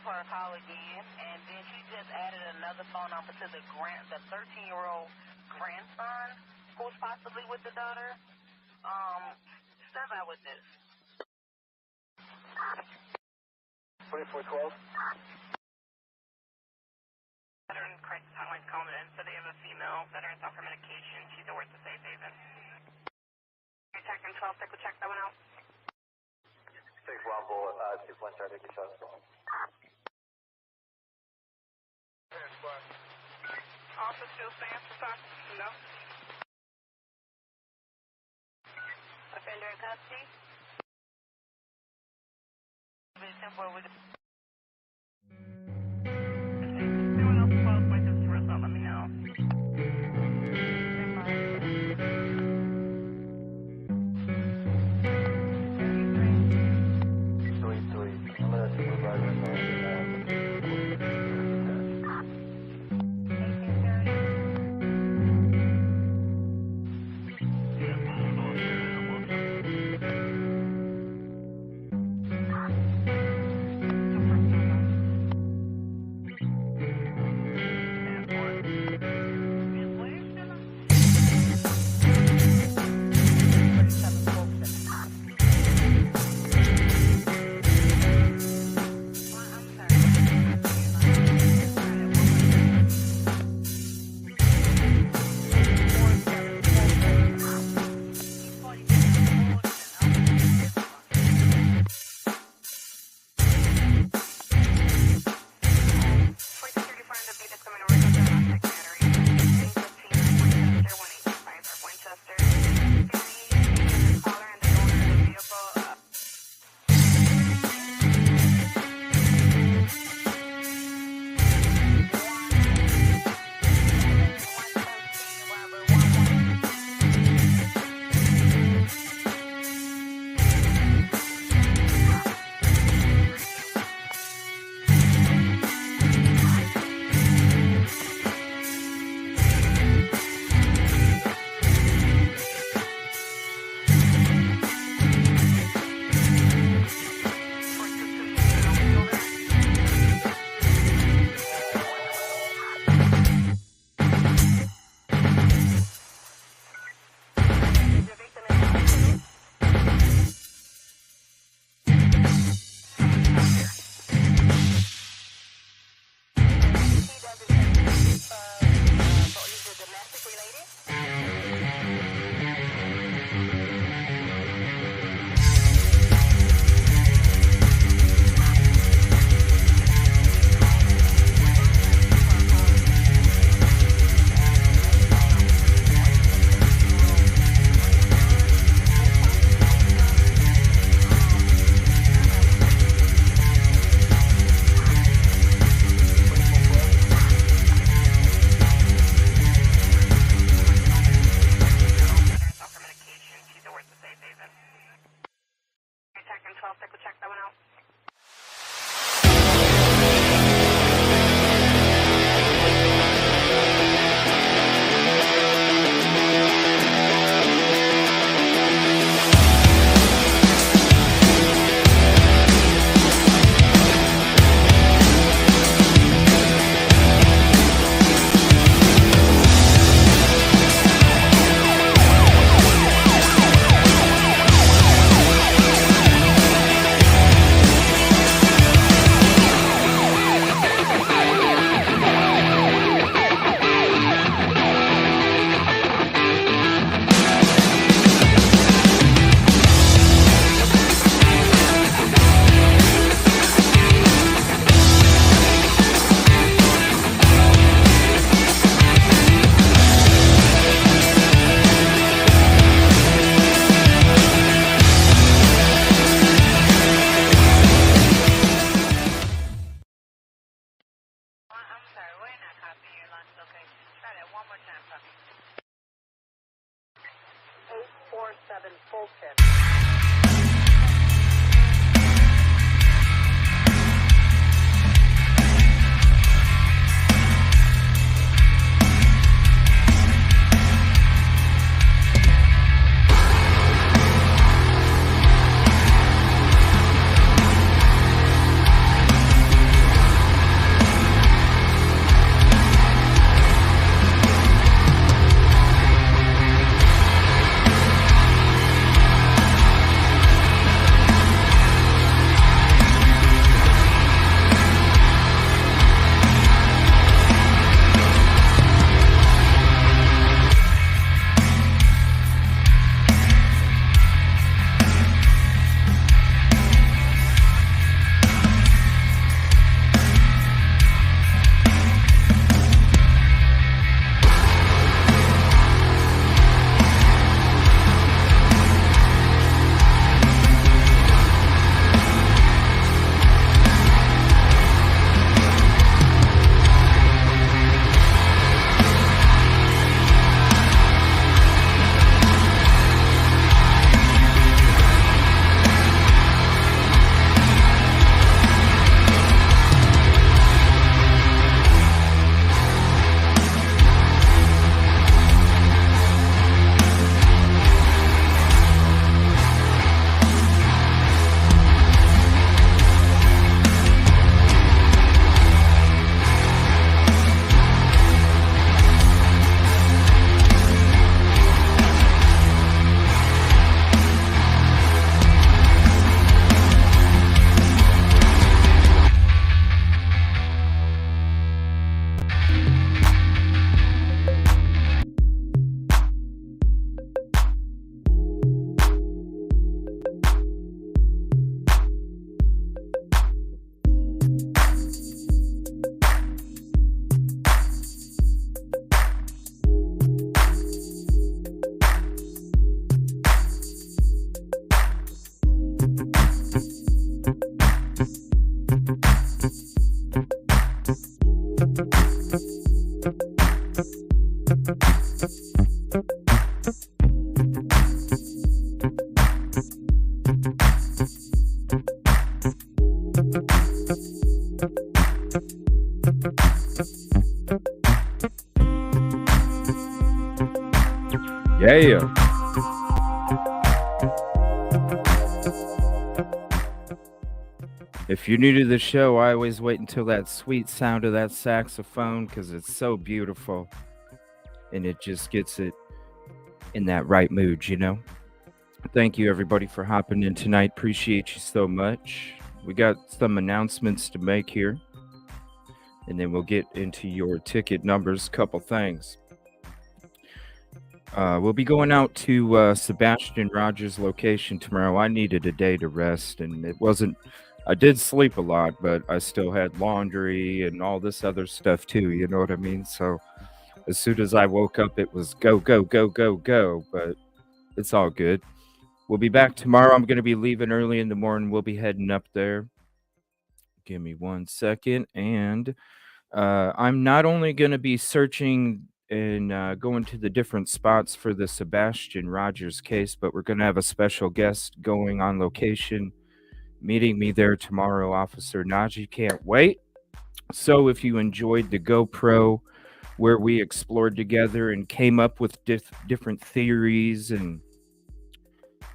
for a call again, and then she just added another phone number to the 13-year-old grandson who's possibly with the daughter. Step out with this. 2412. Veteran crisis hotline's calling in, so they have a female veteran off her medication. She's over at the safe haven. Detective 12, we'll check that one out. 6 Rumble, 2 1 start, 50 shots. Officer still stands for time? No. Offender in custody? Anyone else close by this result, let me know. Yeah. If you're new to the show, I always wait until that sweet sound of that saxophone because it's so beautiful and it just gets it in that right mood, you know? Thank you, everybody, for hopping in tonight. Appreciate you so much. We got some announcements to make here, and then we'll get into your ticket numbers. Couple things. We'll be going out to Sebastian Rogers' location tomorrow. I needed a day to rest, and it wasn't. I did sleep a lot, but I still had laundry and all this other stuff too. You know what I mean? So as soon as I woke up, it was go, go, go, go, go. But it's all good. We'll be back tomorrow. I'm going to be leaving early in the morning. We'll be heading up there. Give me 1 second. And I'm not only going to be searching and going to the different spots for the Sebastian Rogers case, but we're going to have a special guest going on location, meeting me there tomorrow, Officer Najee. Can't wait. So if you enjoyed the GoPro where we explored together and came up with different theories and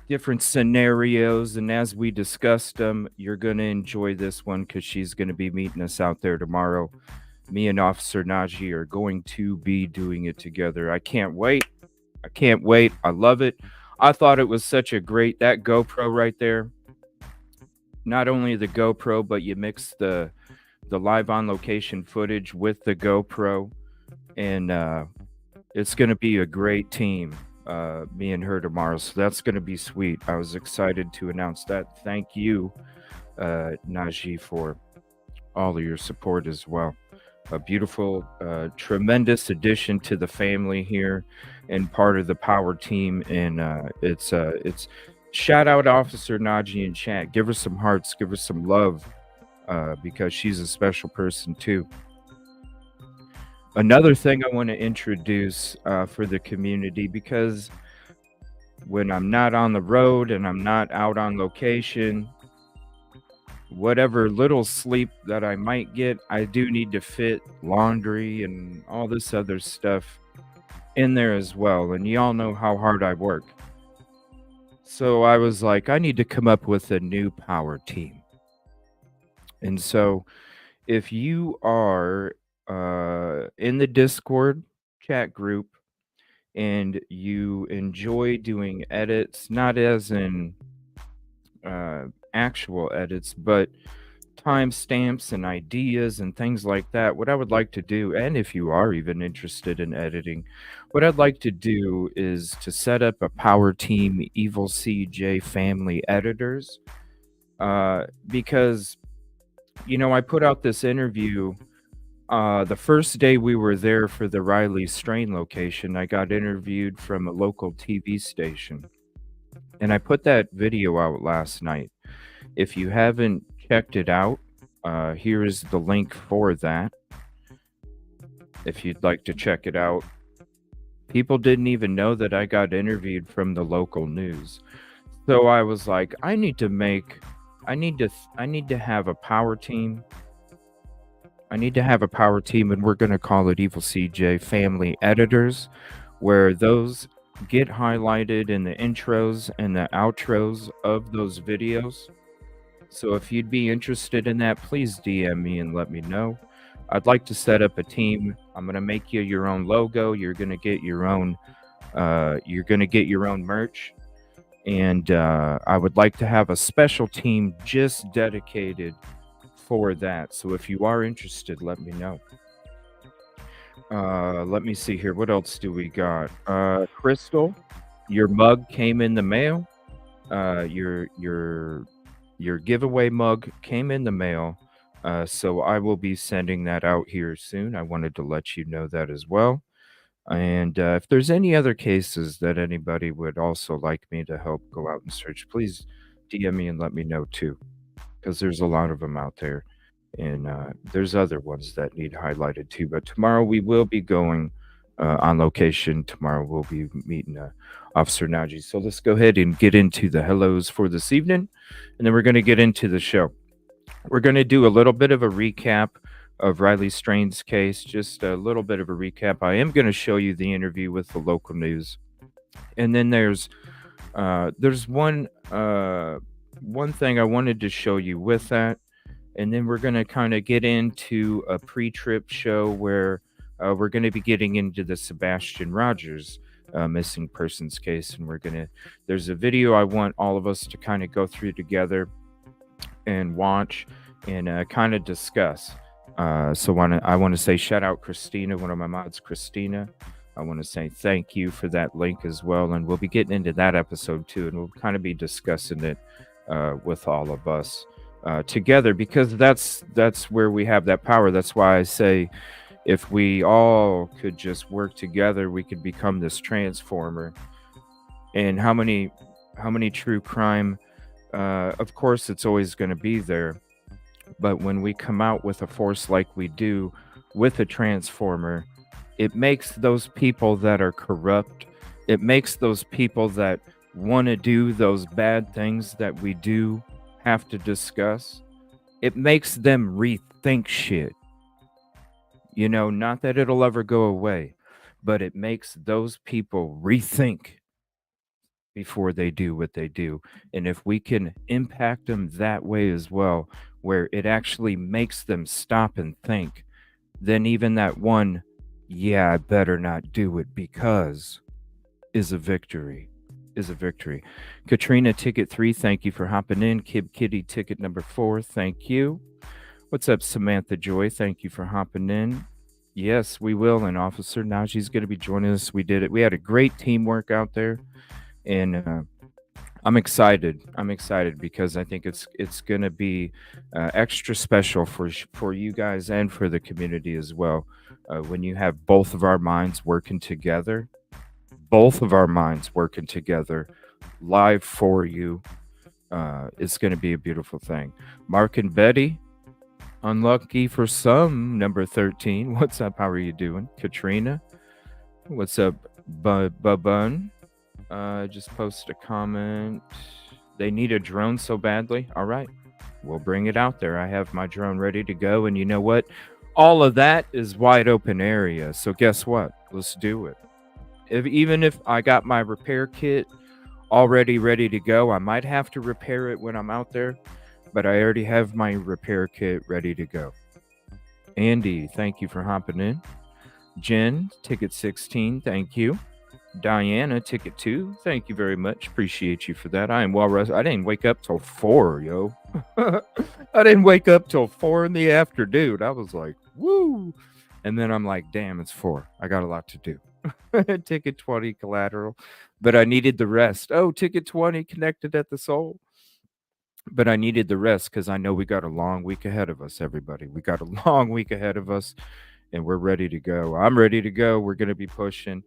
different scenarios, and as we discussed them, you're going to enjoy this one because she's going to be meeting us out there tomorrow. Me and Officer Najee are going to be doing it together. I can't wait. I can't wait. I love it. I thought it was such a great, that GoPro right there. Not only the GoPro, but you mix the live on location footage with the GoPro, and it's going to be a great team. Me and her tomorrow, so that's going to be sweet. I was excited to announce that. Thank you, Najee, for all of your support as well. A beautiful, tremendous addition to the family here and part of the power team. And it's shout out Officer Najee in chat. Give her some hearts, give her some love, because she's a special person too. Another thing I want to introduce for the community, because when I'm not on the road and I'm not out on location, whatever little sleep that I might get, I do need to fit laundry and all this other stuff in there as well. And y'all know how hard I work. So I was like, I need to come up with a new power team. And so if you are in the Discord chat group and you enjoy doing edits, not as in actual edits, but timestamps and ideas and things like that, what I would like to do, and if you are even interested in editing, what I'd like to do is to set up a power team Evil CJ family editors, because I put out this interview the first day we were there for the Riley Strain location. I got interviewed from a local TV station, and I put that video out last night. If you haven't checked it out, here is the link for that. If you'd like to check it out. People didn't even know that I got interviewed from the local news. So I was like, I need to have a power team. I need to have a power team, and we're going to call it Evil CJ Family Editors, where those get highlighted in the intros and the outros of those videos. So if you'd be interested in that, please DM me and let me know. I'd like to set up a team. I'm going to make you your own logo. You're going to get your own merch. And I would like to have a special team just dedicated for that. So if you are interested, let me know. Let me see here. What else do we got? Crystal, your mug came in the mail. Your giveaway mug came in the mail. So I will be sending that out here soon. I wanted to let you know that as well. And if there's any other cases that anybody would also like me to help go out and search, please DM me and let me know too, because there's a lot of them out there. And there's other ones that need highlighted too. But tomorrow we will be going on location tomorrow. We'll be meeting Officer Najee. So let's go ahead and get into the hellos for this evening, and then we're going to get into the show. We're going to do a little bit of a recap of Riley Strain's case, just a little bit of a recap. I am going to show you the interview with the local news, and then there's one thing I wanted to show you with that, and then we're going to kind of get into a pre-trip show where we're going to be getting into the Sebastian Rogers missing persons case, and there's a video I want all of us to kind of go through together and watch and kind of discuss. So I want to say shout out Christina, one of my mods, Christina. I want to say thank you for that link as well, and we'll be getting into that episode too, and we'll kind of be discussing it with all of us together, because that's where we have that power. That's why I say if we all could just work together, we could become this transformer. And how many true crime, of course it's always going to be there, but when we come out with a force like we do with a transformer, it makes those people that are corrupt, it makes those people that want to do those bad things that we do have to discuss, it makes them rethink shit. You know, not that it'll ever go away, but it makes those people rethink before they do what they do. And if we can impact them that way as well, where it actually makes them stop and think, then even that one, yeah, I better not do it because is a victory. Katrina ticket 3, thank you for hopping in. Kib Kitty ticket number 4, thank you. What's up, Samantha Joy? Thank you for hopping in. Yes, we will. And Officer Najee's going to be joining us. We did it. We had a great teamwork out there, and I'm excited. Because I think it's going to be extra special for you guys and for the community as well. When you have both of our minds working together, live for you, it's going to be a beautiful thing. Mark and Betty, unlucky for some, number 13. What's up? How are you doing? Katrina, what's up? Bun. Just post a comment. They need a drone so badly. All right, we'll bring it out there. I have my drone ready to go, and you know what? All of that is wide open area. So guess what? Let's do it. Even if I got my repair kit already ready to go, I might have to repair it when I'm out there, but I already have my repair kit ready to go. Andy, thank you for hopping in. Jen, ticket 16, thank you. Diana, ticket 2, thank you very much. Appreciate you for that. I am well rested. I didn't wake up till 4, yo. I didn't wake up till 4 in the afternoon. I was like, woo. And then I'm like, damn, it's 4. I got a lot to do. Ticket 20, collateral. But I needed the rest. Oh, ticket 20, connected at the soul. But I needed the rest because I know we got a long week ahead of us, everybody. We got a long week ahead of us, and we're ready to go. I'm ready to go. We're going to be pushing.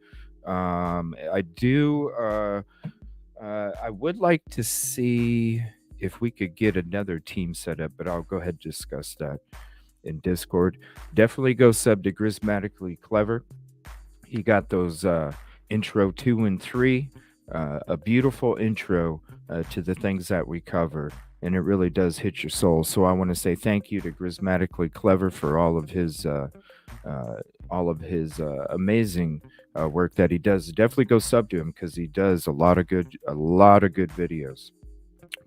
I would like to see if we could get another team set up, but I'll go ahead and discuss that in Discord. Definitely go sub to Grismatically Clever. He got those intro 2 and 3, a beautiful intro to the things that we cover, and it really does hit your soul. So I want to say thank you to Grismatically Clever for all of his amazing work that he does. Definitely go sub to him because he does a lot of good videos.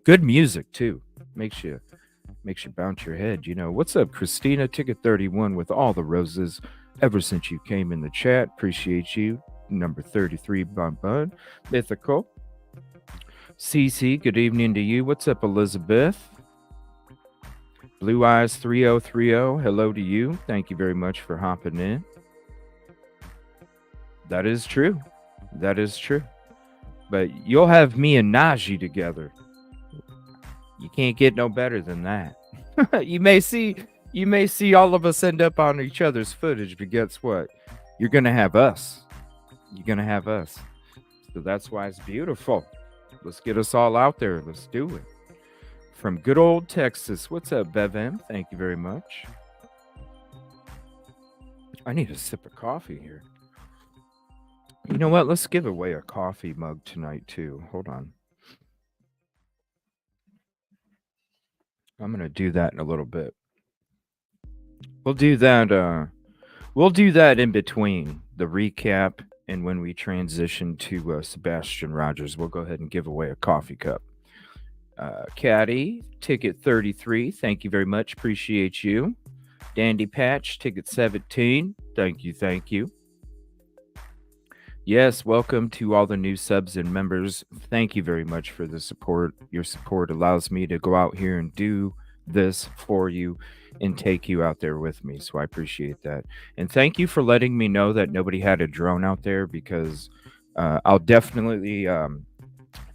Good music too. Makes you bounce your head. You know, what's up, Christina? Ticket 31 with all the roses ever since you came in the chat. Appreciate you. Number 33, Bun. Mythical. CC, good evening to you. What's up, Elizabeth? Blue Eyes 3030, hello to you. Thank you very much for hopping in. That is true. But you'll have me and Najee together. You can't get no better than that. You may see all of us end up on each other's footage, but guess what? You're gonna have us. So that's why it's beautiful. Let's get us all out there. Let's do it. From good old Texas. What's up, Bevem? Thank you very much. I need a sip of coffee here. You know what? Let's give away a coffee mug tonight too. Hold on. I'm gonna do that in a little bit. We'll do that. We'll do that in between the recap and when we transition to Sebastian Rogers. We'll go ahead and give away a coffee cup. Caddy, ticket 33. Thank you very much. Appreciate you. Dandy Patch, ticket 17. Thank you. Thank you. Yes, welcome to all the new subs and members. Thank you very much for the support. Your support allows me to go out here and do this for you and take you out there with me. So I appreciate that. And thank you for letting me know that nobody had a drone out there, because I'll definitely,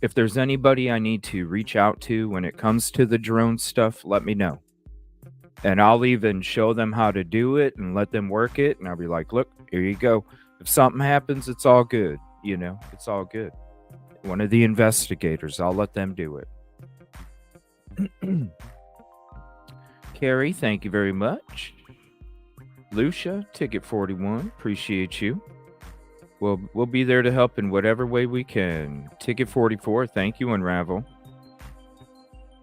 if there's anybody I need to reach out to when it comes to the drone stuff, let me know. And I'll even show them how to do it and let them work it. And I'll be like, look, here you go. If something happens, it's all good. You know, it's all good. One of the investigators, I'll let them do it. Carrie, thank you very much. Lucia, ticket 41, appreciate you. We'll be there to help in whatever way we can. Ticket 44, thank you, Unravel.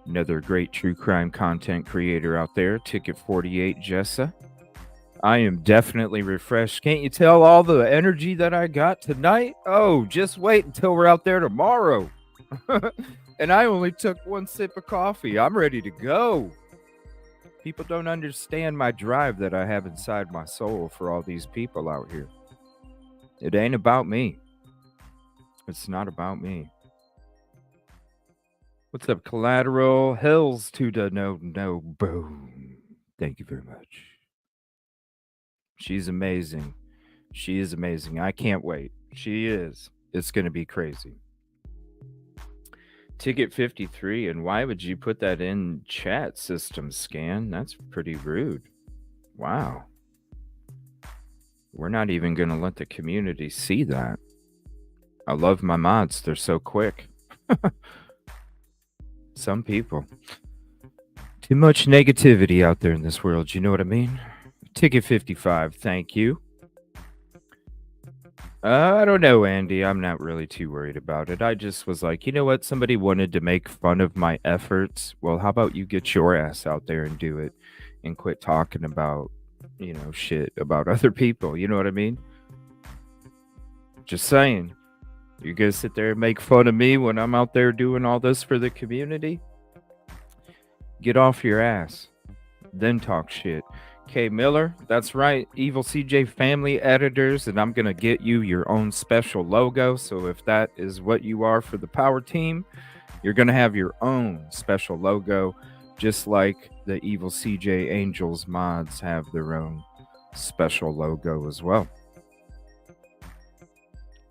Another great true crime content creator out there. Ticket 48, Jessa. I am definitely refreshed. Can't you tell all the energy that I got tonight? Oh, just wait until we're out there tomorrow. And I only took one sip of coffee. I'm ready to go. People don't understand my drive that I have inside my soul for all these people out here. It ain't about me. It's not about me. What's up, Collateral? Hells to the no, boom. Thank you very much. She's amazing. She is amazing. I can't wait. She is. It's going to be crazy. Ticket 53. And why would you put that in chat, System Scan? That's pretty rude. Wow. We're not even going to let the community see that. I love my mods. They're so quick. Some people. Too much negativity out there in this world. You know what I mean? Ticket 55. Thank you. I don't know, Andy. I'm not really too worried about it. I just was like, you know what? Somebody wanted to make fun of my efforts. Well, how about you get your ass out there and do it and quit talking about, you know, shit about other people. You know what I mean? Just saying. You're going to sit there and make fun of me when I'm out there doing all this for the community? Get off your ass. Then talk shit. K. Miller, that's right. Evil CJ Family Editors, and I'm going to get you your own special logo. So if that is what you are for the Power Team, you're going to have your own special logo, just like the Evil CJ Angels mods have their own special logo as well.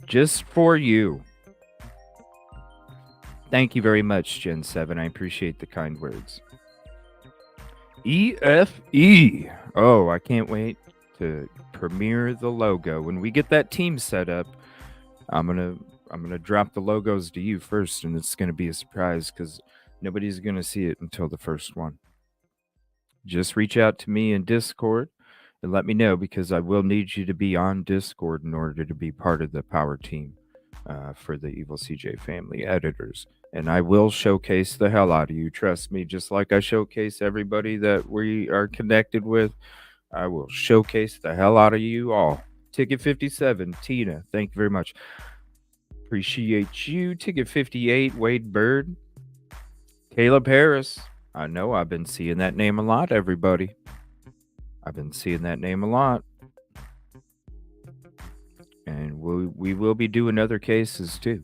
Just for you. Thank you very much, Gen 7. I appreciate the kind words. EFE. Oh, I can't wait to premiere the logo. When we get that team set up, I'm gonna drop the logos to you first, and it's gonna be a surprise because nobody's gonna see it until the first one. Just reach out to me in Discord and let me know, because I will need you to be on Discord in order to be part of the Power Team for the Evil CJ Family Editors. And I will showcase the hell out of you. Trust me, just like I showcase everybody that we are connected with, I will showcase the hell out of you all. Ticket 57, Tina, thank you very much. Appreciate you. Ticket 58, Wade Bird. Caleb Harris. I know I've been seeing that name a lot, everybody. I've been seeing that name a lot. And we will be doing other cases too.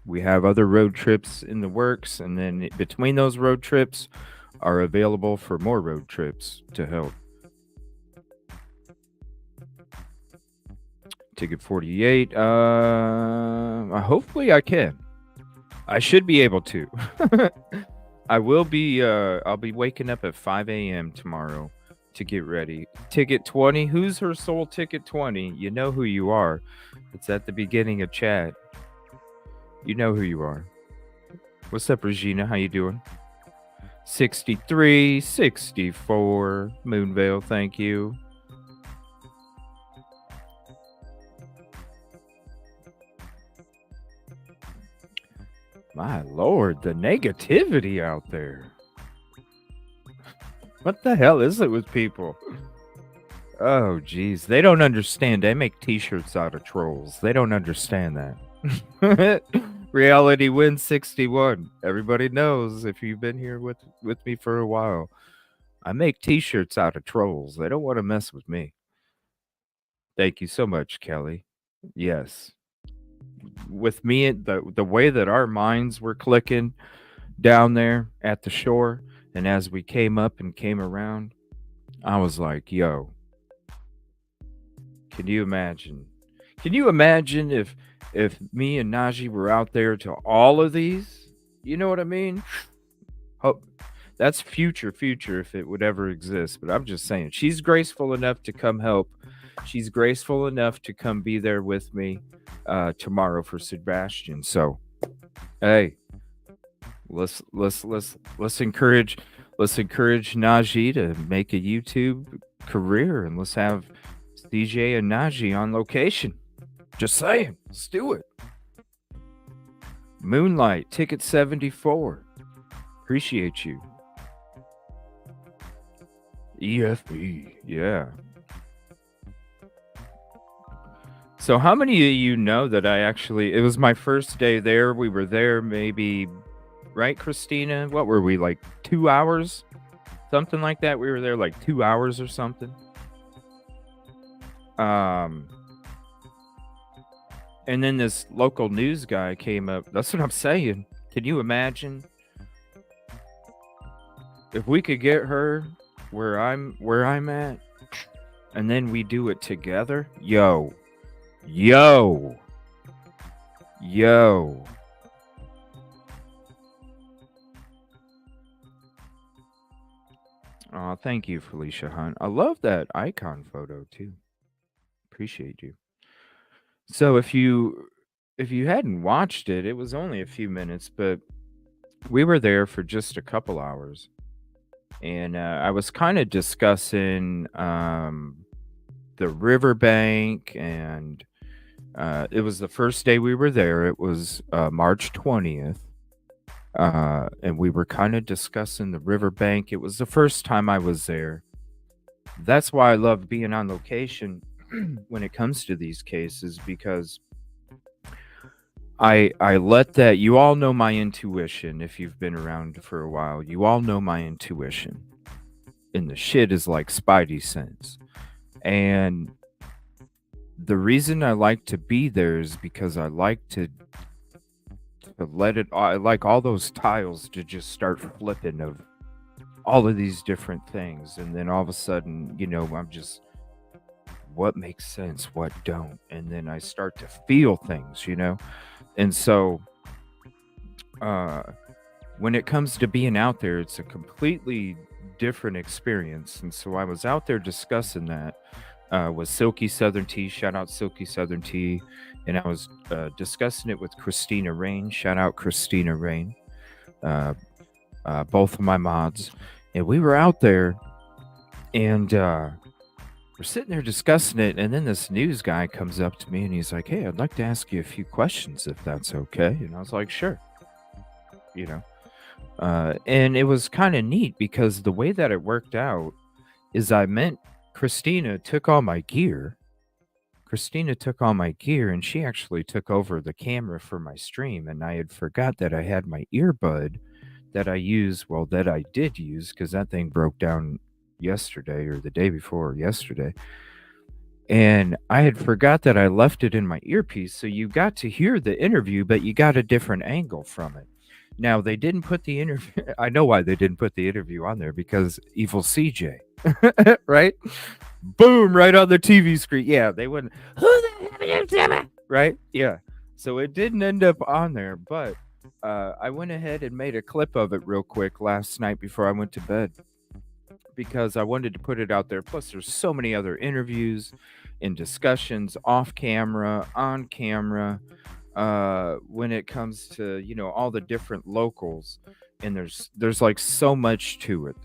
We have other road trips in the works, and then between those road trips are available for more road trips to help. Ticket 48. Hopefully I can. I should be able to. I will be I'll be waking up at 5 a.m. tomorrow to get ready. Ticket 20. Who's her soul ticket 20? You know who you are. It's at the beginning of chat. You know who you are. What's up, Regina? How you doing? 63, 64. Moonvale, thank you. My Lord, the negativity out there. What the hell is it with people? Oh, geez. They don't understand. They make t-shirts out of trolls. They don't understand that. Reality wins 61. Everybody knows if you've been here with me for a while. I make t-shirts out of trolls. They don't want to mess with me. Thank you so much, Kelly. Yes. With me, the way that our minds were clicking down there at the shore, and as we came up and came around, I was like, yo, can you imagine? Can you imagine if me and Najee were out there to all of these? You know what I mean? Hope that's future if it would ever exist. But I'm just saying, she's graceful enough to come help. She's graceful enough to come be there with me tomorrow for Sebastian. So, hey, let's encourage Najee to make a YouTube career, and let's have DJ and Najee on location. Just saying, let's do it. Moonlight, ticket 74. Appreciate you. EFE, yeah. So how many of you know that it was my first day there. We were there maybe, right, Christina? What were we, like 2 hours? Something like that. We were there like 2 hours or something. And then this local news guy came up. That's what I'm saying. Can you imagine if we could get her where I'm at, and then we do it together? Yo. Oh, thank you, Felicia Hunt. I love that icon photo too. Appreciate you. So if you hadn't watched it, it was only a few minutes, but we were there for just a couple hours, and I was kind of discussing the riverbank, and it was the first day we were there. It was March 20th, and we were kind of discussing the riverbank. It was the first time I was there. That's why I love being on location when it comes to these cases, because I let that, you all know my intuition. If you've been around for a while, you all know my intuition, and the shit is like spidey sense. And the reason I like to be there is because I like to let it, I like all those tiles to just start flipping of all of these different things, and then all of a sudden, I'm just, what makes sense, what don't, and then I start to feel things, and so when it comes to being out there, it's a completely different experience. And so I was out there discussing that with Silky Southern Tea, shout out Silky Southern Tea, and I was discussing it with Christina Rain, shout out Christina Rain, both of my mods, and we were out there, and we're sitting there discussing it, and then this news guy comes up to me and he's like, hey, I'd like to ask you a few questions if that's okay. And I was like, sure. And it was kind of neat because the way that it worked out is Christina took all my gear. And she actually took over the camera for my stream, and I had forgot that I had my earbud that I did use because that thing broke down yesterday or the day before yesterday, and I had forgot that I left it in my earpiece, so you got to hear the interview, but you got a different angle from it. Now, they didn't put the interview, I know why they didn't put the interview on there, because Evil CJ, right? Boom, right on the TV screen. Yeah, they wouldn't, who the hell, right? Yeah, so it didn't end up on there, but I went ahead and made a clip of it real quick last night before I went to bed, because I wanted to put it out there. Plus, there's so many other interviews and discussions off camera, on camera, when it comes to, all the different locals. And there's like so much to it.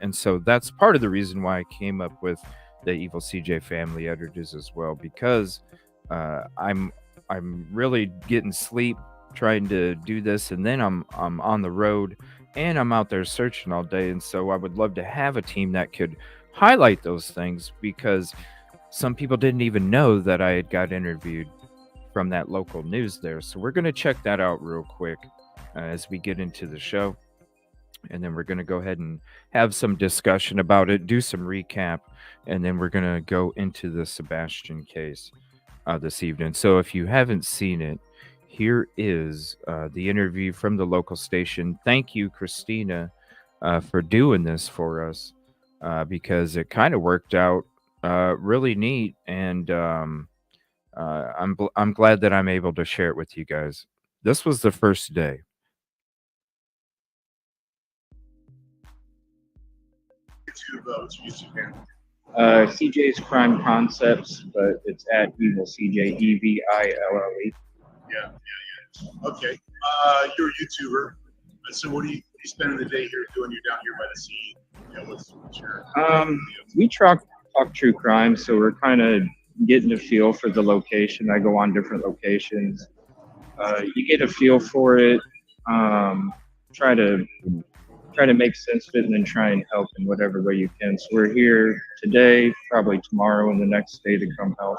And so that's part of the reason why I came up with the Evil CJ family editors as well, because I'm really getting sleep trying to do this, and then I'm on the road and I'm out there searching all day. And so I would love to have a team that could highlight those things, because some people didn't even know that I had got interviewed from that local news there. So we're going to check that out real quick as we get into the show. And then we're going to go ahead and have some discussion about it, do some recap, and then we're going to go into the Sebastian case this evening. So if you haven't seen it, here is the interview from the local station. Thank you, Christina, for doing this for us, because it kind of worked out really neat, and I'm glad that I'm able to share it with you guys. This was the first day. What's your YouTube handle? CJ's Crime Concepts, but it's at Evil CJ, EVILLE. Yeah. Okay. You're a YouTuber. So what are you spending the day here doing? You're down here by the sea. What's your we talk true crime, so we're kind of getting a feel for the location. I go on different locations. You get a feel for it. Try to make sense of it, and then try and help in whatever way you can. So we're here today, probably tomorrow and the next day to come help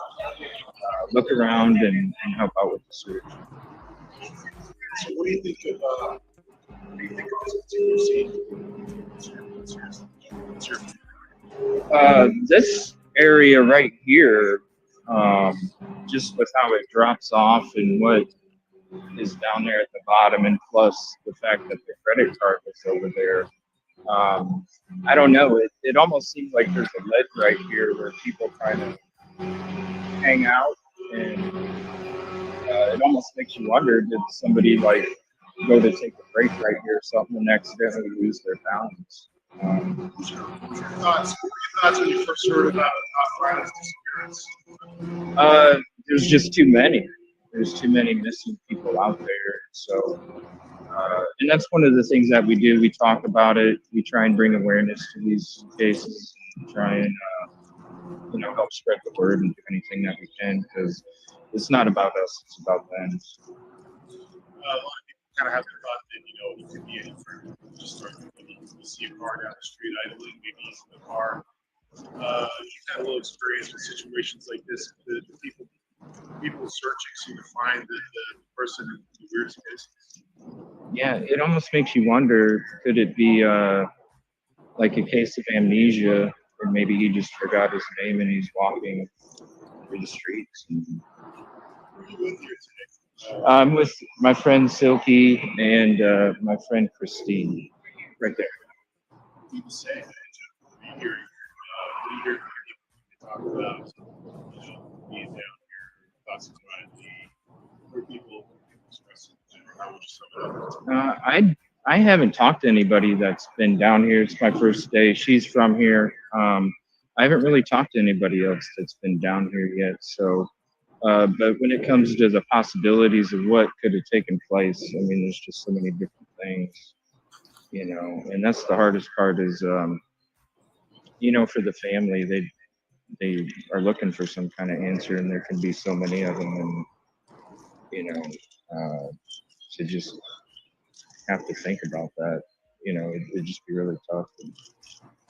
look around and help out with the search. So what do you think of this area right here, just with how it drops off and what is down there at the bottom, and plus the fact that the credit card is over there. I don't know. It almost seems like there's a ledge right here where people kind of hang out, and it almost makes you wonder, did somebody like go to take a break right here or something and accidentally lose their balance? What were your thoughts when you first heard about Riley's disappearance? There's just too many. There's too many missing people out there. So, and that's one of the things that we do. We talk about it. We try and bring awareness to these cases. Try and help spread the word and do anything that we can, because it's not about us. It's about them. A lot of people kind of have the thought that it could be anything. Just start you see a car down the street idling, maybe he's in the car. You've had a little experience with situations like this. The people searching seem to find the person in the weirdest cases. Yeah, it almost makes you wonder, could it be like a case of amnesia, or maybe he just forgot his name and he's walking through the streets. Who are you with here today? I'm with my friend Silky and my friend Christine, right there. What do you say? What are you hearing from people talk about being down here, thoughts of Riley, where people express it, or how would you sum it up? I haven't talked to anybody that's been down here. It's my first day. She's from here. I haven't really talked to anybody else that's been down here yet. So, but when it comes to the possibilities of what could have taken place, I mean, there's just so many different things, and that's the hardest part is, for the family, they are looking for some kind of answer, and there can be so many of them, and, to just have to think about that, it'd just be really tough.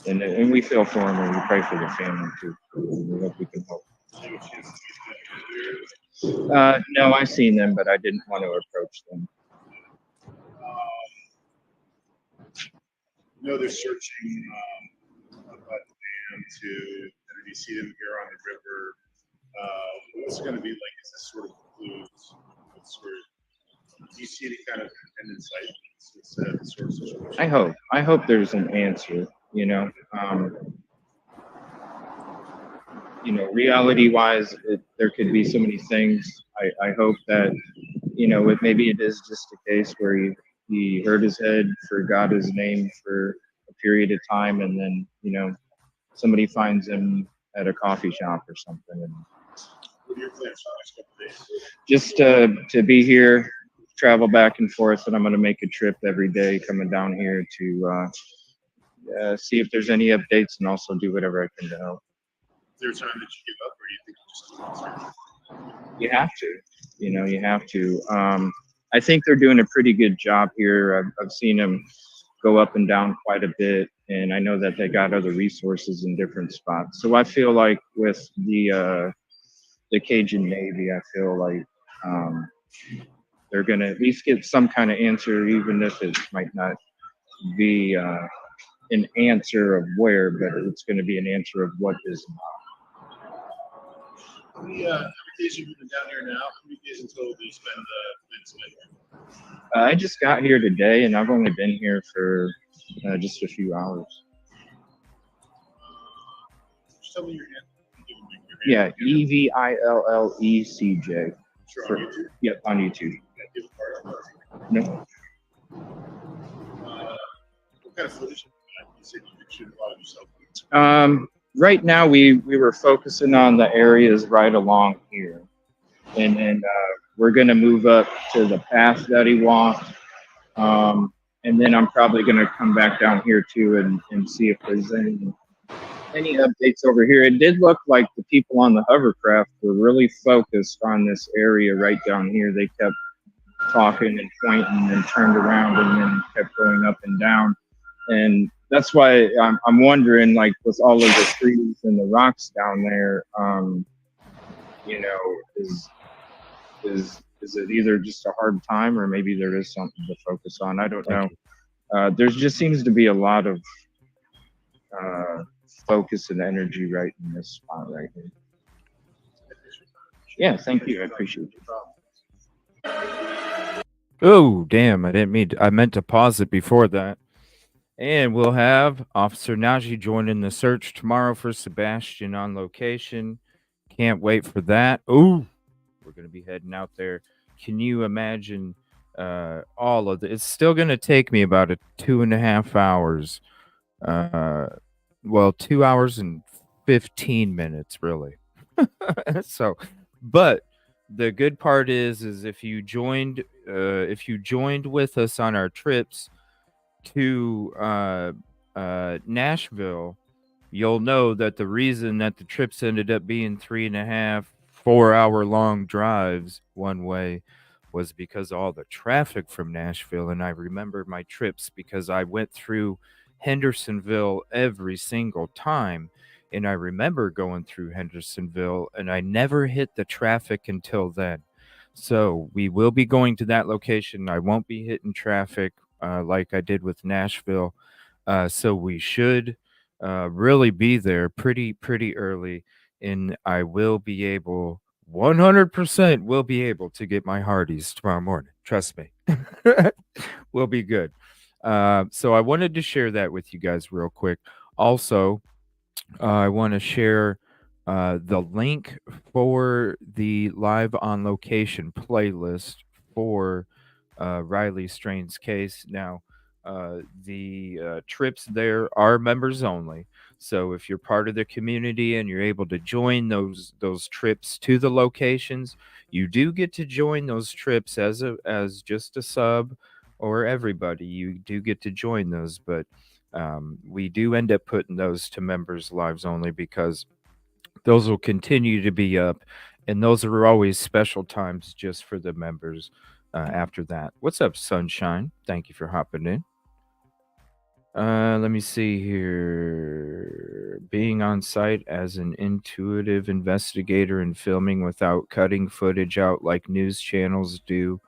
And we feel for them, and we pray for the family too. We hope we can help. No, I've seen them, but I didn't want to approach them. They're searching by the dam to, and you see them here on the river. What's it going to be like? Is this sort of clues? Do you see any kind of end in sight? Sort of situation? I hope there's an answer. Reality-wise, there could be so many things. I hope that, maybe it is just a case where he hurt his head, forgot his name for a period of time, and then, somebody finds him at a coffee shop or something. And what are your plans for the next couple days? Just to be here, travel back and forth, and I'm going to make a trip every day coming down here to see if there's any updates, and also do whatever I can to help. Is there a time that you give up, or do you think you just keep on searching? You have to. You have to. I think they're doing a pretty good job here. I've seen them go up and down quite a bit, and I know that they got other resources in different spots. So I feel like with the Cajun Navy, I feel like they're gonna at least get some kind of answer, even if it might not be an answer of where, but it's going to be an answer of what is. How many days have you been down here now? How many days until we spend I just got here today, and I've only been here for just a few hours. Just tell me your handle. Yeah, EVILLECJ. Sure, on YouTube? Yep, on YouTube. No. What kind of footage have you got? You said you could shoot a lot of yourself. Right now, we were focusing on the areas right along here. And then we're going to move up to the path that he walked. And then I'm probably going to come back down here too and see if there's any updates over here. It did look like the people on the hovercraft were really focused on this area right down here. They kept talking and pointing and turned around and then kept going up and down. And that's why I'm wondering, like, with all of the trees and the rocks down there, you know, is it either just a hard time or maybe there is something to focus on? I don't know. There just seems to be a lot of focus and energy right in this spot right here. Yeah, thank you. I appreciate it. Oh, damn. I didn't mean to, I meant to pause it before that. And we'll have Officer Naji joining the search tomorrow for Sebastian on location. Can't wait for that. Ooh, we're going to be heading out there. Can you imagine all of it? It's still going to take me about 2.5 hours. Well, 2 hours and 15 minutes, really. So, but the good part is if you joined with us on our trips to Nashville, you'll know that the reason that the trips ended up being 3.5, 4 hour long drives one way was because of all the traffic from Nashville. And I remember my trips because I went through Hendersonville every single time. And I remember going through Hendersonville and I never hit the traffic until then. So we will be going to that location. I won't be hitting traffic like I did with Nashville. So we should really be there pretty early. And I will be able, 100% will be able to get my Hardee's tomorrow morning. Trust me. We'll be good. So I wanted to share that with you guys real quick. Also, I want to share the link for the live on location playlist for Riley Strain's case. Now, the trips there are members only. So if you're part of the community and you're able to join those trips to the locations, you do get to join those trips as just a sub, or everybody. You do get to join those, but we do end up putting those to members lives only because those will continue to be up, and those are always special times just for the members. After that, what's up, Sunshine? Thank you for hopping in. Let me see here. Being on site as an intuitive investigator and filming without cutting footage out like news channels do.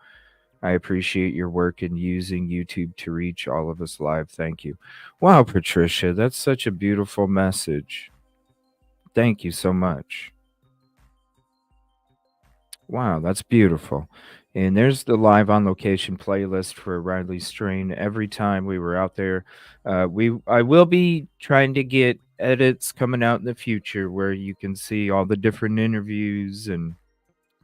I appreciate your work in using YouTube to reach all of us live. Thank you. Wow, Patricia, that's such a beautiful message. Thank you so much. Wow, that's beautiful. And there's the live on location playlist for Riley Strain. Every time we were out there, I will be trying to get edits coming out in the future where you can see all the different interviews and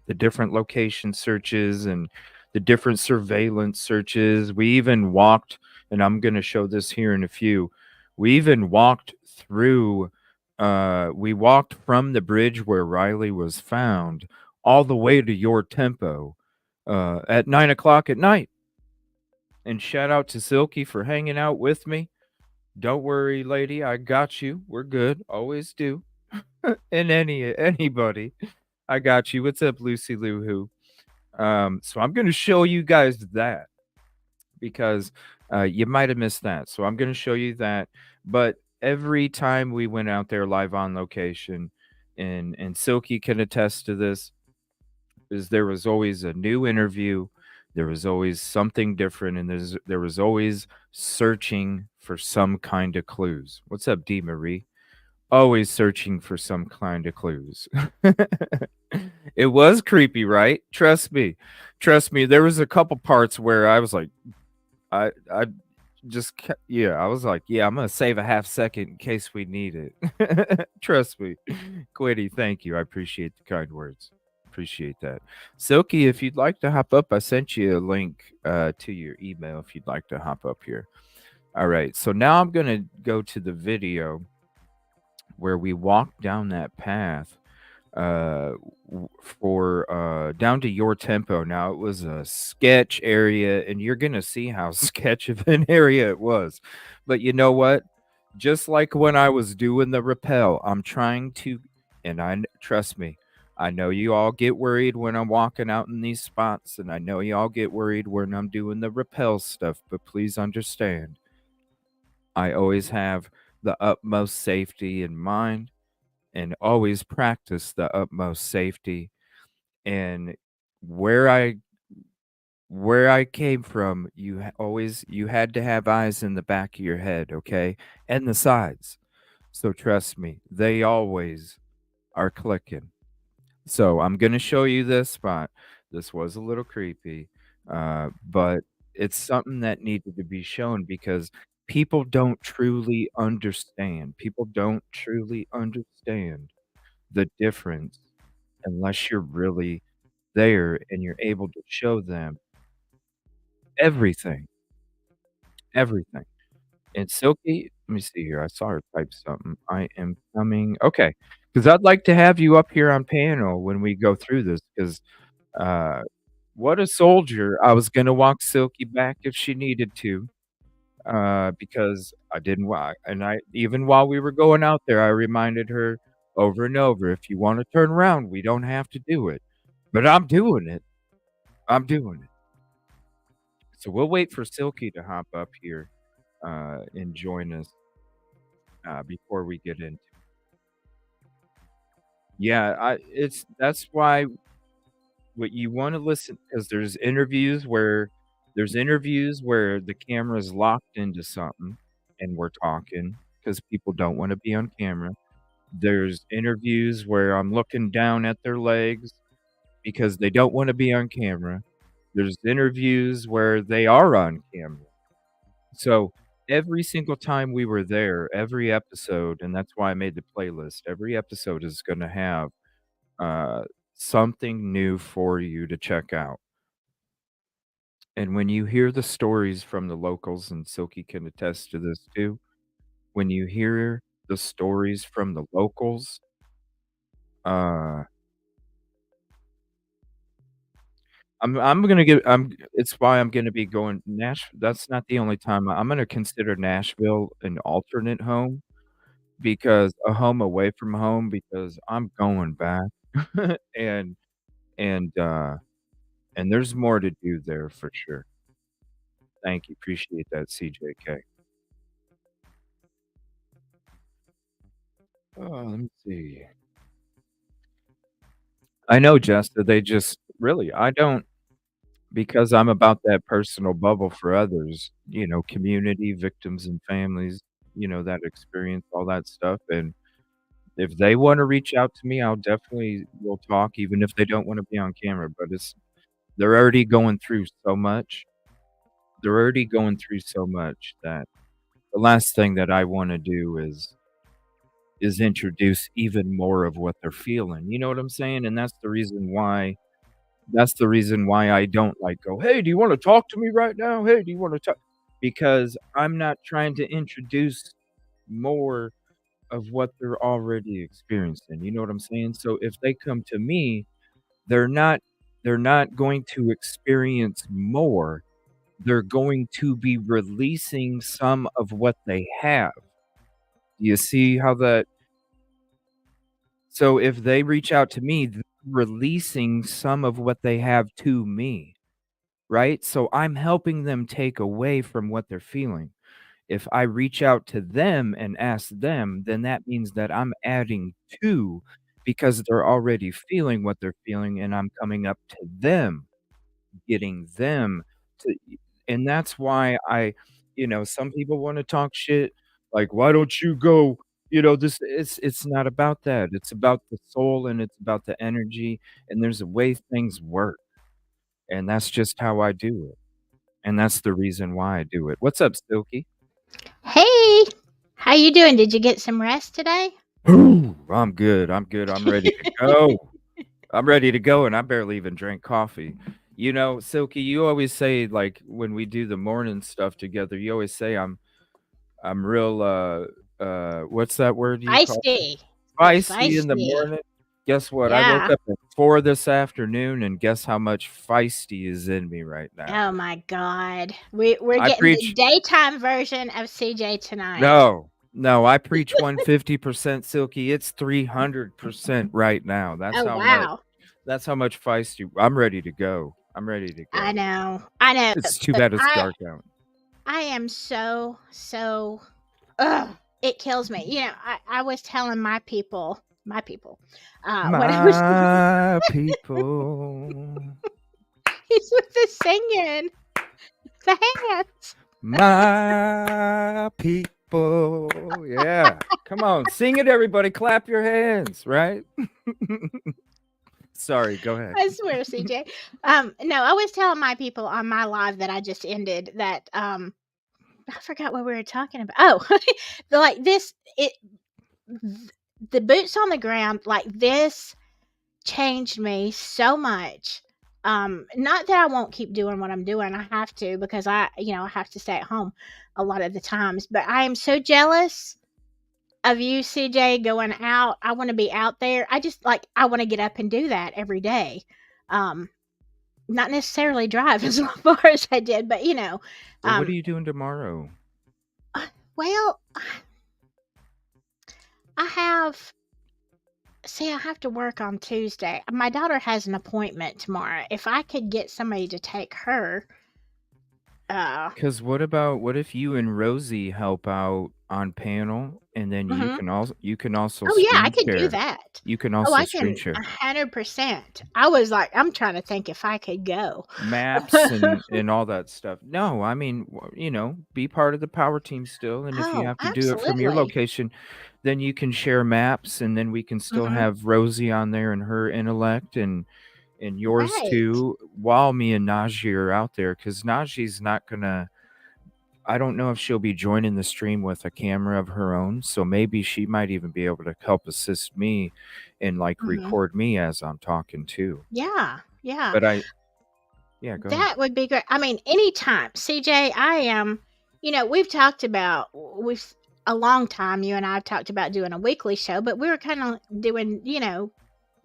the different location searches and the different surveillance searches. We even walked, and I'm going to show this here in a few. We even walked through, we walked from the bridge where Riley was found all the way to your tempo at 9 o'clock at night. And shout out to Silky for hanging out with me. Don't worry, lady, I got you. We're good. Always do. And anybody, I got you. What's up, Lucy Lou Who? So I'm going to show you guys that because you might have missed that. So I'm going to show you that. But every time we went out there live on location, and Silky can attest to this, is there was always a new interview, there was always something different, and there was always searching for some kind of clues. What's up, D Marie? Always searching for some kind of clues. It was creepy, right? Trust me. Trust me. There was a couple parts where I was like, I just yeah, I was like, yeah, I'm gonna save a half second in case we need it. Trust me. Quiddy, thank you. I appreciate the kind words. Appreciate that. Silky, if you'd like to hop up, I sent you a link to your email if you'd like to hop up here. All right. So now I'm gonna go to the video where we walk down that path for down to your tempo. Now it was a sketch area, and you're gonna see how sketch of an area it was. But you know what? Just like when I was doing the rappel, I'm trying to, and trust me, I know you all get worried when I'm walking out in these spots, and I know you all get worried when I'm doing the rappel stuff. But please understand, I always have the utmost safety in mind and always practice the utmost safety. And where I came from, you had to have eyes in the back of your head, okay? And the sides. So trust me, they always are clicking. So I'm gonna show you this spot. This was a little creepy, but it's something that needed to be shown because people don't truly understand. People don't truly understand the difference unless you're really there and you're able to show them everything, everything. And Silky, let me see here. I saw her type something. I am coming. Okay, because I'd like to have you up here on panel when we go through this. Because what a soldier! I was gonna walk Silky back if she needed to, because I didn't want. And I even while we were going out there, I reminded her over and over, if you want to turn around, we don't have to do it. But I'm doing it. I'm doing it. So we'll wait for Silky to hop up here and join us before we get into. Yeah, it's that's why what you want to listen because there's interviews where the camera's locked into something and we're talking because people don't want to be on camera. There's interviews where I'm looking down at their legs because they don't want to be on camera. There's interviews where they are on camera. So every single time we were there, every episode, and that's why I made the playlist, every episode is going to have uh, something new for you to check out. And when you hear the stories from the locals, and Silky can attest to this too, when you hear the stories from the locals, uh, I'm gonna get it's why I'm gonna be going that's not the only time I'm gonna consider Nashville an alternate home because a home away from home because I'm going back. And and, uh, and there's more to do there for sure. Thank you, appreciate that, CJK. Oh, let me see. I know, Jester, they just really, I don't because I'm about that personal bubble for others, community, victims and families, that experience, all that stuff, and if they wanna reach out to me, I'll definitely will talk even if they don't wanna be on camera, but they're already going through so much. They're already going through so much that the last thing that I wanna do is introduce even more of what they're feeling, you know what I'm saying? And that's the reason why I don't, like, go, "Hey, do you wanna talk to me right now? Hey, do you wanna talk?" Because I'm not trying to introduce more of what they're already experiencing, you know what I'm saying? So if they come to me, they're not they're not going to experience more, they're going to be releasing some of what they have. You see how that so if they reach out to me, releasing some of what they have to me, right? So I'm helping them take away from what they're feeling. If I reach out to them and ask them, then that means that I'm adding to, because they're already feeling what they're feeling, and I'm coming up to them, getting them to, and that's why some people wanna talk shit, like, "Why don't you go?" This it's not about that. It's about the soul, and it's about the energy, and there's a way things work, and that's just how I do it, and that's the reason why I do it. What's up, Silky? Hey, how you doing? Did you get some rest today? I'm good, I'm ready to go. I'm ready to go, and I barely even drank coffee. Silky, you always say, like, when we do the morning stuff together, you always say I'm real, what's that word you call it? Feisty. You're Feisty in the feisty. morning. Guess what? I woke Yeah. up at 4 this afternoon, and guess how much feisty is in me right now? Oh my God. We're I getting the preach daytime version of CJ tonight. No, I preach 150% Silky. It's 300% right now. Oh wow. That's how much feisty. I'm ready to go. I'm ready to I go. know. It's too But bad it's dark out. I am so it kills me. I was telling my people when I was My people. he's with the singing. The hands. My people. Yeah. Come on. Sing it, everybody. Clap your hands, right? Sorry, go ahead. I swear, CJ. No, I was telling my people on my live that I just ended that I forgot what we were talking about. Oh, like this the boots on the ground, like this changed me so much. Not that I won't keep doing what I'm doing. I have to because I have to stay at home a lot of the times, but I am so jealous of you, CJ, going out. I want to be out there. I want to get up and do that every day. Not necessarily drive as far as I did, but Well, what are you doing tomorrow? Well, I have to work on Tuesday. My daughter has an appointment tomorrow. If I could get somebody to take her, Because what if you and Rosie help out on panel, and then you can also oh yeah, I screen could do share. that. You can Oh, also I screen can share 100%. I was like, I'm trying to think if I could go. maps and all that stuff. No, I mean, be part of the power team still, and if you Oh, have to do it from your absolutely. location, then you can share maps, and then we can still Mhm. have Rosie on there and her intellect and yours Right. too, while me and Najee are out there, because Najee's not gonna. I don't know if she'll be joining the stream with a camera of her own, so maybe she might even be able to help assist me and like Mhm. record me as I'm talking too. Yeah. Yeah. But go ahead. That would be great. I mean, anytime. CJ, I am, we've talked about, a long time, you and I have talked about doing a weekly show, but we were kind of doing,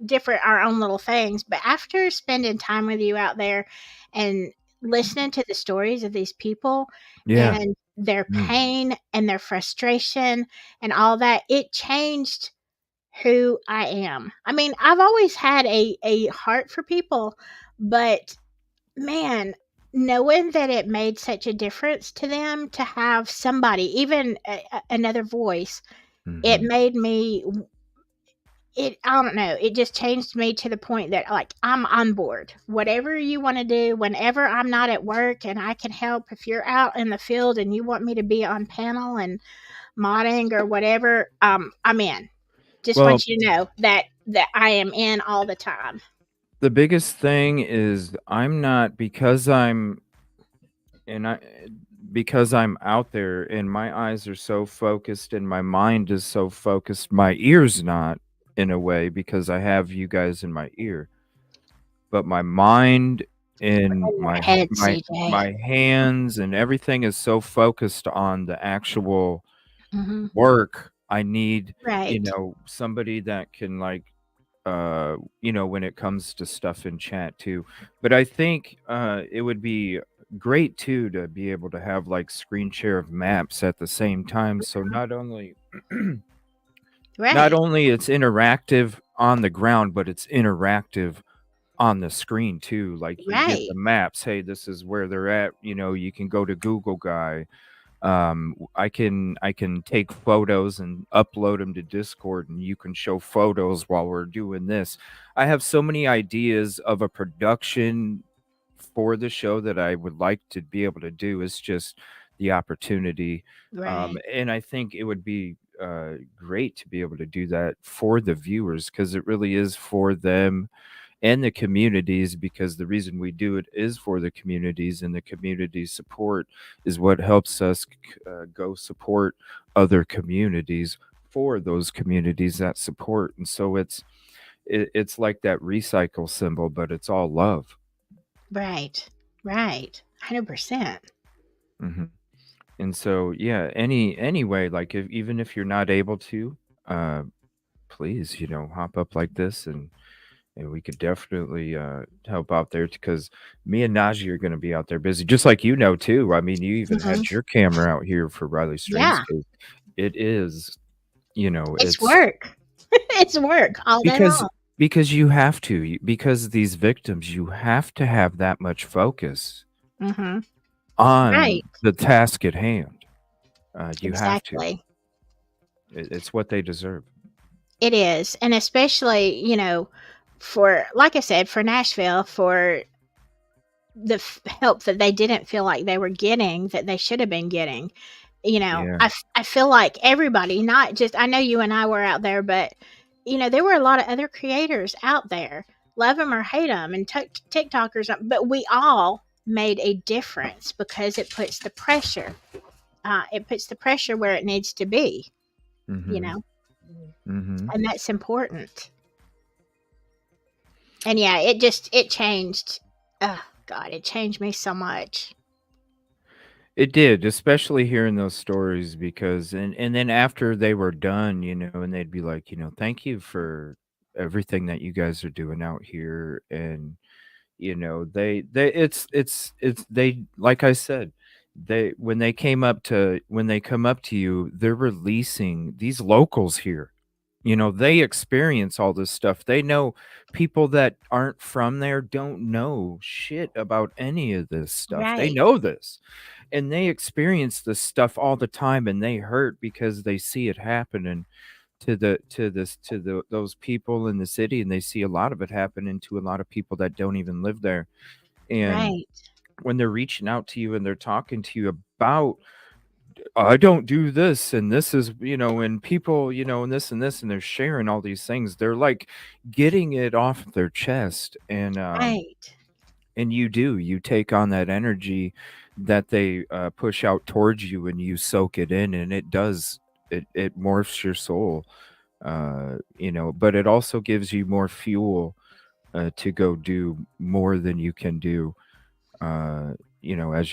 different, our own little things. But after spending time with you out there and listening to the stories of these people Yeah. and their Mm. pain and their frustration and all that, it changed who I am. I mean, I've always had a heart for people, but man, knowing that it made such a difference to them to have somebody, even another voice, it Mhm. made me. I don't know. It just changed me to the point that like I'm on board. Whatever you want to do, whenever I'm not at work and I can help. If you're out in the field and you want me to be on panel and modding or whatever, I'm in. Just Well, want you to know that I am in all the time. the biggest thing is I'm not, because I'm out there and my eyes are so focused and my mind is so focused, my ear's not, in a way, because I have you guys in my ear. But my mind and In your head, CJ. my hands and everything is so focused on the actual Mm-hmm. work. I need, Right. somebody that can like when it comes to stuff in chat too. But I think it would be great too to be able to have like screen share of maps at the same time. So not only Right. it's interactive on the ground, but it's interactive on the screen too. Like you get Right. the maps. Hey, this is where they're at. You know, you can go to Google Guy. I can take photos and upload them to Discord, and you can show photos while we're doing this. I have so many ideas of a production for the show that I would like to be able to do. It's just the opportunity. Right. And I think it would be great to be able to do that for the viewers, because it really is for them and the communities, because the reason we do it is for the communities, and the community support is what helps us go support other communities for those communities that support. And so it's like that recycle symbol, but it's all love. Right. Right. 100%. Hmm. And so yeah, anyway, like even if you're not able to, uh please, hop up like this, and we could definitely help out there, because me and Najee are going to be out there busy, just like too. I mean, you even Mhm. had your camera out here for Riley Strings Yeah. case. It is, It's it's work. It's work all day because long. you have to, because these victims, you have to have that much focus Mhm. on Right. the task at hand. You have to. Exactly. It's what they deserve. It is. And especially, for, like I said, for Nashville, for the help that they didn't feel like they were getting, that they should have been getting. Yeah. I feel like everybody, not just, I know you and I were out there, but there were a lot of other creators out there, love them or hate them, and TikTokers, but we all made a difference, because it puts the pressure. It puts the pressure where it needs to be, Mm-hmm. Mm-hmm. and that's important. And yeah, it changed. Oh God, it changed me so much. It did, especially hearing those stories, because and then after they were done, and they'd be like, thank you for everything that you guys are doing out here. And they it's they, like I said, they when they come up to you, they're releasing these locals here. They experience all this stuff. They know people that aren't from there don't know shit about any of this stuff. They Right, know this, and they experience this stuff all the time, and they hurt because they see it happening to those people in the city, and they see a lot of it happening to a lot of people that don't even live there. And right, when they're reaching out to you and they're talking to you about, I don't do this, and this is, and people, and this, and they're sharing all these things, they're like getting it off their chest. right, And you take on that energy that they push out towards you, and you soak it in, and it morphs your soul. But it also gives you more fuel to go do more than you can do, as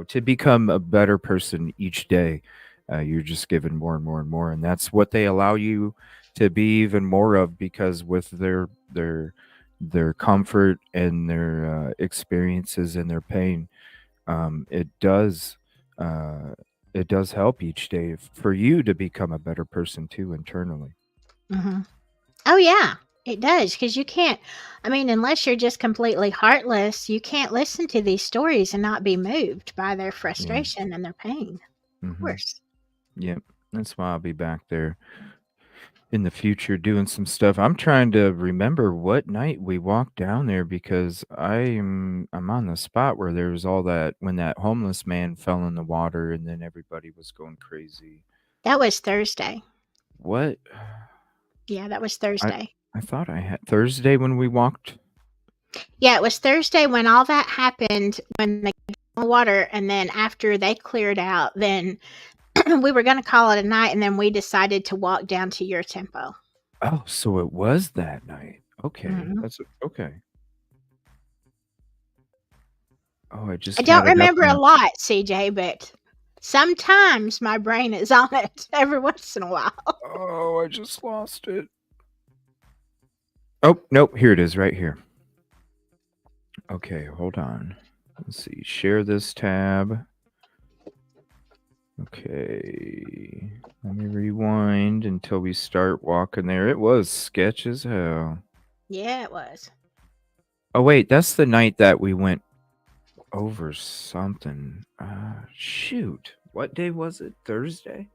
to become a better person each day. You're just given more and more and more, and that's what they allow you to be even more of, because with their comfort and their experiences and their pain, um, it does uh, it does help each day for you to become a better person too, internally. hmm Oh yeah, it does, because you can't. I mean, unless you're just completely heartless, you can't listen to these stories and not be moved by their Yeah. frustration and their pain. Of Mm-hmm. course. Yep. That's why I'll be back there in the future doing some stuff. I'm trying to remember what night we walked down there, because I'm on the spot where there was all that, when that homeless man fell in the water and then everybody was going crazy. That was Thursday. What? Yeah, that was I Thursday. I thought I had Thursday when we walked. Yeah, it was Thursday when all that happened, when they got in the water, and then after they cleared out, then we were going to call it a night, and then we decided to walk down to your tempo. Oh, so it was that night. Okay. Mhm. Okay. Oh, I I just don't had it up remember on a the. lot, CJ, but sometimes my brain is on it every once in a while. Oh, I just lost it. Oh, nope, here it is right here. Okay, hold on. Let's see. Share this tab. Okay. Let me rewind until we start walking there. It was sketch as hell. Yeah, it was. Oh, wait. That's the night that we went over something. Shoot. What day was it? Thursday?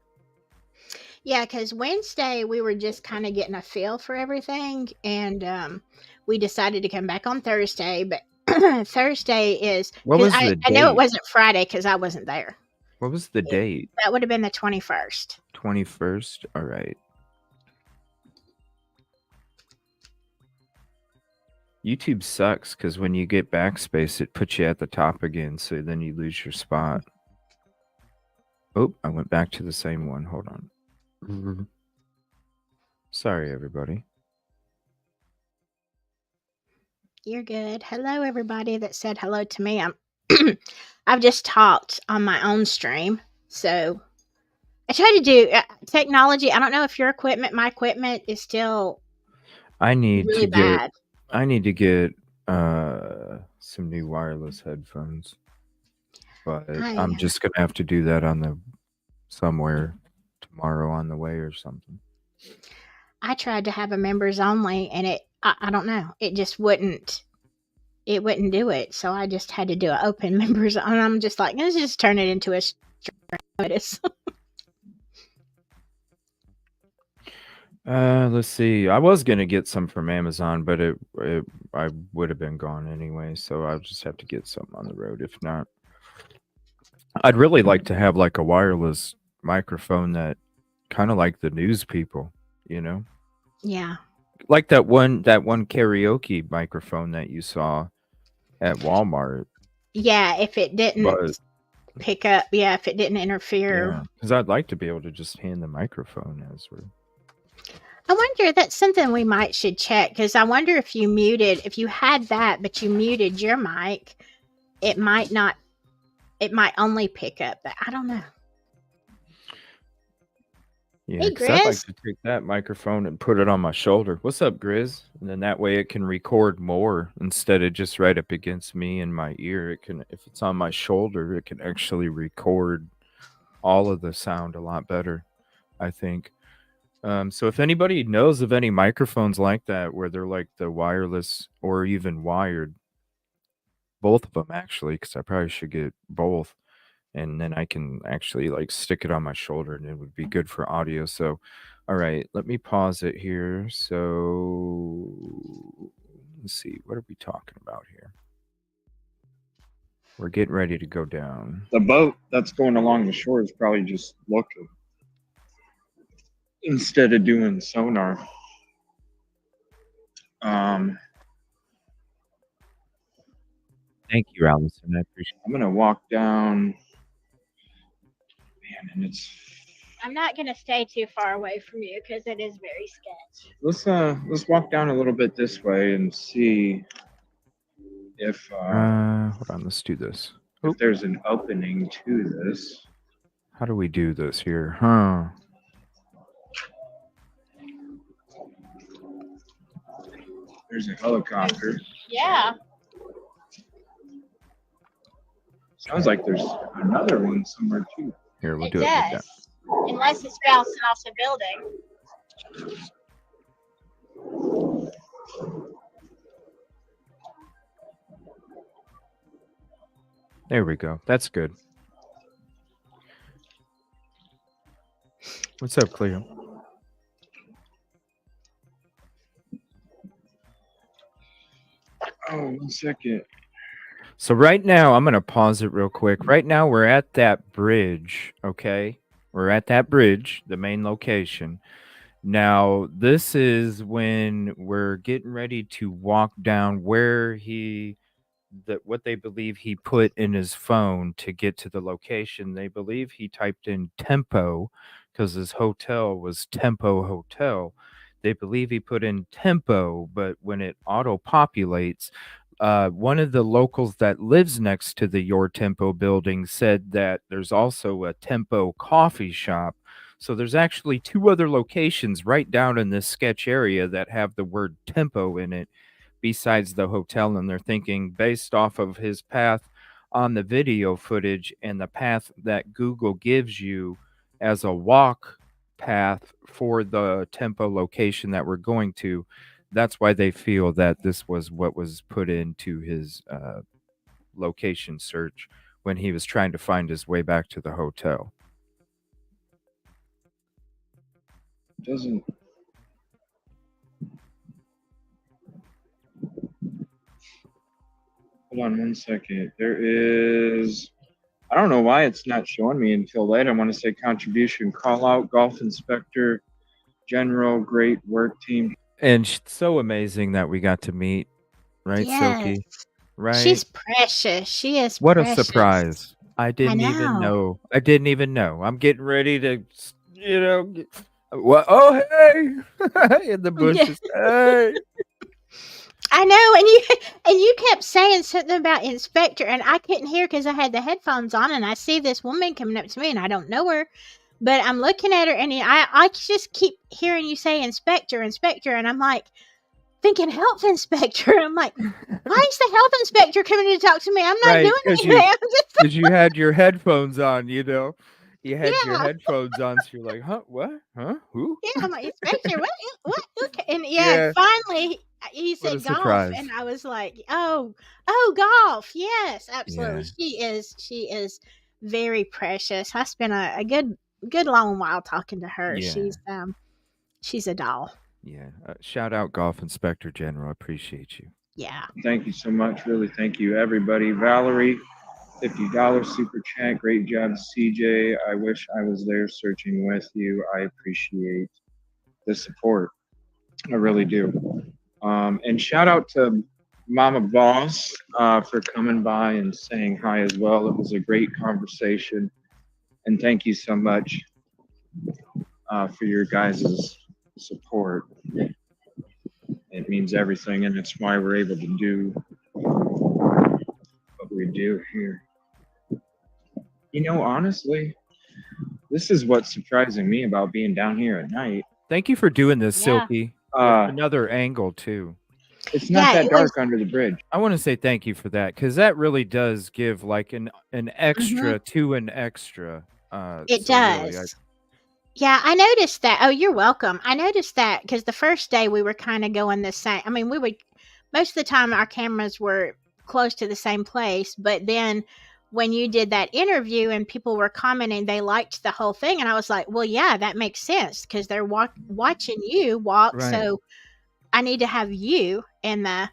Yeah, because Wednesday we were just kind of getting a feel for everything, and we decided to come back on Thursday. But Thursday is What because was the I know it date? wasn't Friday because I wasn't there. What was the date? That would have been the 21st. 21st? All right. YouTube sucks because when you get backspace, it puts you at the top again, so then you lose your spot. Oh, I went back to the same one. Hold on. Sorry, everybody. You're good. Hello, everybody that said hello to me. I've just talked on my own stream, so I try to do technology. I don't know if your equipment, my equipment, is still I need really to get bad. some new wireless headphones, but I I'm just gonna have to do that somewhere tomorrow on the way or something. I tried to have a members only, and I don't know, it just wouldn't. It wouldn't do it, so I just had to do an open members, and I'm just like, let's just turn it into a notice. Let's see. I was gonna get some from Amazon, but I would have been gone anyway, so I'll just have to get some on the road. If not, I'd really like to have like a wireless microphone that kind of like the news people, you know? Yeah. Like that one karaoke microphone that you saw at Walmart. Yeah, if it didn't pick up, if it didn't interfere. Yeah, because I'd like to be able to just hand the microphone as we're. I wonder, that's something we should check, because I wonder if you had that, but you muted your mic, it might only pick up, but I don't know. Yeah, hey, because I'd like Grizz. to take that microphone and put it on my shoulder. What's up, Grizz? And then that way it can record more instead of just right up against me in my ear. It can, if it's on my shoulder, it can actually record all of the sound a lot better, I think. So if anybody knows of any microphones like that where they're like the wireless or even wired, both of them actually, because I probably should get both. And then I can actually like stick it on my shoulder and it would be good for audio. So, all right, let me pause it here. So let's see, what are we talking about here? We're getting ready to go down. The boat that's going along the shore is probably just looking instead of doing sonar. Thank you, Allison. I appreciate it. I'm gonna walk down. Man, and I'm not gonna stay too far away from you because it is very sketch. Let's walk down a little bit this way and see if Hold on, let's do this. if there's an opening to this. How do we do this here? Huh? There's a helicopter. Yeah. Sounds like there's another one somewhere too. Here, we'll It do it like that. does. Unless it's bouncing off the building. There we go. That's good. What's up, Cleo? Oh, 1 second. So right now, I'm going to pause it real quick. Right now, we're at that bridge, okay? We're at that bridge, the main location. Now, this is when we're getting ready to walk down where what they believe he put in his phone to get to the location. They believe he typed in tempo because his hotel was Tempo Hotel. They believe he put in tempo, but when it auto-populates, one of the locals that lives next to the Your Tempo building said that there's also a Tempo coffee shop. So there's actually 2 other locations right down in this sketch area that have the word tempo in it besides the hotel. And they're thinking, based off of his path on the video footage and the path that Google gives you as a walk path for the tempo location that we're going to. That's why they feel that this was what was put into his location search when he was trying to find his way back to the hotel. Doesn't. Hold on 1 second. There is. I don't know why it's not showing me until late. I want to say contribution, call out, golf inspector, general, great work team. And so amazing that we got to meet, right, Yes. Silky? Right? She's precious. She is What precious. a surprise. I didn't even know. know. I didn't even know. I'm getting ready to, what? Oh, hey, in the bushes. Hey. I know, and you kept saying something about inspector, and I couldn't hear because I had the headphones on, and I see this woman coming up to me, and I don't know her, but I'm looking at her, and I just keep hearing you say inspector, and I'm like thinking health inspector. I'm like, why is the health inspector coming to talk to me? I'm not Right, doing 'cause anything. Because you had your headphones on, you had your Yeah. headphones on, so you're like, huh, what? Huh? Who? Yeah, I'm like, inspector, what? Okay. And Yeah. finally he What a said golf, surprise. and I was like, oh, golf. Yes, absolutely. Yeah. She is very precious. I spent a good long while talking to her. Yeah. She's a doll. Yeah. Shout out Golf Inspector General. I appreciate you. Yeah. Thank you so much. Really, thank you, everybody. Valerie, $50 super chat. Great job, CJ. I wish I was there searching with you. I appreciate the support. I really do. And shout out to Mama Boss for coming by and saying hi as well. It was a great conversation. And thank you so much for your guys' support. It means everything, and it's why we're able to do what we do here. Honestly, this is what's surprising me about being down here at night. Thank you for doing this, Yeah. Silky. Another angle, too. It's not that dark under the bridge. I want to say thank you for that, because that really does give like an extra to an extra. It so does. really, Yeah, I noticed that. Oh, you're welcome. I noticed that because the first day we were kind of going the same. I mean, we would most of the time our cameras were close to the same place, but then when you did that interview and people were commenting they liked the whole thing, and I was like, well, yeah, that makes sense because they're watching you walk. Right. So I need to have you in the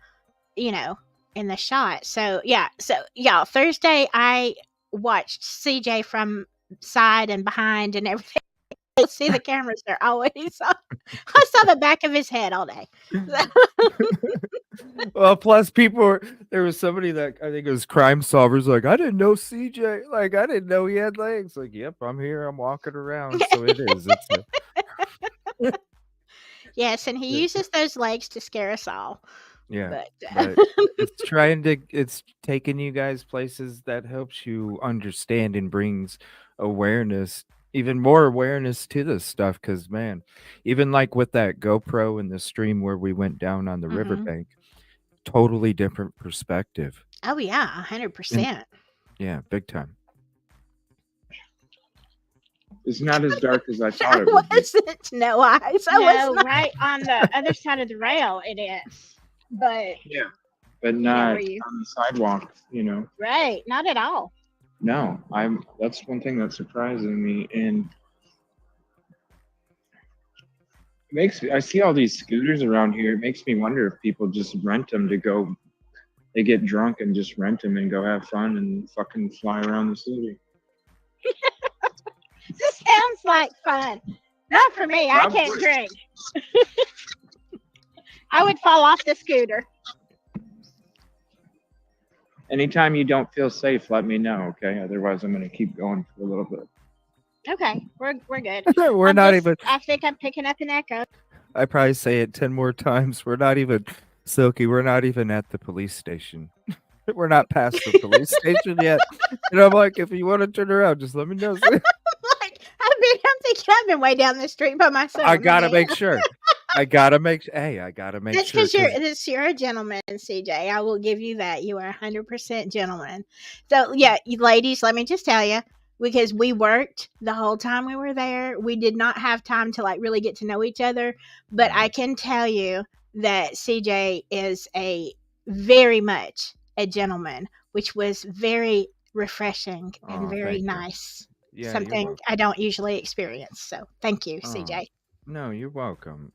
in the shot. So yeah, Thursday I watched CJ from side and behind and everything. See the cameras there always. I saw the back of his head all day. Well, plus there was somebody that I think it was Crime Solvers, like, I didn't know CJ, like, I didn't know he had legs. Like, yep, I'm here, I'm walking around. So it is. Yes, and he uses those legs to scare us all. Yeah, but it's taking you guys places that helps you understand and brings awareness, even more awareness to this stuff. Because man, even like with that GoPro in the stream where we went down on the riverbank, totally different perspective. Oh yeah, 100%. Yeah, big time. It's not as dark as I thought it would. No eyes. No, right on the other side of the rail it is. But yeah, but not on the sidewalk, Right, not at all. No, that's one thing that's surprising me, and I see all these scooters around here. It makes me wonder if people just rent them to go. They get drunk and just rent them and go have fun and fucking fly around the city. This sounds like fun. Not for me. I can't drink. I would fall off the scooter. Anytime you don't feel safe, let me know, okay? Otherwise, I'm going to keep going for a little bit. Okay, we're good. I think I'm picking up an echo. I probably say it 10 more times. We're not even, Silky, we're not even at the police station. We're not past the police station yet. And I'm like, if you want to turn around, just let me know. I'm thinking I've been way down the street by myself. I gotta make sure. I gotta make. Hey, I gotta make That's sure because you're a gentleman, CJ. I will give you that. You are 100% gentleman. So yeah, you ladies, let me just tell you, because we worked the whole time we were there, we did not have time to like really get to know each other. But I can tell you that CJ is a very much a gentleman, which was very refreshing and very thank you. nice. Yeah, you're Something welcome. I don't usually experience. So thank you, Oh, CJ. no, you're welcome.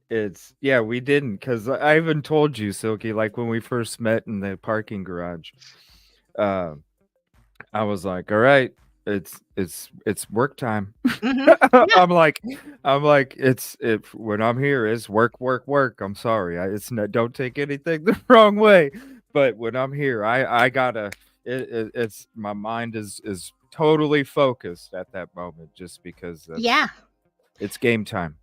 It's we didn't because I even told you, Silky, like when we first met in the parking garage. Uh, I was like, all right, it's work time. Hmm. Yeah. I'm like, it's it when I'm here, it's work, work, work. I'm sorry. It's not, don't take anything the wrong way. But when I'm here, I gotta it's my mind is totally focused at that moment just because Yeah. it's game time.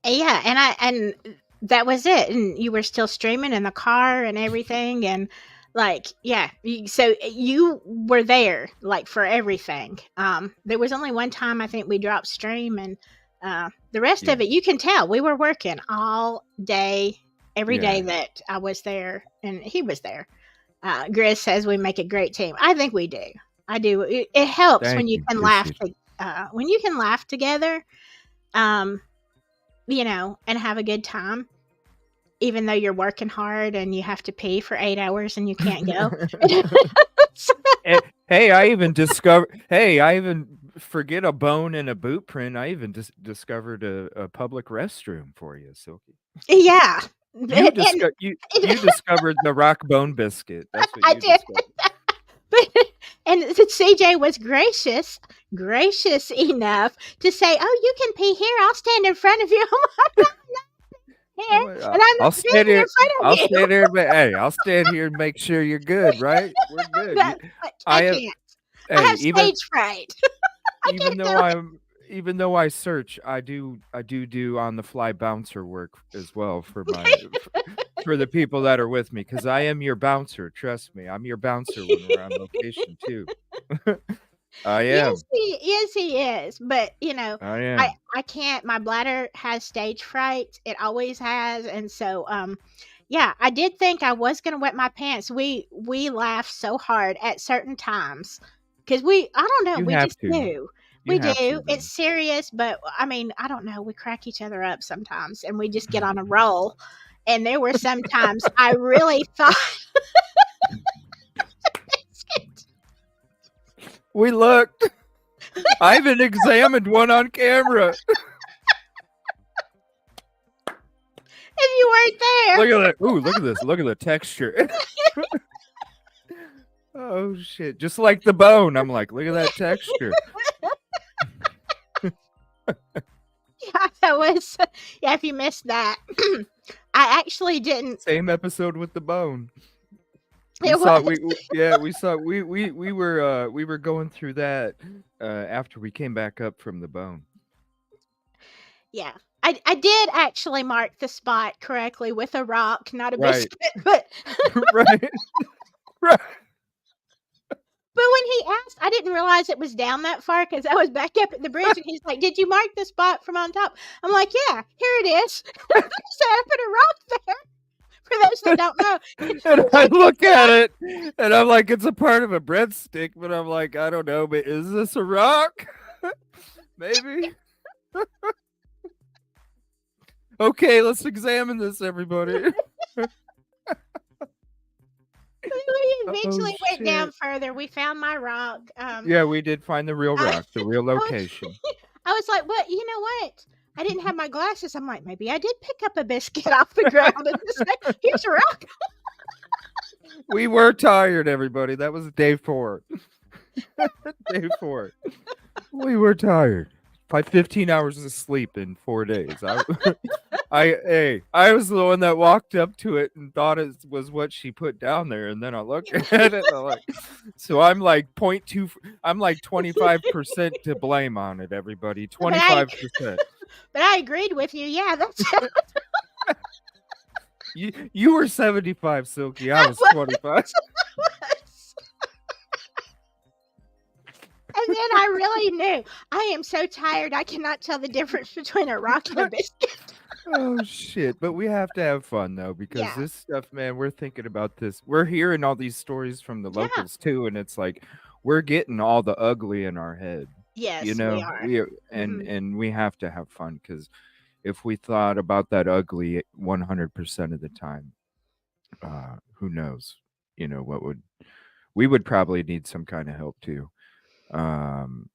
Yeah, and that was it. And you were still streaming in the car and everything, and like, yeah. So you were there like for everything. There was only one time I think we dropped stream, and the rest of Yeah. it you can tell we were working all day, every day Yeah. that I was there, and he was there. Grizz says we make a great team. I think we do. I do. It helps when Thank you you. can laugh. Appreciate it. When you can laugh together. Um, and have a good time, even though you're working hard and you have to pee for 8 hours and you can't go. Hey, I even discovered. Hey, I even forget a bone and a boot print. I even discovered a public restroom for you, Silky. Yeah. You And you discovered the rock bone biscuit. That's what I you did. discovered. And CJ was gracious enough to say, "Oh, you can pee here. I'll stand in front of you." I'm Here, like, and I'm I'll not stand standing here. in front I'll of you. stand here, but hey, I'll stand here and make sure you're good, right? We're good. But I I am. can't. I Hey, have stage fright. I even can't though do it. even though I search, I do on the fly bouncer work as well for my for the people that are with me because I am your bouncer. Trust me, I'm your bouncer when we're on location too. I am. Yes, he is. But I I am. I can't. My bladder has stage fright. It always has, and so yeah, I did think I was gonna wet my pants. We laugh so hard at certain times because I don't know, You we have just to. do. You We have to do. though. It's serious, but I mean, I don't know. We crack each other up sometimes, and we just get on a roll. And there were some times I really thought. We looked. I even examined one on camera. If you weren't there. Look at that. Ooh, look at this. Look at the texture. Oh shit. Just like the bone. I'm like, look at that texture. Yeah, that was. Yeah, if you missed that, I actually didn't. Same episode with the bone. It was. We saw we were going through that after we came back up from the bone. Yeah. I did actually mark the spot correctly with a rock, not a Right. biscuit, but Right. Right. but when he asked, I didn't realize it was down that far because I was back up at the bridge, and he's like, "Did you mark the spot from on top?" I'm like, "Yeah, here it is." So I put a rock there. For those that don't know, And I look at it and I'm like, it's a part of a breadstick, but I'm like, I don't know, but is this a rock? Maybe. Okay, let's examine this, everybody. we eventually went shit. down further. We found my rock. Yeah, we did find the real rock, the real location. I was like, "What? You know what? I didn't have my glasses." I'm like, "Maybe I did pick up a biscuit off the ground and just say, here's a rock." We were tired, everybody. That was day 4. Day 4. We were tired. By 15 hours of sleep in 4 days. I was the one that walked up to it and thought it was what she put down there, and then I look at it and I'm like, so I'm like 0.2. I'm like 25% to blame on it, everybody. 25%. But I agreed with you. Yeah, that's it. You were 75, Silky. I was 25. then I really knew. I am so tired. I cannot tell the difference between a rock and a biscuit. Oh shit! But we have to have fun though, because Yeah. this stuff, man, we're thinking about this. We're hearing all these stories from the Yeah. locals too, and it's like we're getting all the ugly in our head. You Yes, we know, are. and we have to have fun, because if we thought about that ugly 100% of the time, who knows? You know what would we would probably need some kind of help too. Um,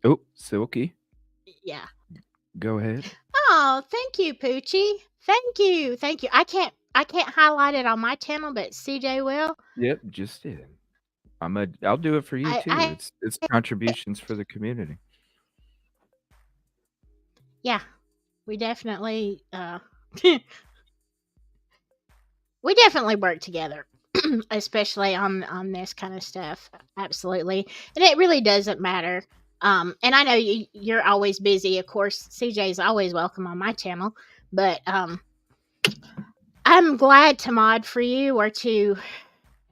oh, Silky, Yeah. go ahead. Oh, thank you, Poochie. Thank you. Thank you. I can't highlight it on my channel, but CJ will. Yep, just did. I'll do it for you too. I It's contributions for the community. yeah. We definitely we definitely work together. Especially on this kind of stuff. Absolutely. And it really doesn't matter. And I know you're always busy. Of course, CJ is always welcome on my channel, but I'm glad to mod for you or to,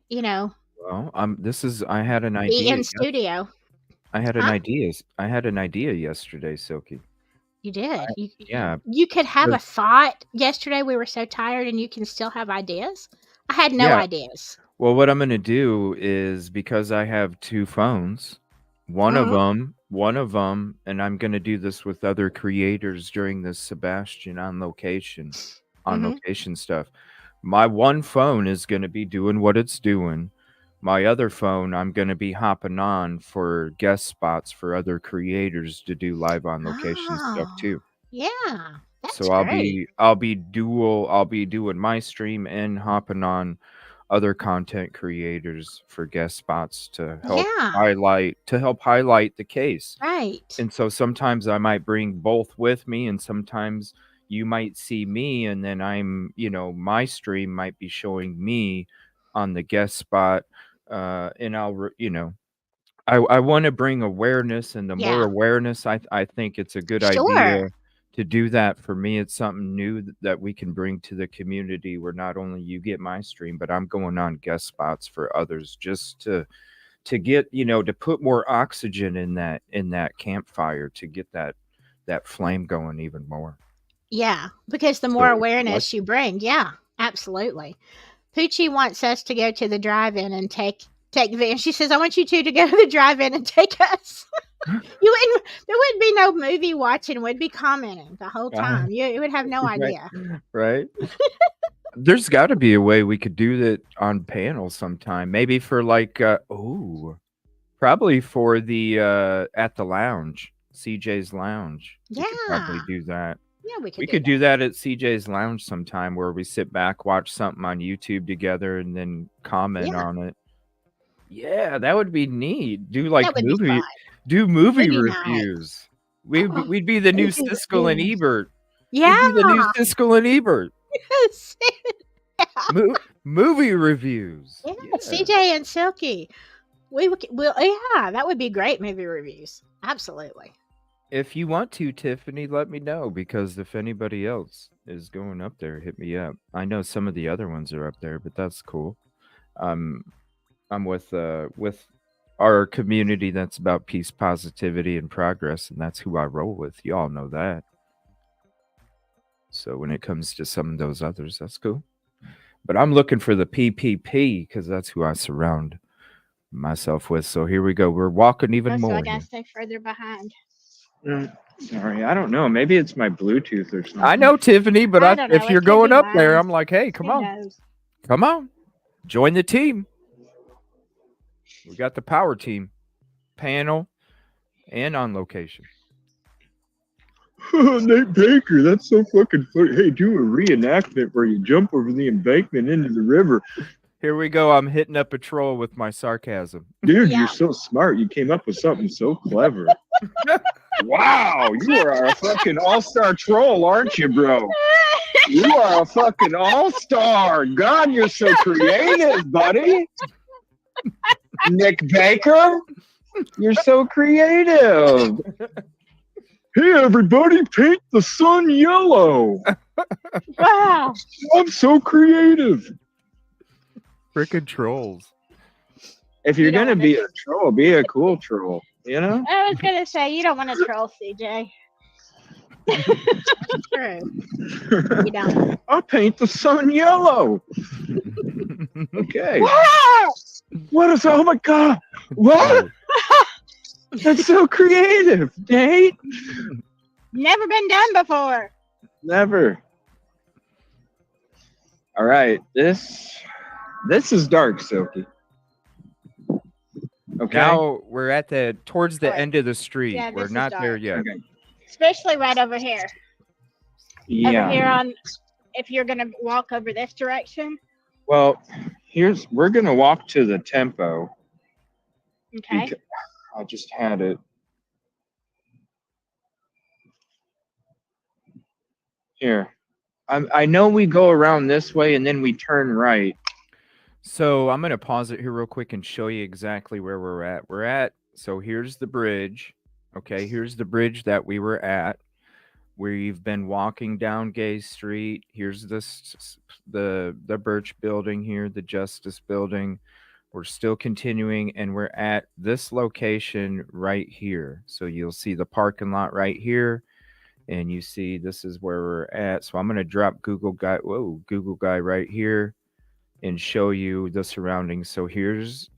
you know, Well, I had an be idea. in studio. I had an Huh? idea. I had an idea yesterday, Silky. You did. Yeah, You could have a but- thought. Yesterday we were so tired and you can still have ideas. I had no Yeah. ideas. Well, what I'm gonna do is, because I have two phones, one of them, and I'm gonna do this with other creators during this Sebastian on location stuff. My one phone is gonna be doing what it's doing. My other phone, I'm gonna be hopping on for guest spots for other creators to do live on location stuff too. Yeah. That's So great. I'll be doing my stream and hopping on other content creators for guest spots to help Yeah. highlight the case. Right. And so sometimes I might bring both with me, and sometimes you might see me, and then my stream might be showing me on the guest spot, and I want to bring awareness, and the more Yeah. awareness, I think it's a good Sure. idea to do that. For me, it's something new that we can bring to the community, where not only you get my stream, but I'm going on guest spots for others, just to get, to put more oxygen in that campfire, to get that flame going even more. Yeah, because the more So, awareness you bring, yeah, absolutely. Poochie wants us to go to the drive-in and take the. And she says, "I want you two to go to the drive-in and take us." There wouldn't be no movie watching. We'd be commenting the whole time. You would have no idea. Right? There's got to be a way we could do that on panel sometime. Maybe for probably for the at the lounge, CJ's Lounge. We could probably do that. Yeah, we could do that at CJ's Lounge sometime, where we sit back, watch something on YouTube together, and then comment on it. Yeah, that would be neat. Do That would be fun. movie Movie reviews. We'd be the new Siskel and Ebert. Yeah. We'd be the new Siskel and Ebert. Yes. Movie reviews. Yeah, CJ and Silky. We'll that would be great movie reviews. Absolutely. If you want to, Tiffany, let me know, because if anybody else is going up there, hit me up. I know some of the other ones are up there, but that's cool. I'm with our community that's about peace, positivity, and progress, and that's who I roll with. You all know that. So when it comes to some of those others, that's cool. But I'm looking for the PPP, because that's who I surround myself with. So here we go. We're walking even more. So I gotta stay further behind. Sorry, I don't know. Maybe it's my Bluetooth or something. I know, Tiffany, but I don't know. if It you're could going be up there, mine. I'm like, hey, come Who on. knows? Come on. Join the team. We got the power team, panel, and on location. Nate Baker, that's so fucking funny. Hey, do a reenactment where you jump over the embankment into the river. Here we go. I'm hitting up a troll with my sarcasm. Dude, Yeah. you're so smart. You came up with something so clever. Wow, you are a fucking all-star troll, aren't you, bro? You are a fucking all-star. God, you're so creative, buddy. Nick Baker, you're so creative. Hey, everybody, paint the sun yellow. Wow. I'm so creative. Freaking trolls. If you're going to be a troll, be a cool troll. You know? I was gonna say you don't want to troll CJ. That's true. You don't. I'll paint the sun yellow. Okay. What is? Oh my God! What? That's so creative, Nate. Never been done before. Never. All right. This is dark, Silky. Okay. Now we're at towards the Right. end of the street. Yeah, We're this is not there dark. yet. Okay. Especially right over here. Yeah. Over here on, if you're gonna walk over this direction. Well, we're gonna walk to the tempo. Okay. I just had it. Here. I know we go around this way and then we turn right. So I'm going to pause it here real quick and show you exactly where we're at. So here's the bridge. Okay, here's the bridge that we were at. We've been walking down Gay Street. Here's the Birch Building here, the Justice Building. We're still continuing, and we're at this location right here. So you'll see the parking lot right here, and you see this is where we're at. So I'm going to drop Google Guide right here and show you the surroundings. So here's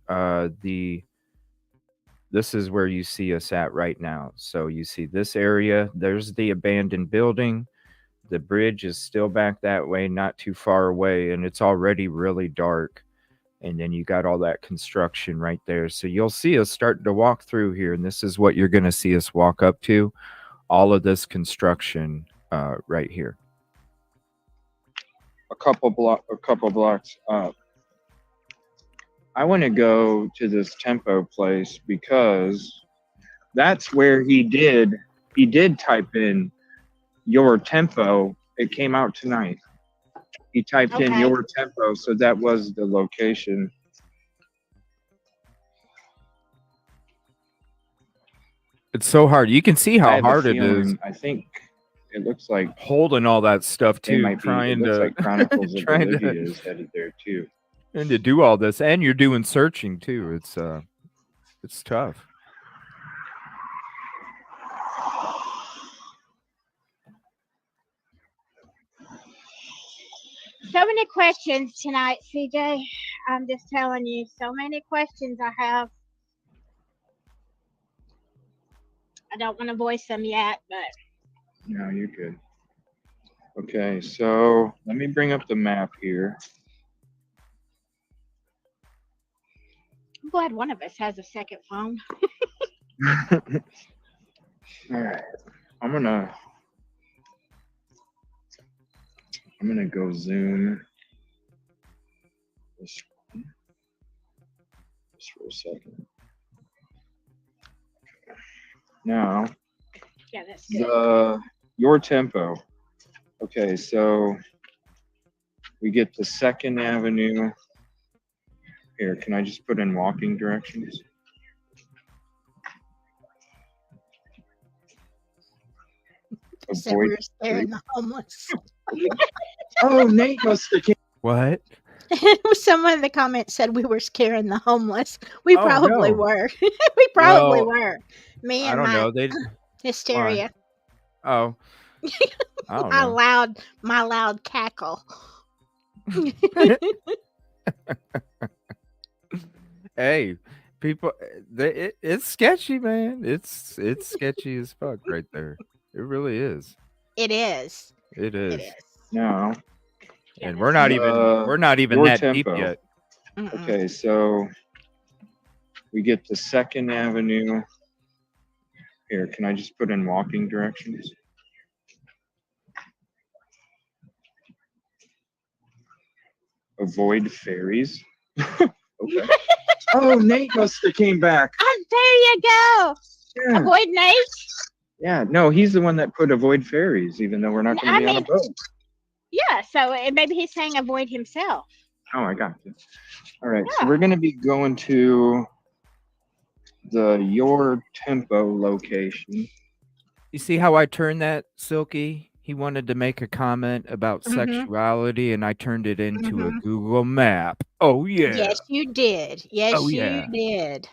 this is where you see us at right now. So you see this area, there's the abandoned building. The bridge is still back that way, not too far away, and it's already really dark. And then you got all that construction right there. So you'll see us starting to walk through here, and this is what you're going to see us walk up to, all of this construction right here. A couple blocks up. I want to go to this tempo place because that's where he did type in your tempo. It came out tonight. He typed in your tempo, so that was the location. It's so hard. You can see how hard it is. I think it looks like holding all that stuff too, it looks like Chronicles of Bolivia is headed there too. And to do all this, and you're doing searching too. It's tough. So many questions tonight, CJ. I'm just telling you, so many questions I have. I don't want to voice them yet, but no, you're good. Okay, so let me bring up the map here. I'm glad one of us has a second phone. All right, I'm gonna go zoom this just for a second. Now, yeah, that's good. Your tempo. Okay, so we get to 2nd Avenue. Here, can I just put in walking directions? So we're scaring the homeless. Oh, Nate must have came. What? Someone in the comments said we were scaring the homeless. We probably no. were. We probably were. Me and I don't know. hysteria. Oh. I don't know. My loud cackle. Hey, people, it's sketchy, man. It's sketchy as fuck right there. It really is. It is. It is. No. And we're not even that tempo. deep yet. Okay, so we get to 2nd Avenue. Here, can I just put in walking directions? Avoid ferries. Okay. Oh, Nate must have came back. Oh, there you go. Yeah. Avoid Nate? Yeah, no, he's the one that put avoid ferries, even though we're not going to be on a boat. Yeah, so maybe he's saying avoid himself. Oh, I got you. All right, so we're going to be going to your tempo location. You see how I turned that, Silky? He wanted to make a comment about sexuality, and I turned it into a Google map. Oh, yeah. Yes, you did. Yes, you did.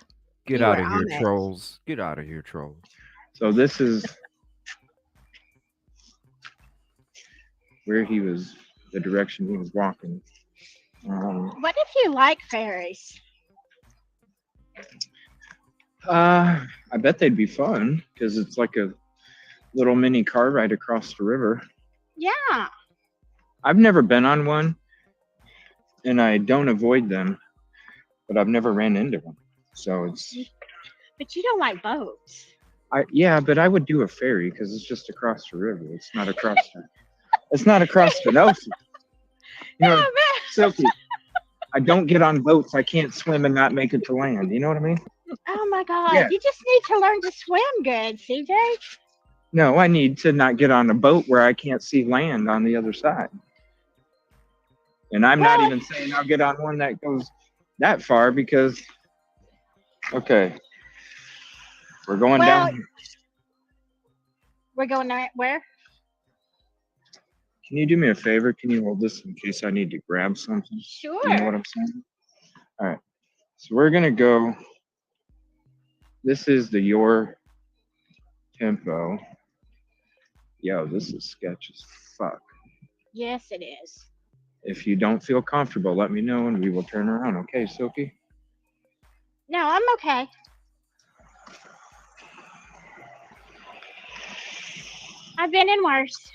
Get You out were of here, on it. trolls. Get out of here, trolls. So this is where he was, the direction he was walking. What if you like fairies? I bet they'd be fun because it's like a little mini car ride across the river. Yeah. I've never been on one, and I don't avoid them, but I've never ran into one. So it's. But you don't like boats. Yeah, but I would do a ferry because it's just across the river. It's not across the. It's not across the ocean. You know, Silky. I don't get on boats. I can't swim and not make it to land. You know what I mean? Oh my God. Yeah. You just need to learn to swim good, CJ. No, I need to not get on a boat where I can't see land on the other side. And I'm not even saying I'll get on one that goes that far because, okay, we're going down here. We're going where? Can you do me a favor? Can you hold this in case I need to grab something? Sure. You know what I'm saying? All right. So we're going to go. This is the Your Tempo. Yo, this is sketch as fuck. Yes, it is. If you don't feel comfortable, let me know and we will turn around. Okay, Silky? No, I'm okay. I've been in worse.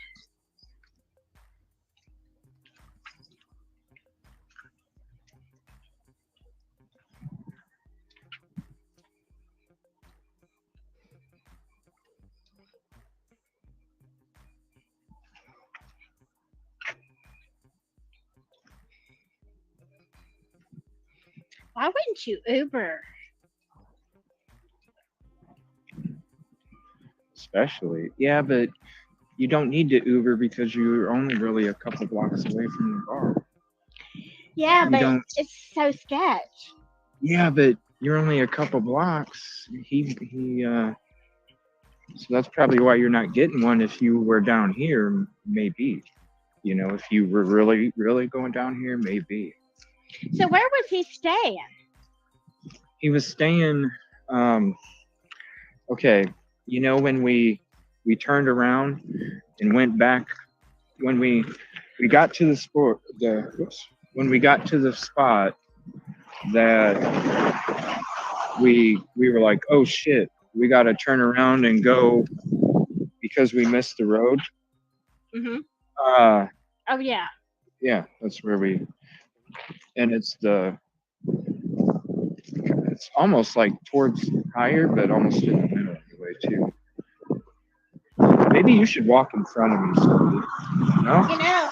Why wouldn't you Uber? Especially. Yeah, but you don't need to Uber because you're only really a couple blocks away from the bar. Yeah, but it's so sketch. Yeah, but you're only a couple blocks. So that's probably why you're not getting one. If you were down here, maybe. You know, if you were really, really going down here, maybe. So where was he staying? He was staying. Okay, you know when we turned around and went back when we got to the when we got to the spot that we were like, oh shit, we got to turn around and go because we missed the road. Mm-hmm. Oh yeah. Yeah, that's where and it's almost like towards higher, but almost in the middle of the way too. Maybe you should walk in front of me, Sophie. No? You know.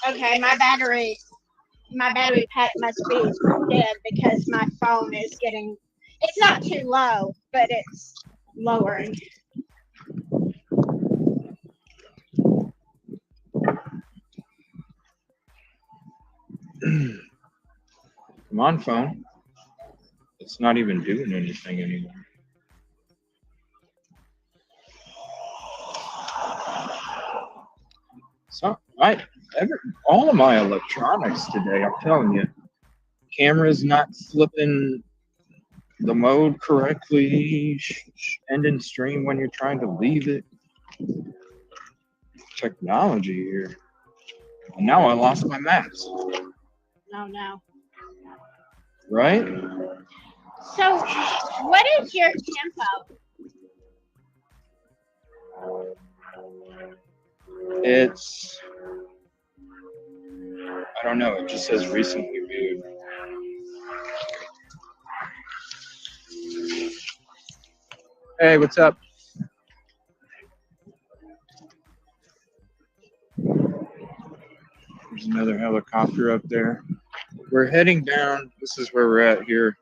Okay, my battery pack must be dead because my phone is getting. It's not too low, but it's lowering. Come on, phone. It's not even doing anything anymore. So all of my electronics today, I'm telling you, camera's not flipping the mode correctly, end in stream when you're trying to leave it. Technology here. And now I lost my maps. Oh no. Right? So, what is your tempo? It's, I don't know, it just says recently viewed. Hey, what's up? There's another helicopter up there. We're heading down. This is where we're at here.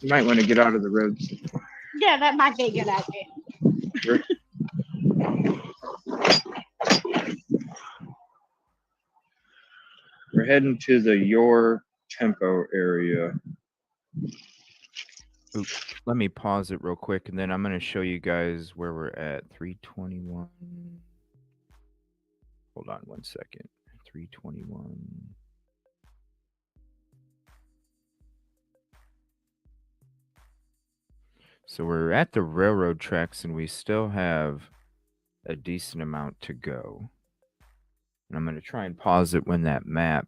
You might want to get out of the road. Yeah, that might be a good idea. We're heading to the Your Tempo area. Oops. Let me pause it real quick, and then I'm going to show you guys where we're at. 321. Hold on one second. 321. So we're at the railroad tracks and we still have a decent amount to go. And I'm going to try and pause it when that map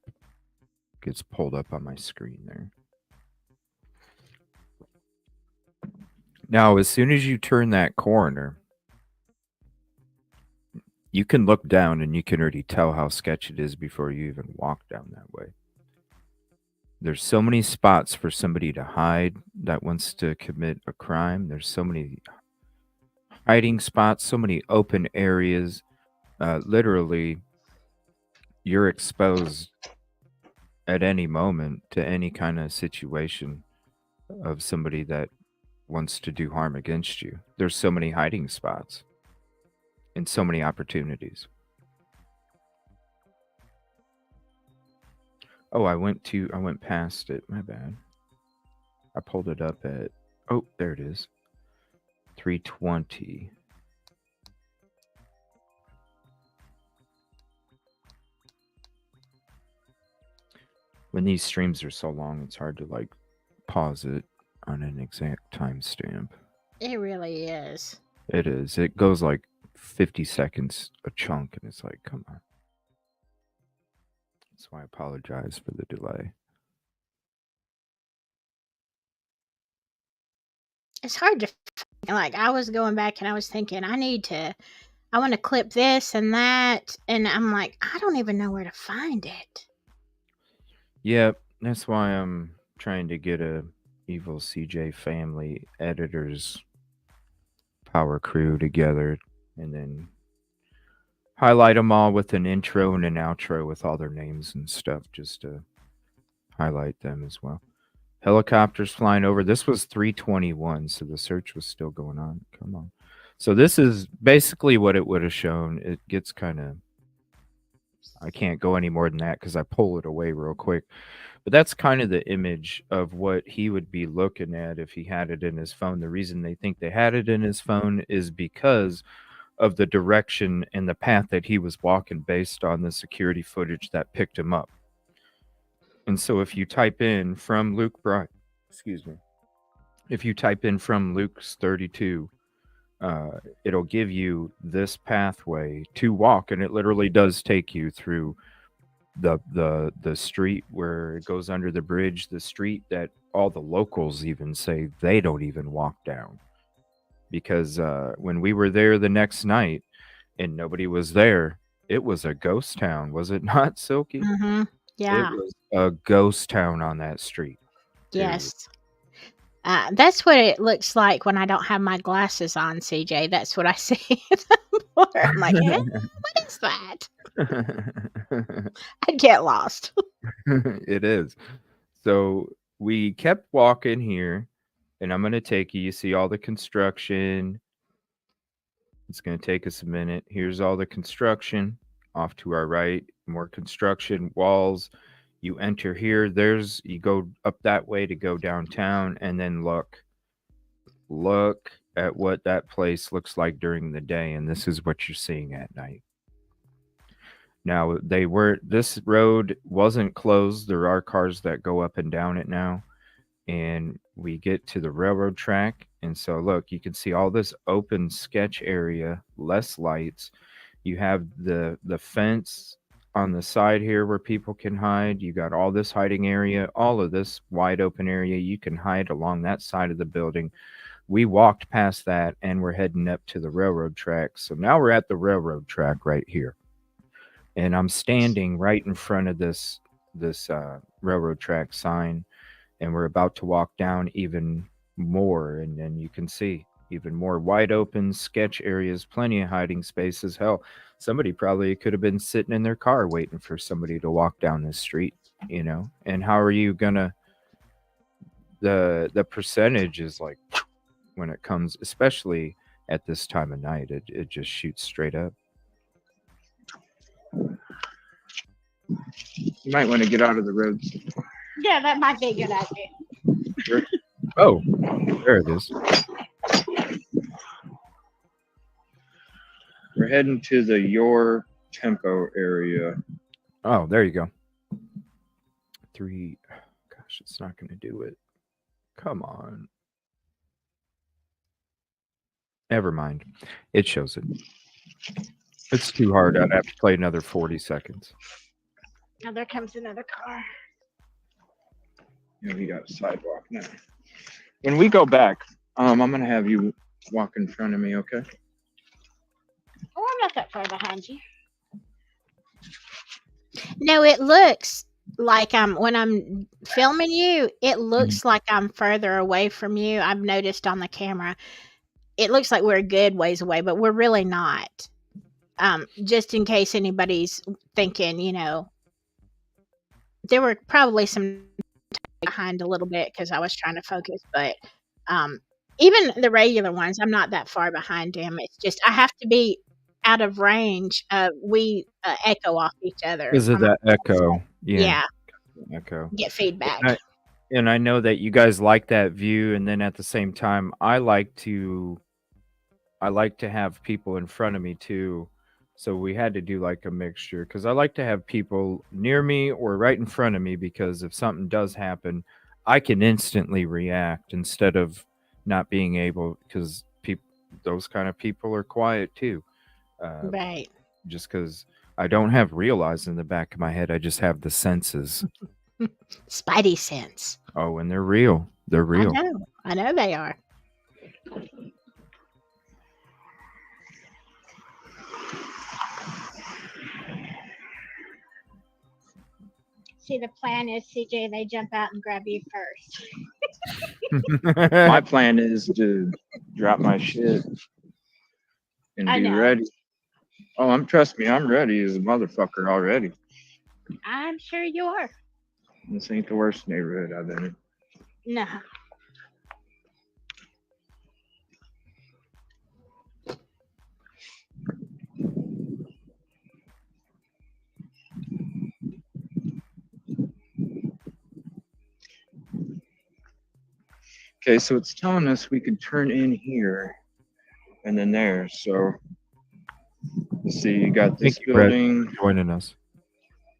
gets pulled up on my screen there. Now, as soon as you turn that corner, you can look down and you can already tell how sketchy it is before you even walk down that way. There's so many spots for somebody to hide that wants to commit a crime. There's so many hiding spots, so many open areas. Literally, you're exposed at any moment to any kind of situation of somebody that wants to do harm against you. There's so many hiding spots and so many opportunities. Oh, I went past it. My bad. I pulled it up at, oh, there it is. 320. When these streams are so long, it's hard to like pause it on an exact timestamp. It really is. It is. It goes like 50 seconds a chunk, and it's like, come on. So I apologize for the delay. It's hard to like. I was going back and I was thinking, I want to clip this and that, and I'm like, I don't even know where to find it. Yeah, that's why I'm trying to get a Evil CJ family editors power crew together and then highlight them all with an intro and an outro with all their names and stuff just to highlight them as well. Helicopters flying over. This was 321, so the search was still going on. Come on. So this is basically what it would have shown. It gets kind of, I can't go any more than that because I pull it away real quick. But that's kind of the image of what he would be looking at if he had it in his phone. The reason they think they had it in his phone is because of the direction and the path that he was walking based on the security footage that picked him up. And so if you type in from Luke Bright, if you type in from Luke's 32, it'll give you this pathway to walk, and it literally does take you through the street where it goes under the bridge, the street that all the locals even say they don't even walk down. Because when we were there the next night and nobody was there, it was a ghost town, was it not, Silky? Mm-hmm. Yeah. It was a ghost town on that street. Yes. That's what it looks like when I don't have my glasses on, CJ. That's what I see. I'm like, what is that? I get lost. It is. So we kept walking here, and I'm going to take you. You see all the construction. It's going to take us a minute. Here's all the construction. Off to our right, more construction, walls. You enter here. You go up that way to go downtown, and then look at what that place looks like during the day, and this is what you're seeing at night. Now, this road wasn't closed. There are cars that go up and down it now. And we get to the railroad track. And so, look, you can see all this open sketch area, less lights. You have the fence on the side here where people can hide. You got all this hiding area, all of this wide open area. You can hide along that side of the building. We walked past that and we're heading up to the railroad track. So now we're at the railroad track right here. And I'm standing right in front of this railroad track sign, and we're about to walk down even more, and then you can see even more wide open sketch areas, plenty of hiding spaces. Hell, somebody probably could have been sitting in their car waiting for somebody to walk down this street, you know. And how are you gonna, the percentage is like, when it comes, especially at this time of night, it just shoots straight up. You might want to get out of the road. Yeah, that might be a good idea. Oh, there it is. We're heading to the Your Tempo area. Oh, there you go. Gosh, it's not going to do it. Come on. Never mind. It shows it. It's too hard. I'd have to play another 40 seconds. Now there comes another car. Yeah, we got a sidewalk now. When we go back, I'm gonna have you walk in front of me, okay? Oh, I'm not that far behind you. No, it looks like when I'm filming you, it looks like I'm further away from you. I've noticed on the camera. It looks like we're a good ways away, but we're really not. Just in case anybody's thinking, there were probably some behind a little bit because I was trying to focus, but even the regular ones, I'm not that far behind them. It's just I have to be out of range. We echo off each other. Because of that echo. Yeah, Echo. get feedback. And I know that you guys like that view, and then at the same time, I like to have people in front of me too. So we had to do like a mixture because I like to have people near me or right in front of me because if something does happen, I can instantly react instead of not being able because those kind of people are quiet too. Right. Just because I don't have real eyes in the back of my head, I just have the senses. Spidey sense. Oh, and they're real. They're real. I know they are. See, the plan is, CJ, they jump out and grab you first. My plan is to drop my shit and be ready. Oh, trust me, I'm ready as a motherfucker already. I'm sure you are. This ain't the worst neighborhood I've been in. No. Okay, so it's telling us we could turn in here and then there. So let's see, you got this building. Brett, joining us.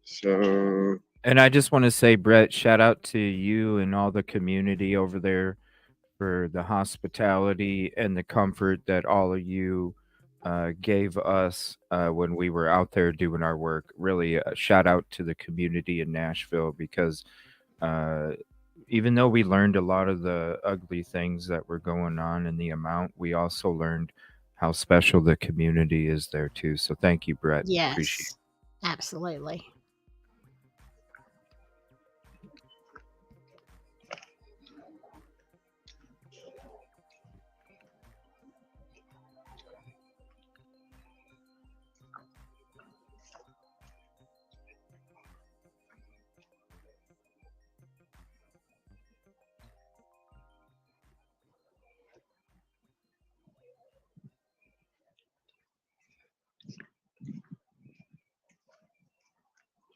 So, and I just want to say, Brett, shout out to you and all the community over there for the hospitality and the comfort that all of you gave us when we were out there doing our work. Really, a shout out to the community in Nashville because even though we learned a lot of the ugly things that were going on in the amount, we also learned how special the community is there too. So thank you, Brett. Yes, appreciate it. Absolutely.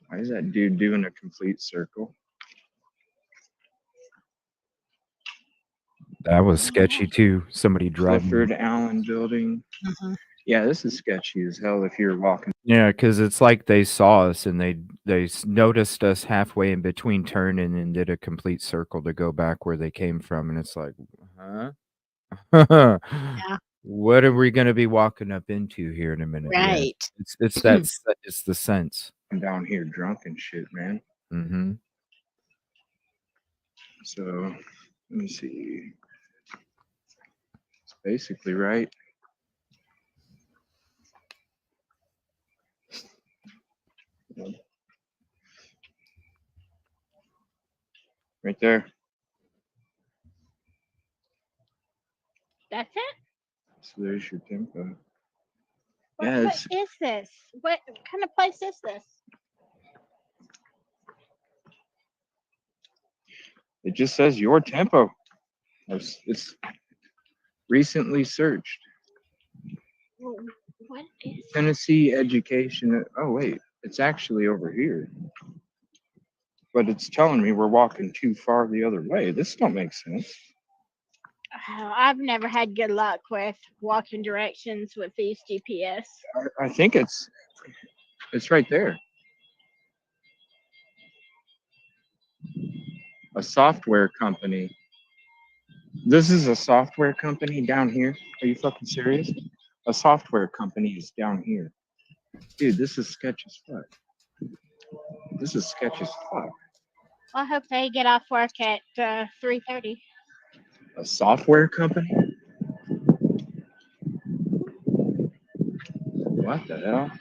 Why is that dude doing a complete circle? That was sketchy too. Somebody driving. Clifford Allen building. Mm-hmm. Yeah, this is sketchy as hell if you're walking. Yeah, because it's like they saw us and they noticed us halfway in between turning and did a complete circle to go back where they came from, and it's like, huh? Yeah. What are we going to be walking up into here in a minute? Right. Yeah. It's that it's the sense. I'm down here drunk and shit, man. Mm-hmm. So let me see. It's basically right. Right there. That's it? So there's your tempo. What is this? What kind of place is this? It just says your tempo. It's recently searched. What is Tennessee Education. Oh, wait. It's actually over here. But it's telling me we're walking too far the other way. This don't make sense. I've never had good luck with walking directions with these GPS. I think it's right there. A software company This is a software company down here. Are you fucking serious? A software company is down here. Dude, this is sketch as fuck. This is sketch as fuck. I hope they get off work at 3:30. A software company? What the hell?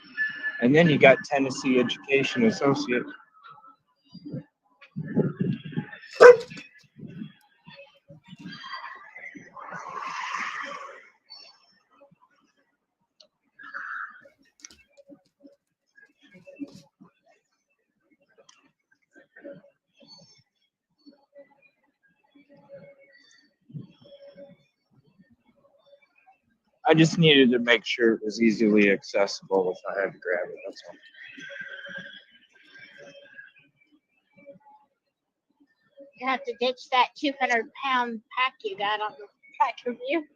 And then you got Tennessee Education Associate. I just needed to make sure it was easily accessible if I had to grab it. That's all. You have to ditch that 200-pound pack you got on the back of you.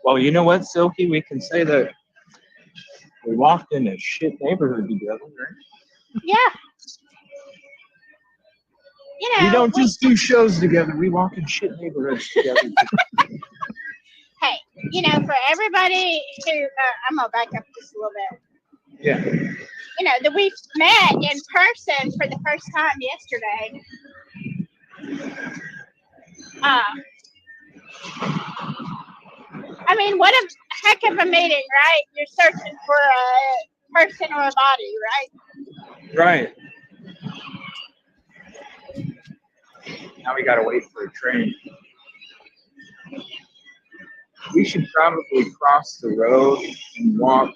Well, you know what, Silky? We can say that we walked in a shit neighborhood together, right? Yeah. You know, We don't just do shows together. We walk in shit neighborhoods together. Hey, you know, for everybody who, I'm going to back up just a little bit. Yeah. You know, that we met in person for the first time yesterday. I mean, what a heck of a meeting, right? You're searching for a person or a body, right? Right. Now we gotta wait for a train. We should probably cross the road and walk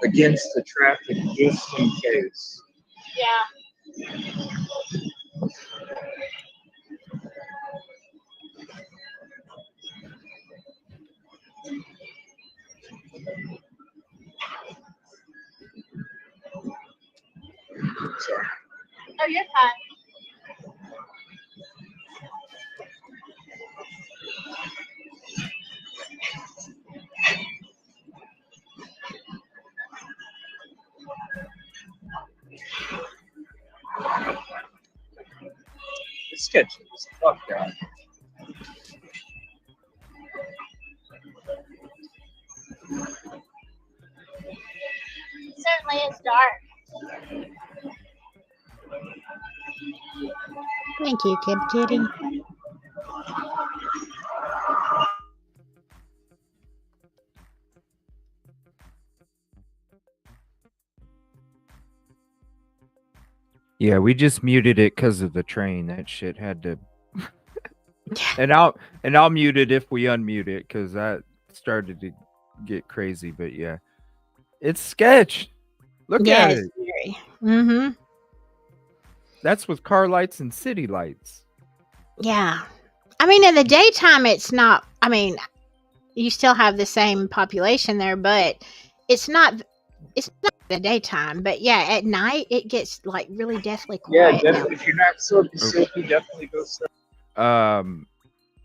against the traffic just in case. Yeah. Sorry. Oh, you're fine. It's sketchy as fuck, guy. It certainly is dark. Thank you, Kid Kitty. Yeah, we just muted it because of the train. That shit had to. and I'll mute it if we unmute it because that started to get crazy. But yeah, it's sketch. Look at it. Very. Mm-hmm. That's with car lights and city lights. Yeah. I mean, in the daytime, it's not. I mean, you still have the same population there, but it's not. It's not the daytime, but yeah, at night it gets like really deathly quiet. Yeah, definitely. If you're not silky, definitely go silky.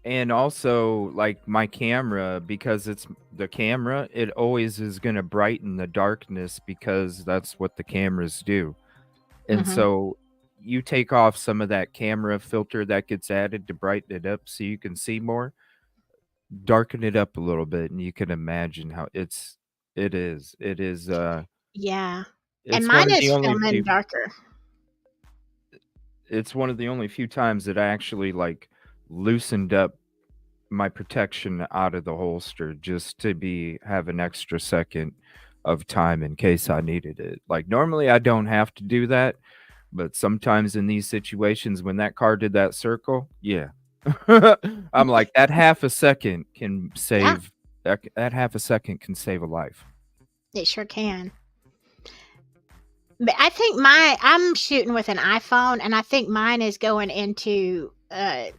And also like my camera, because it's the camera, it always is going to brighten the darkness because that's what the cameras do. And so you take off some of that camera filter that gets added to brighten it up so you can see more, darken it up a little bit, and you can imagine how it is yeah. It's and mine one of is the only filming few, darker. it's one of the only few times that I actually like loosened up my protection out of the holster just to have an extra second of time in case I needed it. Like normally I don't have to do that, but sometimes in these situations when that car did that circle, yeah. I'm like that half a second can save that half a second can save a life. It sure can. But I think I'm shooting with an iPhone, and I think mine is going into I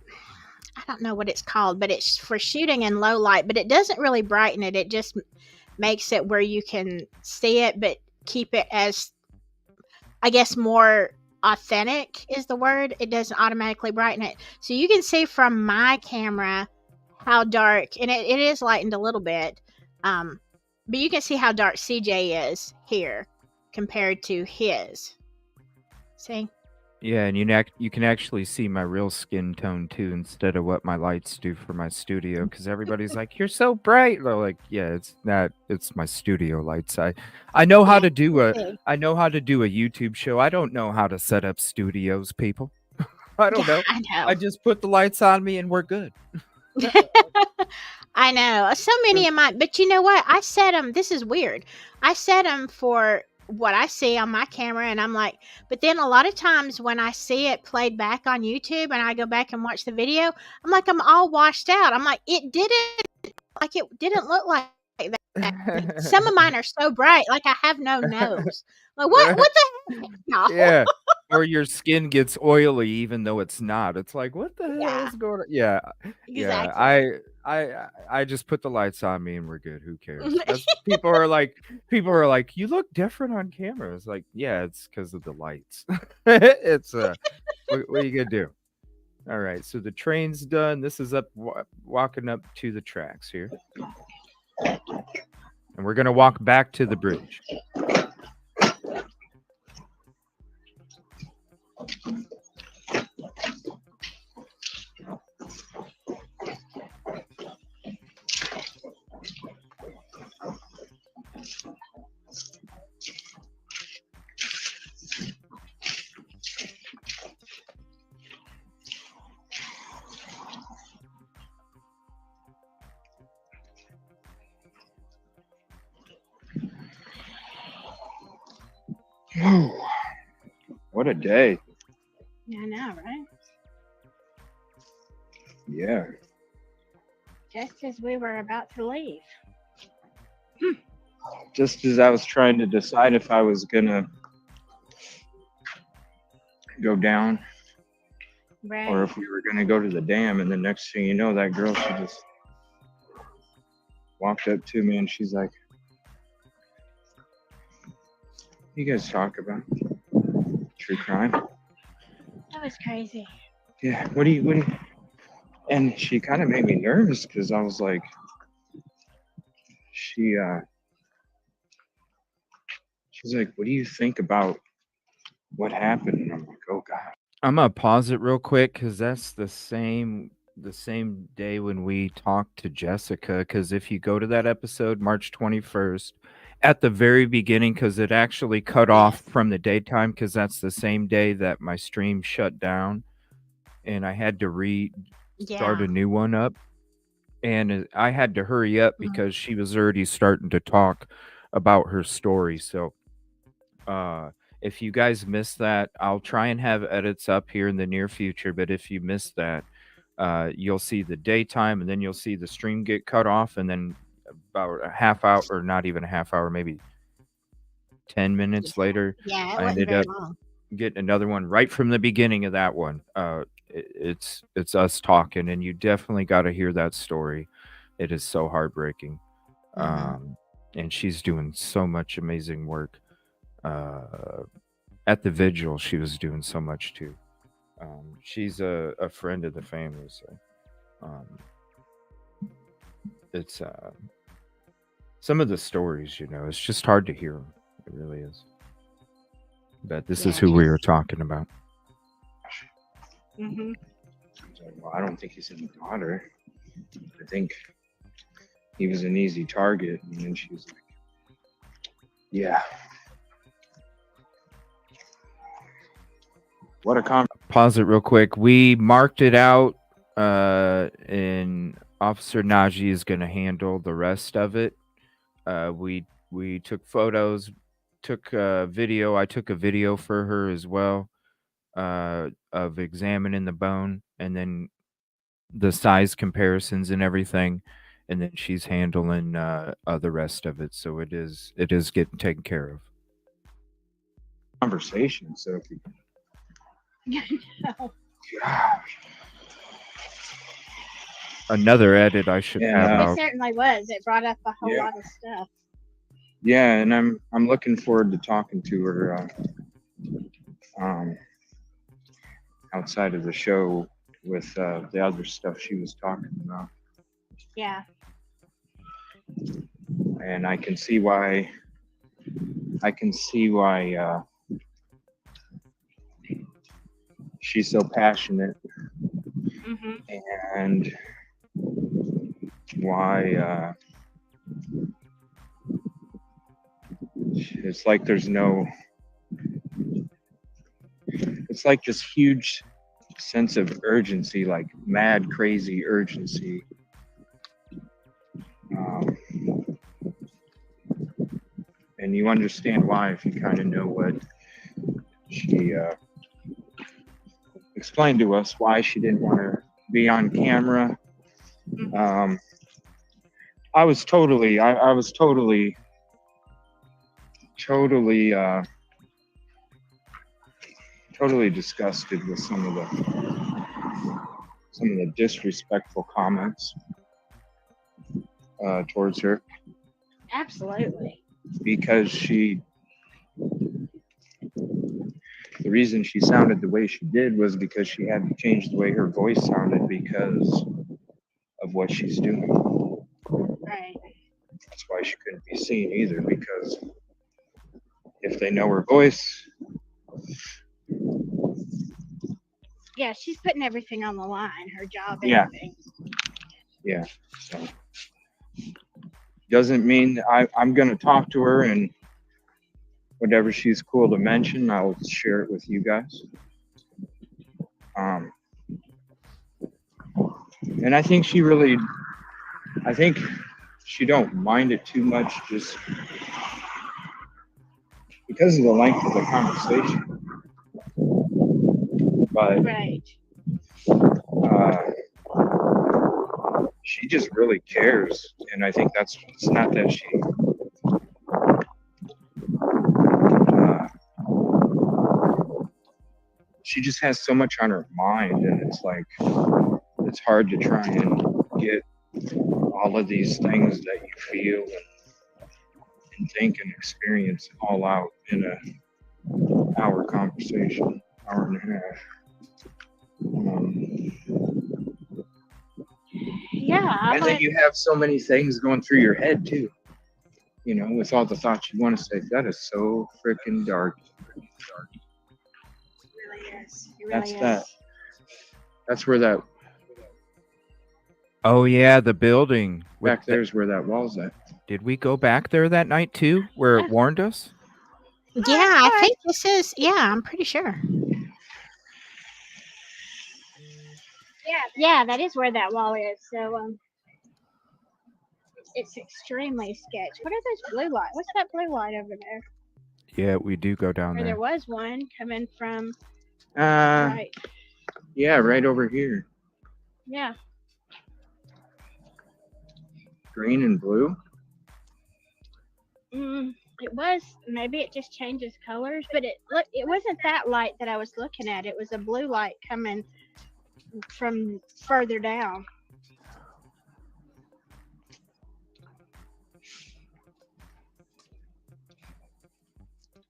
don't know what it's called, but it's for shooting in low light, but it doesn't really brighten it. It just makes it where you can see it, but keep it as, I guess, more authentic is the word. It doesn't automatically brighten it. So you can see from my camera how dark, and it is lightened a little bit, But you can see how dark CJ is here compared to his. See? Yeah, and you can actually see my real skin tone too, instead of what my lights do for my studio. Because everybody's like, "You're so bright." They're like, "Yeah, it's not. It's my studio lights. I know how Yeah, to do a see. I know how to do a YouTube show. I don't know how to set up studios, people. I don't Yeah, know. I I know. just put the lights on me and we're good." I know. So many of mine, but you know what? I set them. This is weird. I set them for what I see on my camera, and I'm like, but then a lot of times when I see it played back on YouTube and I go back and watch the video, I'm like, I'm all washed out. I'm like, it didn't look like that. Some of mine are so bright, like I have no nose. Like what the heck, y'all? Yeah. Or your skin gets oily even though it's not. It's like, what the hell Yeah, is going on? Yeah. Yeah. exactly. I just put the lights on me and we're good. Who cares? That's people are like, you look different on camera. It's like, yeah, it's because of the lights. It's what are you gonna do? All right, so the train's done. This is walking up to the tracks here. And we're gonna walk back to the bridge. What a day. I know, right? Yeah. Just as we were about to leave. Just as I was trying to decide if I was gonna go down Right. or if we were gonna go to the dam, and the next thing you know, that girl, she just walked up to me and she's like, "You guys talk about true crime?" That was crazy. Yeah. What do you? And she kind of made me nervous because I was like, she's like, "What do you think about what happened?" And I'm like, "Oh God." I'm gonna pause it real quick because that's the same day when we talked to Jessica. Because if you go to that episode, March 21st, at the very beginning, because it actually cut off Yes. from the daytime, because that's the same day that my stream shut down, and I had to start Yeah. a new one up, and I had to hurry up Mhm. because she was already starting to talk about her story. So, if you guys missed that, I'll try and have edits up here in the near future. But if you missed that, you'll see the daytime, and then you'll see the stream get cut off, and then about a half hour, or not even a half hour, maybe 10 minutes later, Yeah, it I wasn't ended very up long. getting another one right from the beginning of that one. It's us talking, and you definitely got to hear that story. It is so heartbreaking. Mhm. And she's doing so much amazing work. At the vigil, she was doing so much too. She's a friend of the family, so um, it's some of the stories, it's just hard to hear them. It really is. But this is Yeah, who we she's. were talking about. Mhm. I was like, "Well, I don't think he's any daughter. I think he was an easy target." And then she was like, "Yeah." What a Pause it real quick. We marked it out, and Officer Najee is going to handle the rest of it. We took photos, took video. I took a video for her as well, of examining the bone, and then the size comparisons and everything, and then she's handling the rest of it. So it is getting taken care of. conversation. So if you, No. gosh. Another edit I should And have It out. certainly was. It brought up a whole Yeah. lot of stuff. Yeah, and I'm looking forward to talking to her outside of the show with the other stuff she was talking about. Yeah. and I can see why. She's so passionate, and why it's like there's no. It's like this huge sense of urgency, like mad, crazy urgency. And you understand why if you kind of know what she explained to us, why she didn't want to be on camera. I was totally disgusted with some of the disrespectful comments towards her. Absolutely. Because the reason she sounded the way she did was because she had to change the way her voice sounded because of what she's doing. Right. That's why she couldn't be seen either, because if they know her voice. Yeah, she's putting everything on the line, her job, everything. Yeah. So doesn't mean I'm going to talk to her, and whatever she's cool to mention, I'll share it with you guys. And I think she don't mind it too much, just because of the length of the conversation. But right. She just really cares, and I think it's not that she just has so much on her mind, and it's like it's hard to try and get all of these things that you feel and think and experience all out in an hour conversation, hour and a half. Yeah. And then you have so many things going through your head too, with all the thoughts you want to say. That is so freaking dark. It really is. It really is. That's where that. Oh yeah, the building back there's where that wall's at. Did we go back there that night too, where it warned us? Yeah, I think this is. Yeah, I'm pretty sure. Yeah, that is where that wall is. So it's extremely sketch. What are those blue lights? What's that blue light over there? Yeah, we do go down there. There was one coming from. Right. Yeah, right over here. Yeah. Green and blue. It was. Maybe it just changes colors, but it wasn't that light that I was looking at. It was a blue light coming from further down.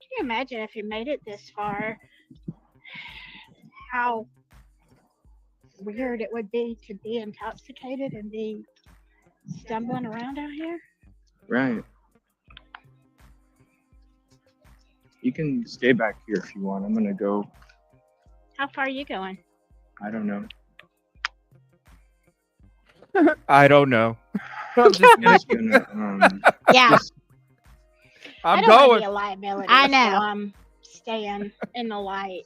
Can you imagine if you made it this far, how weird it would be to be intoxicated and be stumbling around out here? Right. You can stay back here if you want. I'm gonna go. How far are you going? I don't know. I don't know. I'm just gonna, yeah. I'm I don't going. want to be a liability. I know. So I'm staying in the light.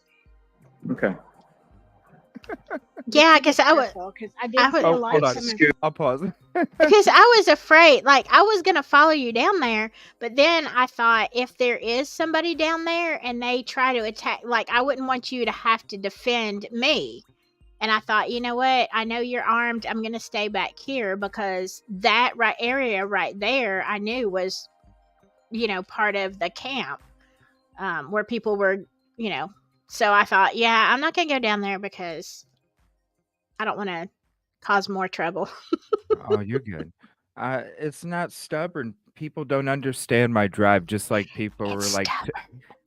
Okay. Yeah, because I did see the light hold on. I'll pause. Because I was afraid, like I was gonna follow you down there, but then I thought if there is somebody down there and they try to attack, like I wouldn't want you to have to defend me. And I thought, you know what? I know you're armed. I'm gonna stay back here because that area right there, I knew was, part of the camp, where people were, So I thought, yeah, I'm not gonna go down there because I don't want to cause more trouble. Oh, you're good. It's not stubborn. People don't understand my drive, just like people were like,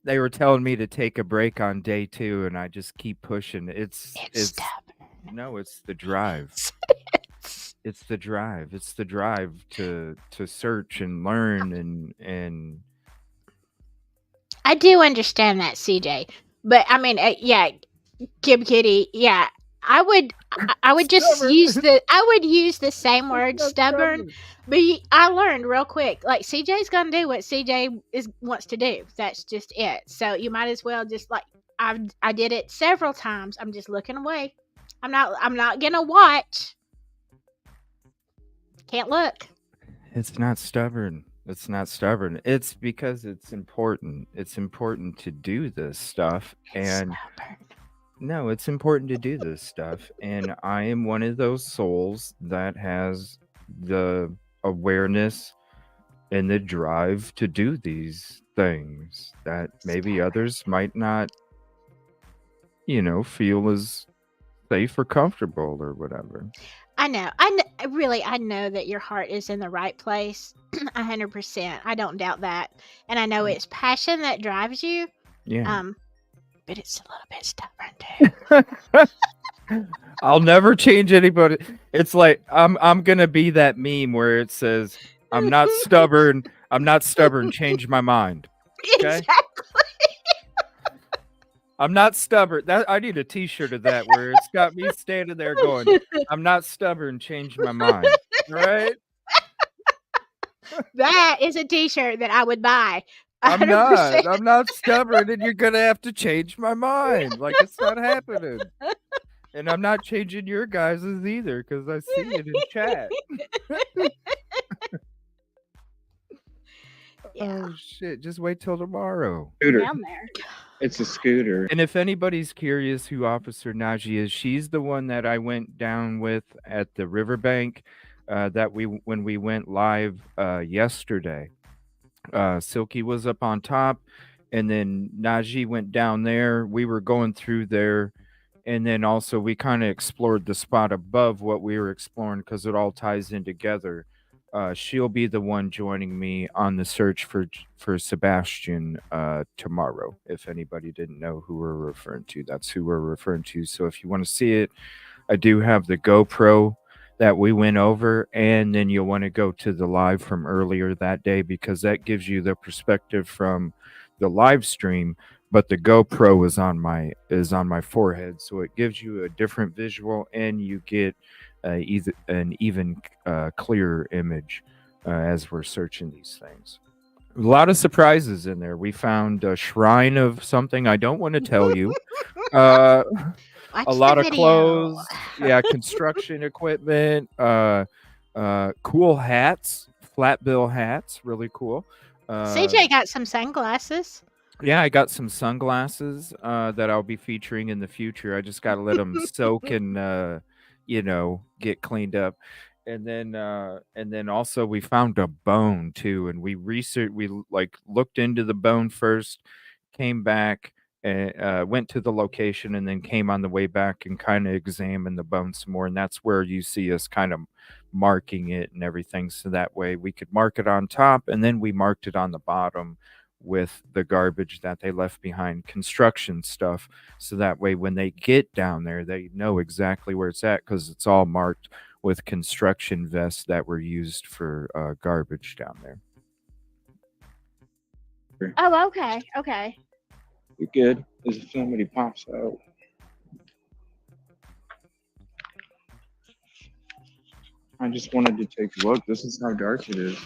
they were telling me to take a break on day 2, and I just keep pushing. It's stubborn. No, it's the drive. It's the drive. It's the drive to search and learn and I do understand that, CJ. But I mean, yeah, Kib Kitty, yeah. I would just stubborn. use the same word, Not stubborn. stubborn. But I learned real quick, like CJ's gonna do what CJ wants to do. That's just it. So you might as well just like I did it several times. I'm just looking away. I'm not gonna watch. Can't look. It's not stubborn. It's not stubborn. It's because it's important. It's important to do this stuff. And Stubborn. no, it's important to do this stuff. And I am one of those souls that has the awareness and the drive to do these things that maybe others might not, feel as safe or comfortable or whatever. I know. Really, I know that your heart is in the right place. 100%. I don't doubt that. And I know it's passion that drives you. Yeah. But it's a little bit stubborn too. I'll never change anybody. It's like I'm gonna be that meme where it says, I'm not stubborn. I'm not stubborn. Change my mind. Okay? Exactly. I'm not stubborn. That I need a T-shirt of that where it's got me standing there going, I'm not stubborn. Change my mind. Right? That is a T-shirt that I would buy. I'm 100%. not. I'm not stubborn, and you're gonna have to change my mind. Like it's not happening. And I'm not changing your guys's either because I see it in chat. Yeah. Oh shit! Just wait till tomorrow. Scooter. Down there. It's a scooter. And if anybody's curious who Officer Najee is, she's the one that I went down with at the riverbank. When we went live yesterday. Silky was up on top, and then Najee went down there. We were going through there, and then also we kind of explored the spot above what we were exploring because it all ties in together. She'll be the one joining me on the search for Sebastian tomorrow. If anybody didn't know who we're referring to, that's who we're referring to. So if you want to see it, I do have the GoPro that we went over, and then you'll want to go to the live from earlier that day because that gives you the perspective from the live stream, but the GoPro is on my forehead, so it gives you a different visual and you get an even clearer image as we're searching these things. A lot of surprises in there. We found a shrine of something I don't want to tell you. Watch A lot the of video. clothes, yeah, construction equipment, cool hats, flat bill hats, really cool. CJ got some sunglasses. Yeah, I got some sunglasses that I'll be featuring in the future. I just got to let them soak and get cleaned up. And then also we found a bone too, and we looked into the bone first, came back, and went to the location, and then came on the way back and kind of examined the bone some more. And that's where you see us kind of marking it and everything, so that way we could mark it on top, and then we marked it on the bottom with the garbage that they left behind, construction stuff, so that way when they get down there they know exactly where it's at because it's all marked with construction vests that were used for garbage down there. Oh, okay. Okay. You're good. As if somebody pops out. I just wanted to take a look. This is how dark it is.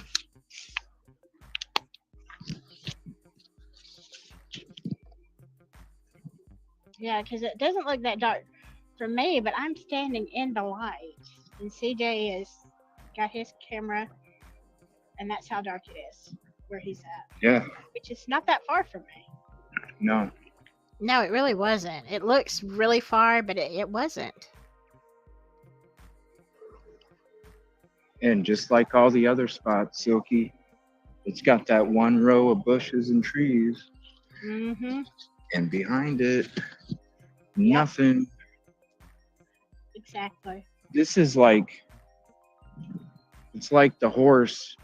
Yeah, because it doesn't look that dark for me, but I'm standing in the light, and CJ has got his camera, and that's how dark it is where he's at. Yeah. Which is not that far from me. No. No, it really wasn't. It looks really far, but it wasn't. And just like all the other spots, Silky, it's got that one row of bushes and trees. Mm-hmm. And behind it, nothing. Exactly. This is like, it's like the horse.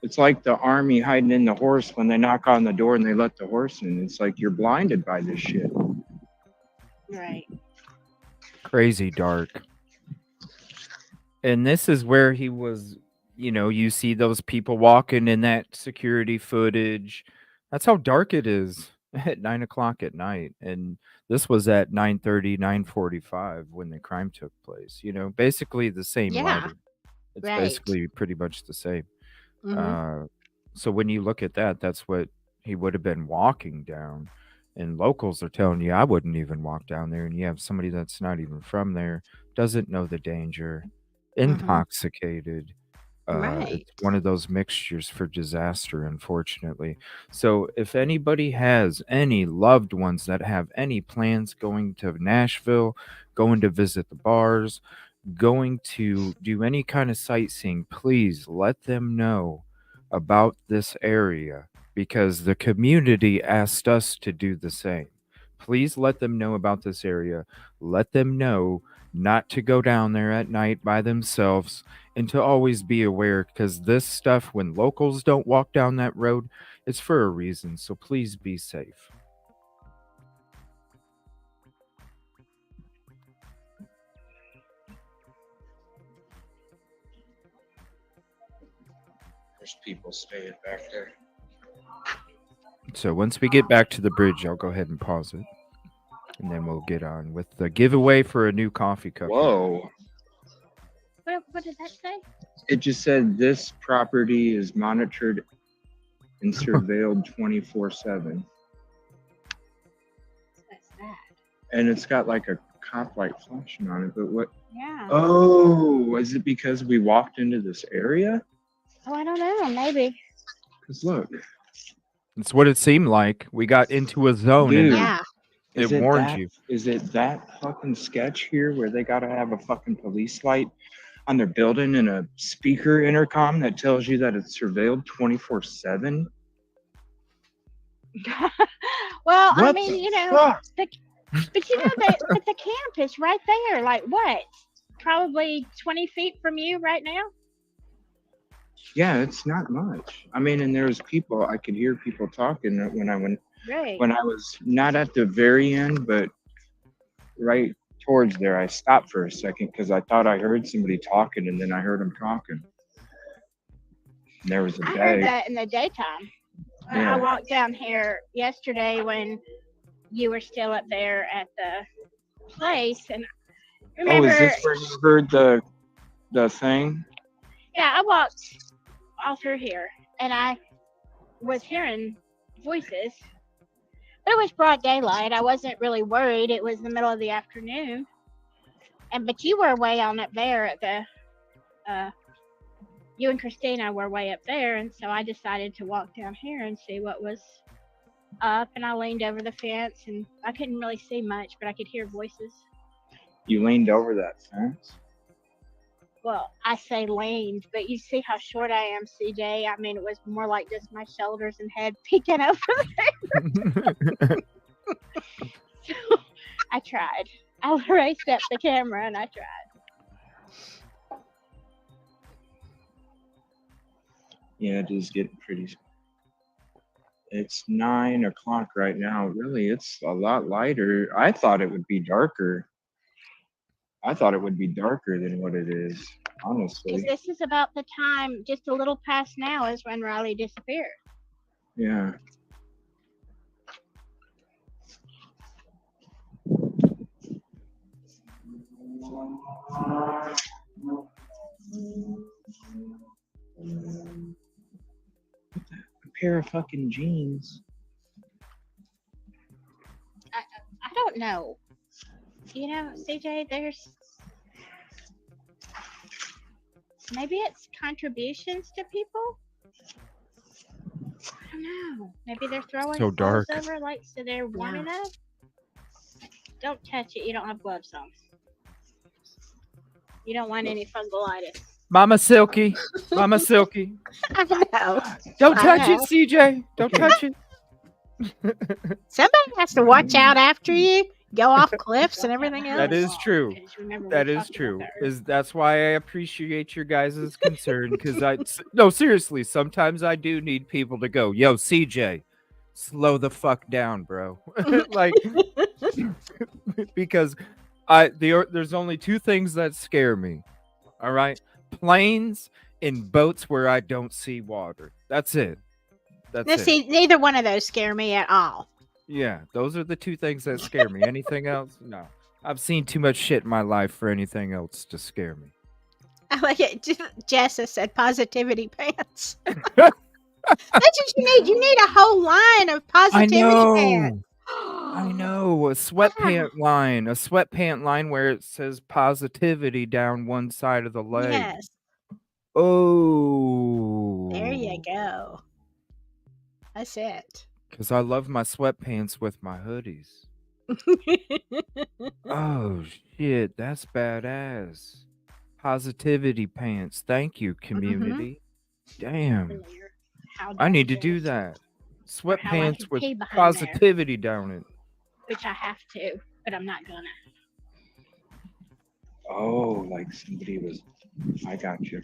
It's like the army hiding in the horse when they knock on the door and they let the horse in. It's like you're blinded by this shit. Right. Crazy dark. And this is where he was, you see those people walking in that security footage. That's how dark it is at 9 o'clock at night. And this was at 9:30, 9:45 when the crime took place. Basically the same Yeah. lighting. It's Right. basically pretty much the same. Mm-hmm. So when you look at that, that's what he would have been walking down. And locals are telling you, I wouldn't even walk down there. And you have somebody that's not even from there, doesn't know the danger, Mm-hmm. intoxicated. Right. It's one of those mixtures for disaster, unfortunately. So if anybody has any loved ones that have any plans going to Nashville, going to visit the bars, going to do any kind of sightseeing, please let them know about this area because the community asked us to do the same. Please let them know about this area. Let them know not to go down there at night by themselves and to always be aware because this stuff, when locals don't walk down that road, it's for a reason. So please be safe. There's people staying back there. So once we get back to the bridge, I'll go ahead and pause it. And then we'll get on with the giveaway for a new coffee cup. Whoa. What did that say? It just said this property is monitored and surveilled 24/7. What's that? And it's got like a cop light flashing on it. But what? Yeah. Oh, is it because we walked into this area? Oh, I don't know. Maybe. Because look. It's what it seemed like. We got into a zone. Dude, and Yeah. it warned you. Is it that fucking sketch here where they got to have a fucking police light on their building and a speaker intercom that tells you that it's surveilled 24/7? Well, I What mean, the you know, fuck? but you know that but the camp is right there. Like what? Probably 20 feet from you right now. Yeah, it's not much. I mean, and there was people. I could hear people talking when I went. Right. When I was not at the very end, but right towards there, I stopped for a second because I thought I heard somebody talking, and then I heard them talking. And there was a I heard bag. that in the daytime. Yeah. I walked down here yesterday when you were still up there at the place, and remember, Oh, is this where you heard the thing? yeah, I walked all through here, and I was hearing voices. But it was broad daylight. I wasn't really worried. It was the middle of the afternoon, but you were way on up there at the. You and Christina were way up there, and so I decided to walk down here and see what was up. And I leaned over the fence, and I couldn't really see much, but I could hear voices. You leaned over that fence? Well, I say leaned, but you see how short I am, CJ. I mean, it was more like just my shoulders and head peeking over there. So I tried. I raised up the camera and I tried. Yeah, it is getting pretty. It's 9 o'clock right now. Really, it's a lot lighter. I thought it would be darker. I thought it would be darker than what it is, honestly. Because this is about the time, just a little past now, is when Riley disappeared. Yeah. A pair of fucking jeans. I don't know. You know, CJ, there's maybe it's contributions to people. I don't know. Maybe they're throwing So clothes dark. over, like, so they're warm enough. Don't touch it. You don't have gloves on. You don't want any fungolitis. Mama Silky. Mama Silky. I know. Don't I touch know. it, CJ. Don't touch it. Somebody has to watch out after you, go off cliffs and everything else. That is true. Because remember, That we is talked true. about that earlier. That's why I appreciate your guys' concern. Because no, seriously, sometimes I do need people to go, yo, CJ, slow the fuck down, bro. Like, because there's only two things that scare me. All right. Planes and boats where I don't see water. That's it. That's Now, it. see, neither one of those scare me at all. Yeah, those are the two things that scare me. Anything else? No. I've seen too much shit in my life for anything else to scare me. I like it. Jessa said positivity pants. That's what you need. You need a whole line of positivity pants. I know. A sweatpant line. A sweatpant line where it says positivity down one side of the leg. Yes. Oh. There you go. That's it. Because I love my sweatpants with my hoodies. Oh, shit. That's badass. Positivity pants. Thank you, community. Damn. Earlier, how I need to dark it do is, that. or how I Sweatpants can with pee behind there, positivity down it. which I have to, but I'm not gonna. Oh, like somebody was. I got you.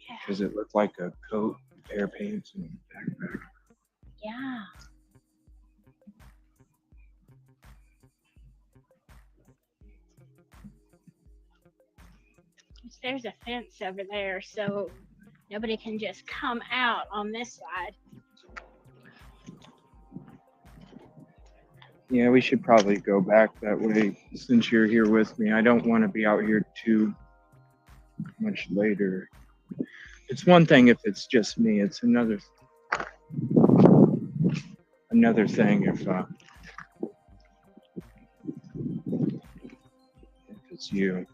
Yeah. Because it looked like a coat, pair of pants, and a backpack. Yeah. There's a fence over there, so nobody can just come out on this side. Yeah, we should probably go back that way since you're here with me. I don't want to be out here too much later. It's one thing if it's just me. It's another thing if it's you.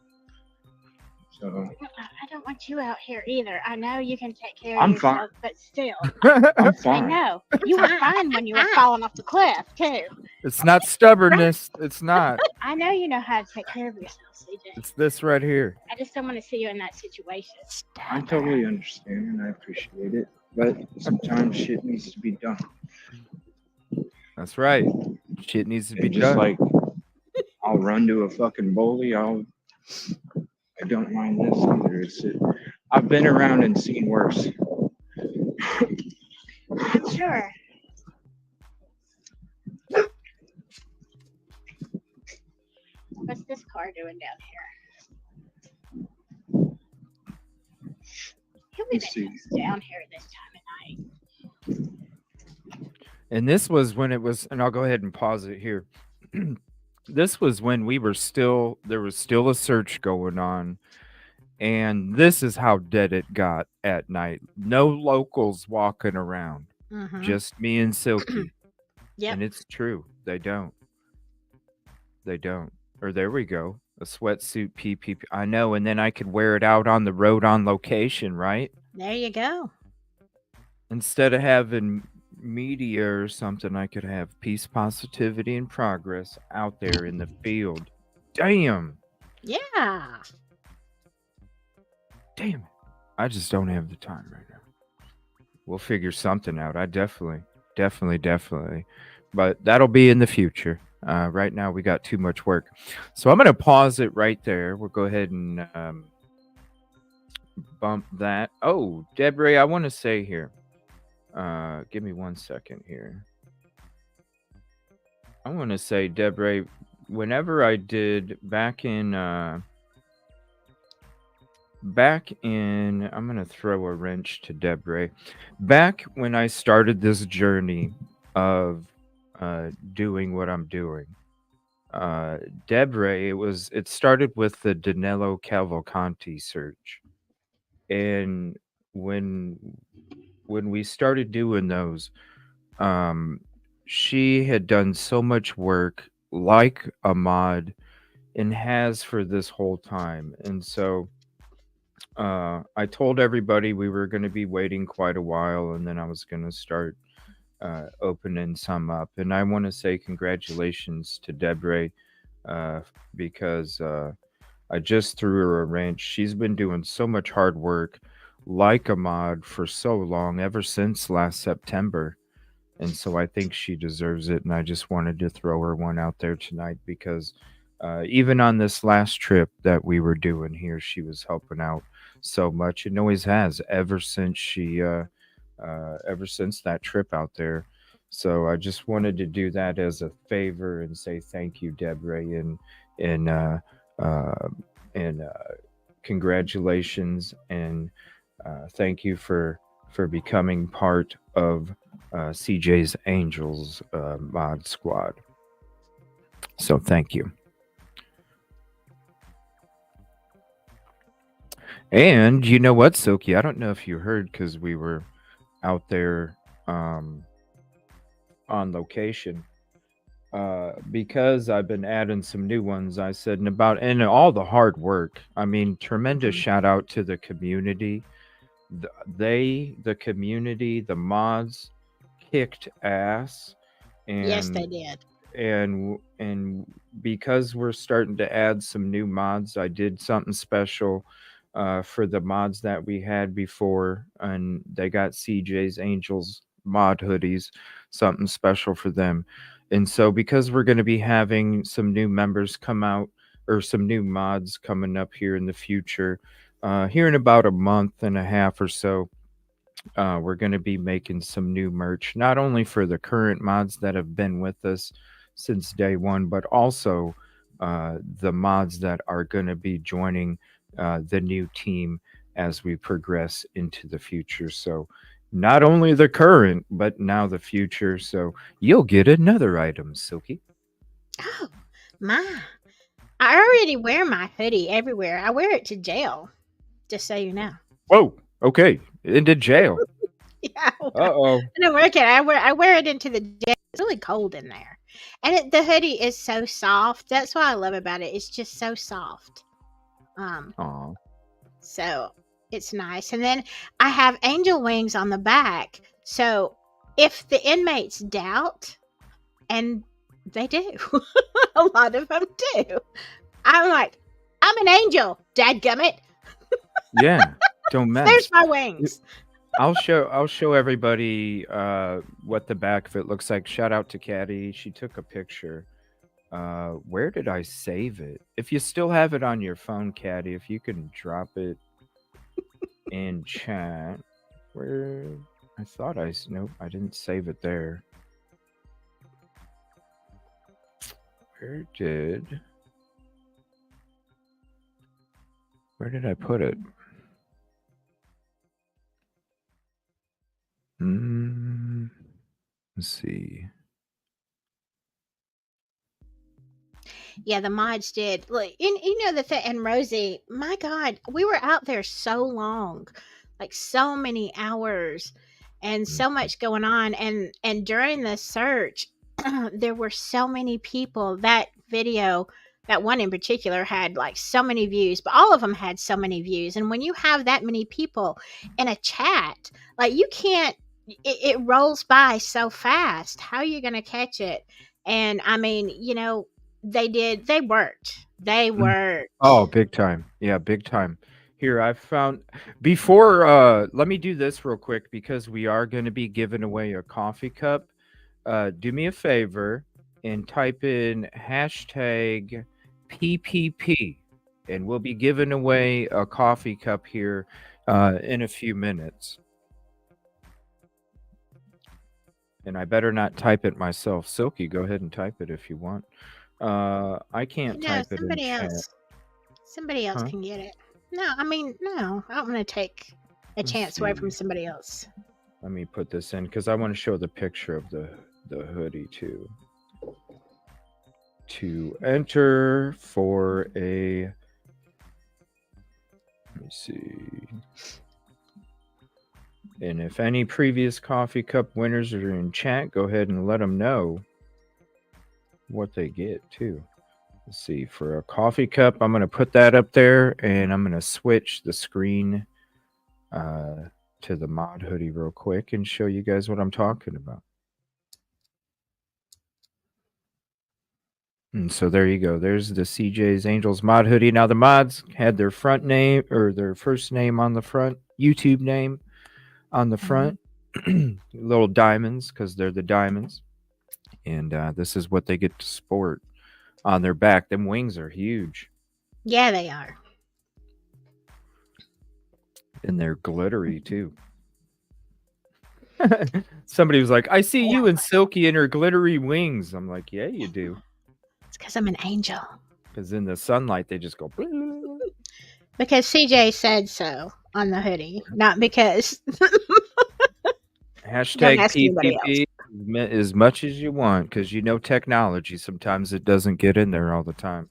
So I don't want you out here either. I know you can take care I'm of yourself, fine. but still, I'm I fine. know you were fine when you were falling off the cliff too. It's not stubbornness. It's not. I know you know how to take care of yourself, CJ. It's this right here. I just don't want to see you in that situation. I totally understand and I appreciate it. But sometimes shit needs to be done. That's right. Shit needs to be And just done. like I'll run to a fucking bully, I don't mind this either. I've been around and seen worse. I'm sure. What's this car doing down here? Who even Let's see. comes down here this time of night? And this was when it was, and I'll go ahead and pause it here. This was when there was still a search going on. And this is how dead it got at night. No locals walking around. Mhm. Just me and Silky. Yep. And it's true. They don't. Or there we go. A sweatsuit PPP. I know. And then I could wear it out on the road on location, right? There you go. Instead of having media or something, I could have peace, positivity, and progress out there in the field. Damn. Yeah. Damn it. I just don't have the time right now. We'll figure something out. I definitely. But that'll be in the future. Right now, we got too much work. So I'm going to pause it right there. We'll go ahead and bump that. Oh, Deborah, I want to say here. Give me 1 second here. I want to say, Deborah, whenever I did back in, I'm going to throw a wrench to Deborah. Back when I started this journey of doing what I'm doing, Deborah, it started with the Danilo Cavalcanti search. And when we started doing those, she had done so much work like Ahmad and has for this whole time. And so I told everybody we were going to be waiting quite a while, and then I was going to start opening some up. And I want to say congratulations to Deborah because I just threw her a wrench. She's been doing so much hard work like Ahmad for so long, ever since last September. And so I think she deserves it. And I just wanted to throw her one out there tonight because even on this last trip that we were doing here, she was helping out so much and always has ever since ever since that trip out there. So I just wanted to do that as a favor and say thank you, Deborah, and congratulations, and thank you for becoming part of CJ's Angels mod squad. So thank you. And you know what, Silky? I don't know if you heard, because we were out there on location. Because I've been adding some new ones, I said, and all the hard work. I mean, tremendous shout out to the community. The community, the mods kicked ass. And Yes, they did. And because we're starting to add some new mods, I did something special for the mods that we had before, and they got CJ's Angels mod hoodies, something special for them. And so, because we're going to be having some new members come out, or some new mods coming up here in the future, here in about a month and a half or so, we're going to be making some new merch, not only for the current mods that have been with us since day one, but also the mods that are going to be joining the new team as we progress into the future. So not only the current, but now the future. So you'll get another item, Silky. Oh, my. I already wear my hoodie everywhere. I wear it to jail, just so you know. Whoa. Okay. Into jail. Yeah. Uh-oh. I don't work it. I wear it into the jail. It's really cold in there. And the hoodie is so soft. That's what I love about it. It's just so soft. Aw. So it's nice. And then I have angel wings on the back. So if the inmates doubt, and they do, a lot of them do, I'm like, I'm an angel, dadgummit. Yeah. Don't mess. There's my wings. I'll show everybody what the back of it looks like. Shout out to Caddy. She took a picture. Where did I save it? If you still have it on your phone, Caddy, if you can drop it in chat. Where I thought nope, I didn't save it there. Where did I put it? Let's see. Yeah, the mods did. Look, you know the thing. And Rosie, my God, we were out there so long, like so many hours, and so much going on. And during the search, there were so many people. That video, that one in particular, had like so many views, but all of them had so many views. And when you have that many people in a chat, like you can't. It rolls by so fast. How are you going to catch it? And I mean, you know, they worked. They worked. Oh, big time. Yeah, big time. Here, I found before let me do this real quick, because we are going to be giving away a coffee cup. Do me a favor and type in hashtag PPP, and we'll be giving away a coffee cup here in a few minutes. And I better not type it myself. Silky, go ahead and type it if you want. I can't type it in chat. Somebody else can get it. No, I mean, no. I don't want to take a chance away from somebody else. Let me put this in, because I want to show the picture of the hoodie too. To enter for a... Let me see... And if any previous coffee cup winners are in chat, go ahead and let them know what they get too. Let's see, for a coffee cup, I'm going to put that up there, and I'm going to switch the screen to the mod hoodie real quick and show you guys what I'm talking about. And so there you go. There's the CJ's Angels mod hoodie. Now the mods had their front name, or their first name on the front, YouTube name on the front, little diamonds, because they're the diamonds. And this is what they get to sport on their back. Them wings are huge. Yeah, they are. And they're glittery too. Somebody was like, I see you and Silky in her glittery wings. I'm like, yeah, you do. It's because I'm an angel. Because in the sunlight, they just go. Because CJ said so on the hoodie, not because. Don't Hashtag ask anybody else. PPP as much as you want, because technology, sometimes it doesn't get in there all the time.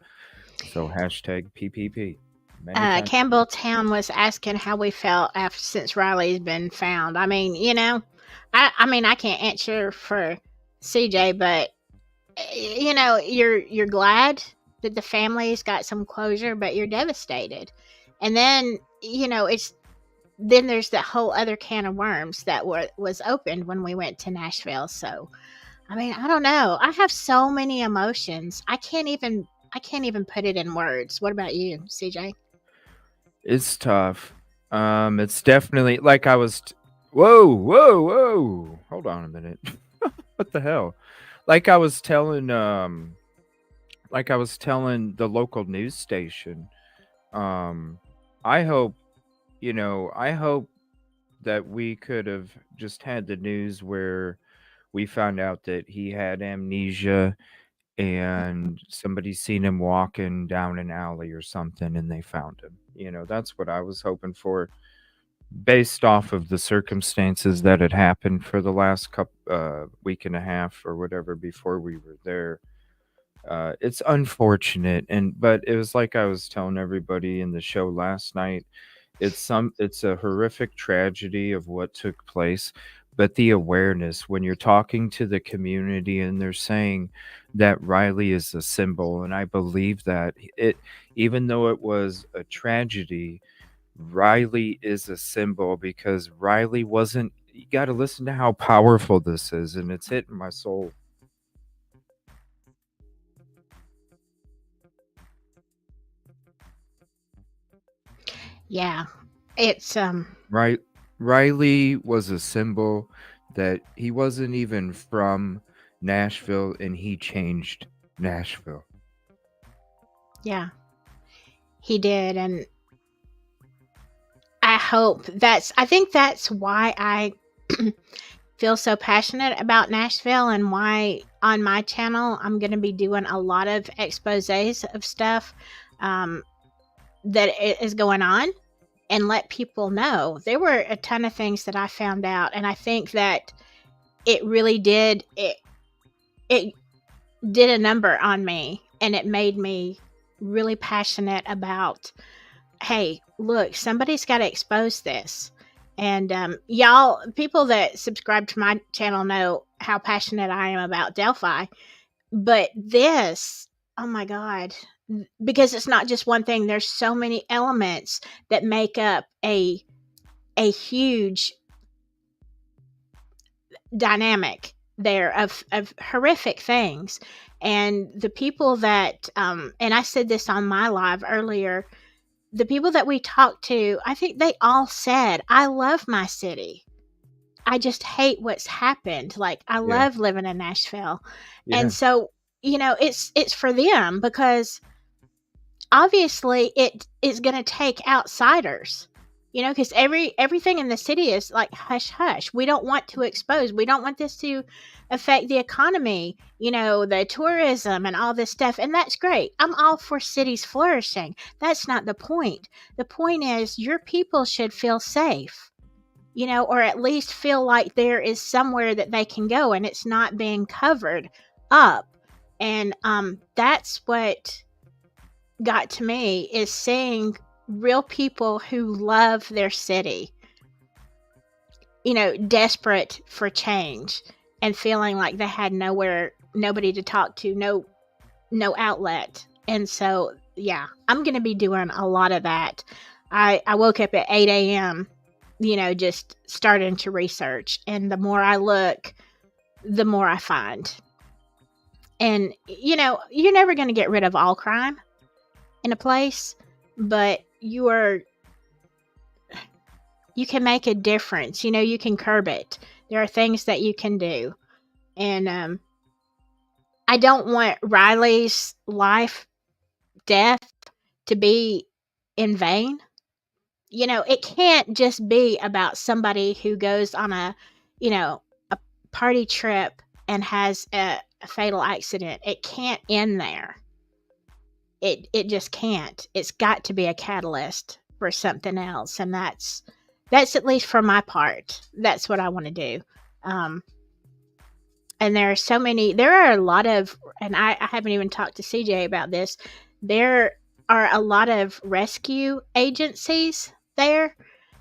So hashtag PPP many times. Campbelltown was asking how we felt after since Riley's been found. I mean, I mean, I can't answer for CJ, but you're glad that the family's got some closure, but you're devastated. And then, then there's that whole other can of worms that was opened when we went to Nashville. So, I mean, I don't know. I have so many emotions. I can't even put it in words. What about you, CJ? It's tough. It's definitely like I was. Whoa, whoa, whoa! Hold on a minute. What the hell? Like I was telling, the local news station. Um, I hope, I hope that we could have just had the news where we found out that he had amnesia and somebody seen him walking down an alley or something and they found him. That's what I was hoping for based off of the circumstances that had happened for the last week and a half or whatever before we were there. It's unfortunate, but it was like I was telling everybody in the show last night. It's a horrific tragedy of what took place, but the awareness when you're talking to the community and they're saying that Riley is a symbol, and I believe that even though it was a tragedy, Riley is a symbol because Riley wasn't. You got to listen to how powerful this is, and it's hitting my soul. Yeah, it's Right. Riley was a symbol that he wasn't even from Nashville and he changed Nashville. Yeah, he did, and I think that's why I feel so passionate about Nashville and why on my channel I'm going to be doing a lot of exposés of stuff that is going on and let people know. There were a ton of things that I found out, and I think that it really did it did a number on me, and it made me really passionate about, hey, look, somebody's got to expose this. And y'all, people that subscribe to my channel know how passionate I am about Delphi. But this, oh my God, because it's not just one thing. There's so many elements that make up a huge dynamic there of horrific things. And the people that, and I said this on my live earlier, the people that we talked to, I think they all said, I love my city. I just hate what's happened. Like, I Yeah. love living in Nashville. Yeah. And so, it's for them, because obviously it's going to take outsiders, because everything in the city is like hush hush. We don't want to expose. We don't want this to affect the economy, the tourism and all this stuff. And that's great. I'm all for cities flourishing. That's not the point. The point is your people should feel safe, or at least feel like there is somewhere that they can go and it's not being covered up. And that's what got to me, is seeing real people who love their city, desperate for change and feeling like they had nobody to talk to, no outlet. And so, yeah, I'm going to be doing a lot of that. I woke up at 8 a.m., just starting to research. And the more I look, the more I find. And, you're never going to get rid of all crime in a place, but you can make a difference. You can curb it. There are things that you can do. And I don't want Riley's death to be in vain. It can't just be about somebody who goes on a party trip and has a fatal accident. It can't end there. it just can't. It's got to be a catalyst for something else, and that's at least for my part. That's what I want to do. And there are a lot of, and I haven't even talked to CJ about this. There are a lot of rescue agencies there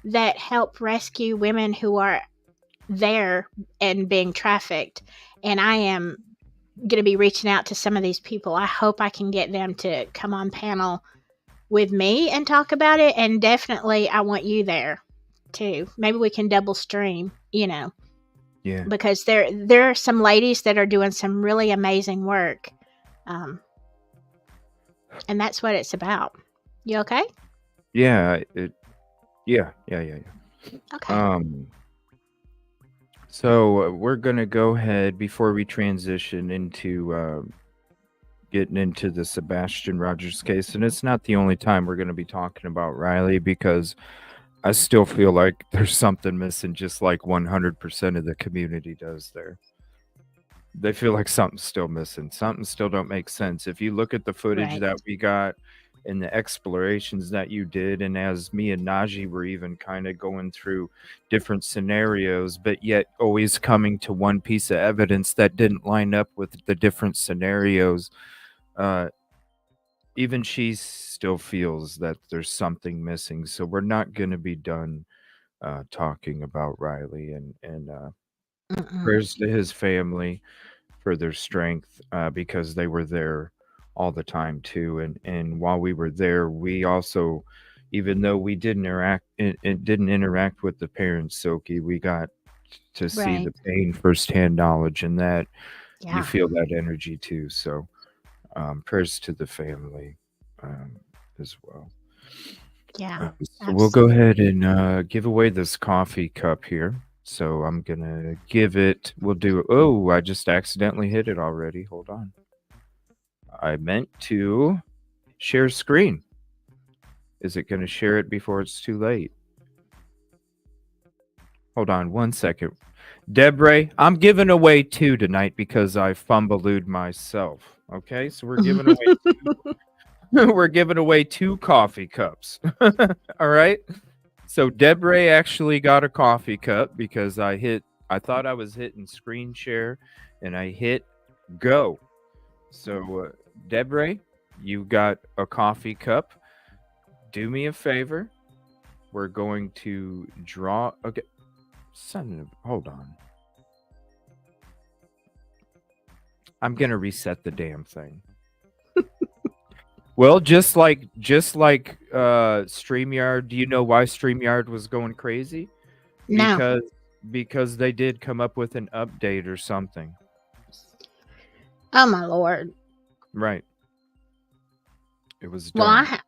that help rescue women who are there and being trafficked. And I am going to be reaching out to some of these people. I hope I can get them to come on panel with me and talk about it. And definitely, I want you there too. Maybe we can double stream, Yeah. because there are some ladies that are doing some really amazing work. And that's what it's about. You okay? Yeah. Yeah. Okay. So we're gonna go ahead before we transition into getting into the Sebastian Rogers case, and it's not the only time we're gonna be talking about Riley, because I still feel like there's something missing, just like 100% of the community does there. They feel like something's still missing. Something still don't make sense. If you look at the footage Right. that we got and the explorations that you did, and as me and Najee were even kind of going through different scenarios, but yet always coming to one piece of evidence that didn't line up with the different scenarios, even she still feels that there's something missing. So we're not going to be done talking about Riley, and Mm-mm. prayers to his family for their strength, because they were there all the time too. And while we were there, we also, even though we didn't interact with the parents, Soki, we got to see Right. the pain firsthand knowledge, and that you Yeah. feel that energy too. So prayers to the family as well. Yeah. So we'll go Absolutely. ahead and give away this coffee cup here. So I'm gonna give it. We'll do. Oh, I just accidentally hit it already. Hold on. I meant to share screen. Is it gonna share it before it's too late? Hold on 1 second. Debre, I'm giving away 2 tonight because I fumbleed myself. Okay, so we're giving away we're giving away 2 coffee cups. All right. So Debre actually got a coffee cup because I thought I was hitting screen share, and I hit go. So Debre, you got a coffee cup. Do me a favor. We're going to draw. Okay. Hold on. I'm gonna reset the damn thing. Well, just like StreamYard, do you know why StreamYard was going crazy? No. Because they did come up with an update or something. Oh my Lord. Right. It was Well, dumb.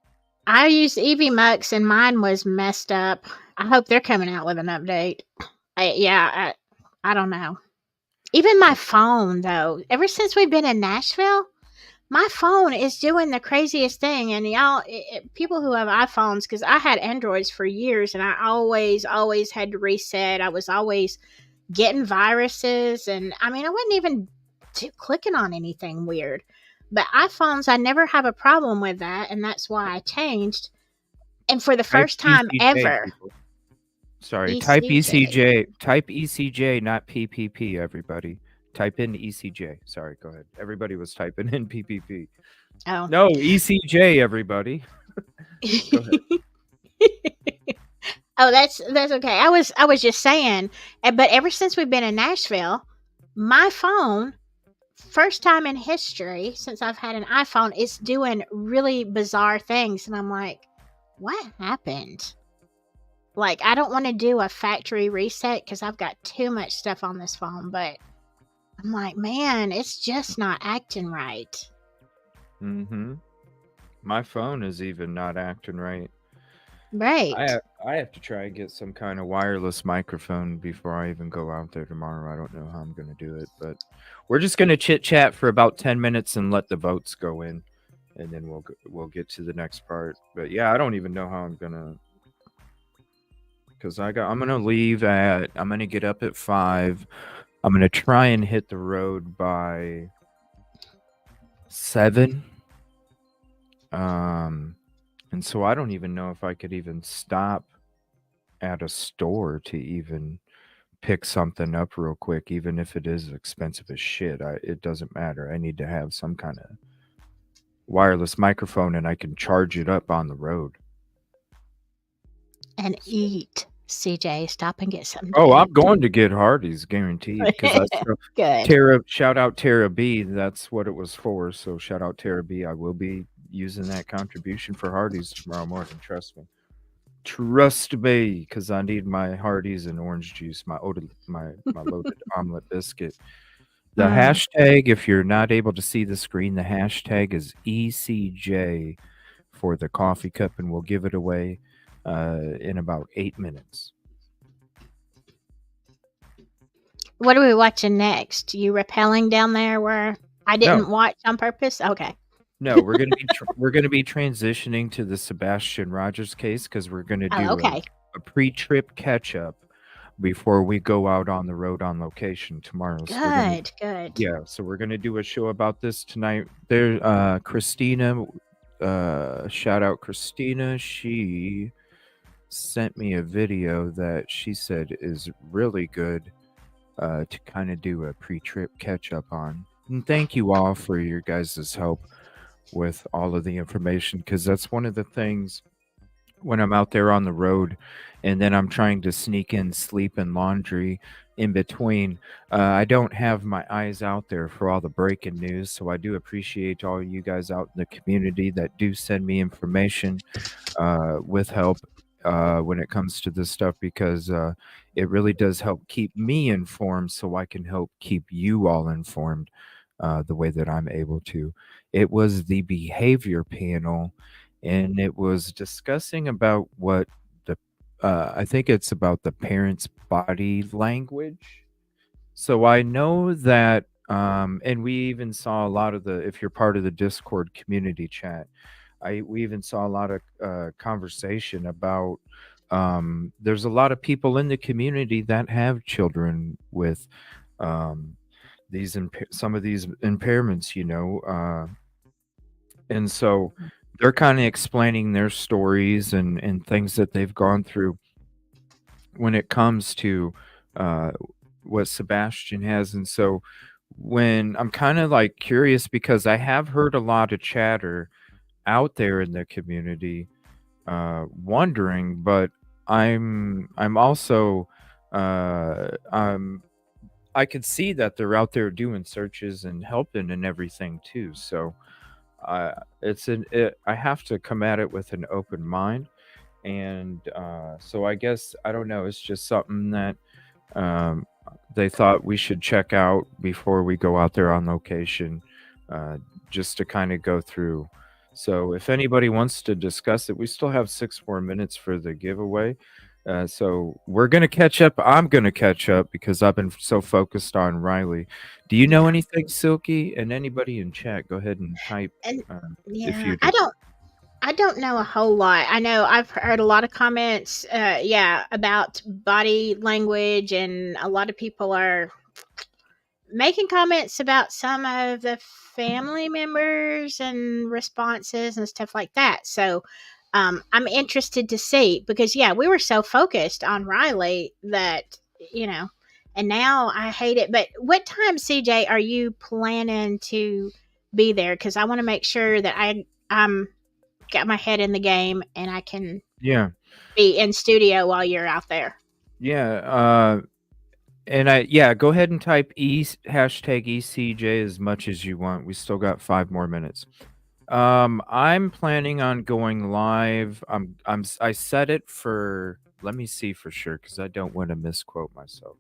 I used EVMux and mine was messed up. I hope they're coming out with an update. I don't know. Even my phone, though, ever since we've been in Nashville, my phone is doing the craziest thing. And y'all, people who have iPhones, because I had Androids for years and I always had to reset. I was always getting viruses. And I mean, I wasn't even clicking on anything weird. But iPhones, I never have a problem with that. And that's why I changed. And for the Type first time ECJ, ever, people. Sorry, type ECJ. ECJ. Type ECJ, not PPP, everybody. Type in ECJ. Sorry, go ahead. Everybody was typing in PPP. Oh. No, ECJ, everybody. Go ahead. Oh, that's okay. I was just saying, but ever since we've been in Nashville, my phone, first time in history since I've had an iPhone, it's doing really bizarre things, and I'm like, what happened? Like, I don't want to do a factory reset because I've got too much stuff on this phone, but I'm like, man, it's just not acting right. Mm-hmm. My phone is even not acting right. Right. I have to try and get some kind of wireless microphone before I even go out there tomorrow. I don't know how I'm going to do it, but we're just going to chit chat for about 10 minutes and let the votes go in, and then we'll get to the next part. But yeah, I don't even know how I'm going to, because I'm going to leave I'm going to get up at 5. I'm going to try and hit the road by 7. And so I don't even know if I could even stop at a store to even pick something up real quick, even if it is expensive as shit. It doesn't matter. I need to have some kind of wireless microphone and I can charge it up on the road. And eat, CJ. Stop and get something Oh, to I'm eat. going to get Hardee's guaranteed because I still Good. Shout out Tara B. That's what it was for. So shout out Tara B. I will be using that contribution for Hardee's tomorrow morning. Trust me. Trust me, because I need my Hardee's and orange juice, my loaded omelet biscuit. The hashtag, if you're not able to see the screen, the hashtag is ECJ for the coffee cup, and we'll give it away in about 8 minutes. What are we watching next? You rappelling down there where I didn't watch on purpose? Okay. No, we're gonna be transitioning to the Sebastian Rogers case because we're gonna do a pre-trip catch up before we go out on the road on location tomorrow. Good. Yeah, so we're gonna do a show about this tonight. There, Christina, shout out Christina. She sent me a video that she said is really good to kind of do a pre-trip catch up on. And thank you all for your guys' help with all of the information, because that's one of the things when I'm out there on the road and then I'm trying to sneak in sleep and laundry in between. I don't have my eyes out there for all the breaking news, so I do appreciate all you guys out in the community that do send me information with help when it comes to this stuff, because it really does help keep me informed so I can help keep you all informed the way that I'm able to. It was the behavior panel, and it was discussing about what the I think it's about the parents' body language. So I know that, and we even saw a lot of the, if you're part of the Discord community chat, we even saw a lot of conversation about. There's a lot of people in the community that have children with these some of these impairments, and so they're kind of explaining their stories and things that they've gone through when it comes to what Sebastian has. And so when I'm kind of like curious, because I have heard a lot of chatter out there in the community wondering, but I'm also I could see that they're out there doing searches and helping and everything too. So I have to come at it with an open mind, and so I guess I don't know. It's just something that they thought we should check out before we go out there on location, just to kind of go through. So if anybody wants to discuss it, we still have 6 more minutes for the giveaway. So we're going to catch up. I'm going to catch up because I've been so focused on Riley. Do you know anything, Silky? And anybody in chat, go ahead and type. And if you do. I don't know a whole lot. I know I've heard a lot of comments, about body language, and a lot of people are making comments about some of the family members and responses and stuff like that. So I'm interested to see, because we were so focused on Riley that, and now I hate it. But what time, CJ, are you planning to be there? Because I want to make sure that I'm got my head in the game and I can be in studio while you're out there. And go ahead and type hashtag ECJ as much as you want. We still got 5 more minutes. I'm planning on going live. I set it for, let me see for sure, because I don't want to misquote myself.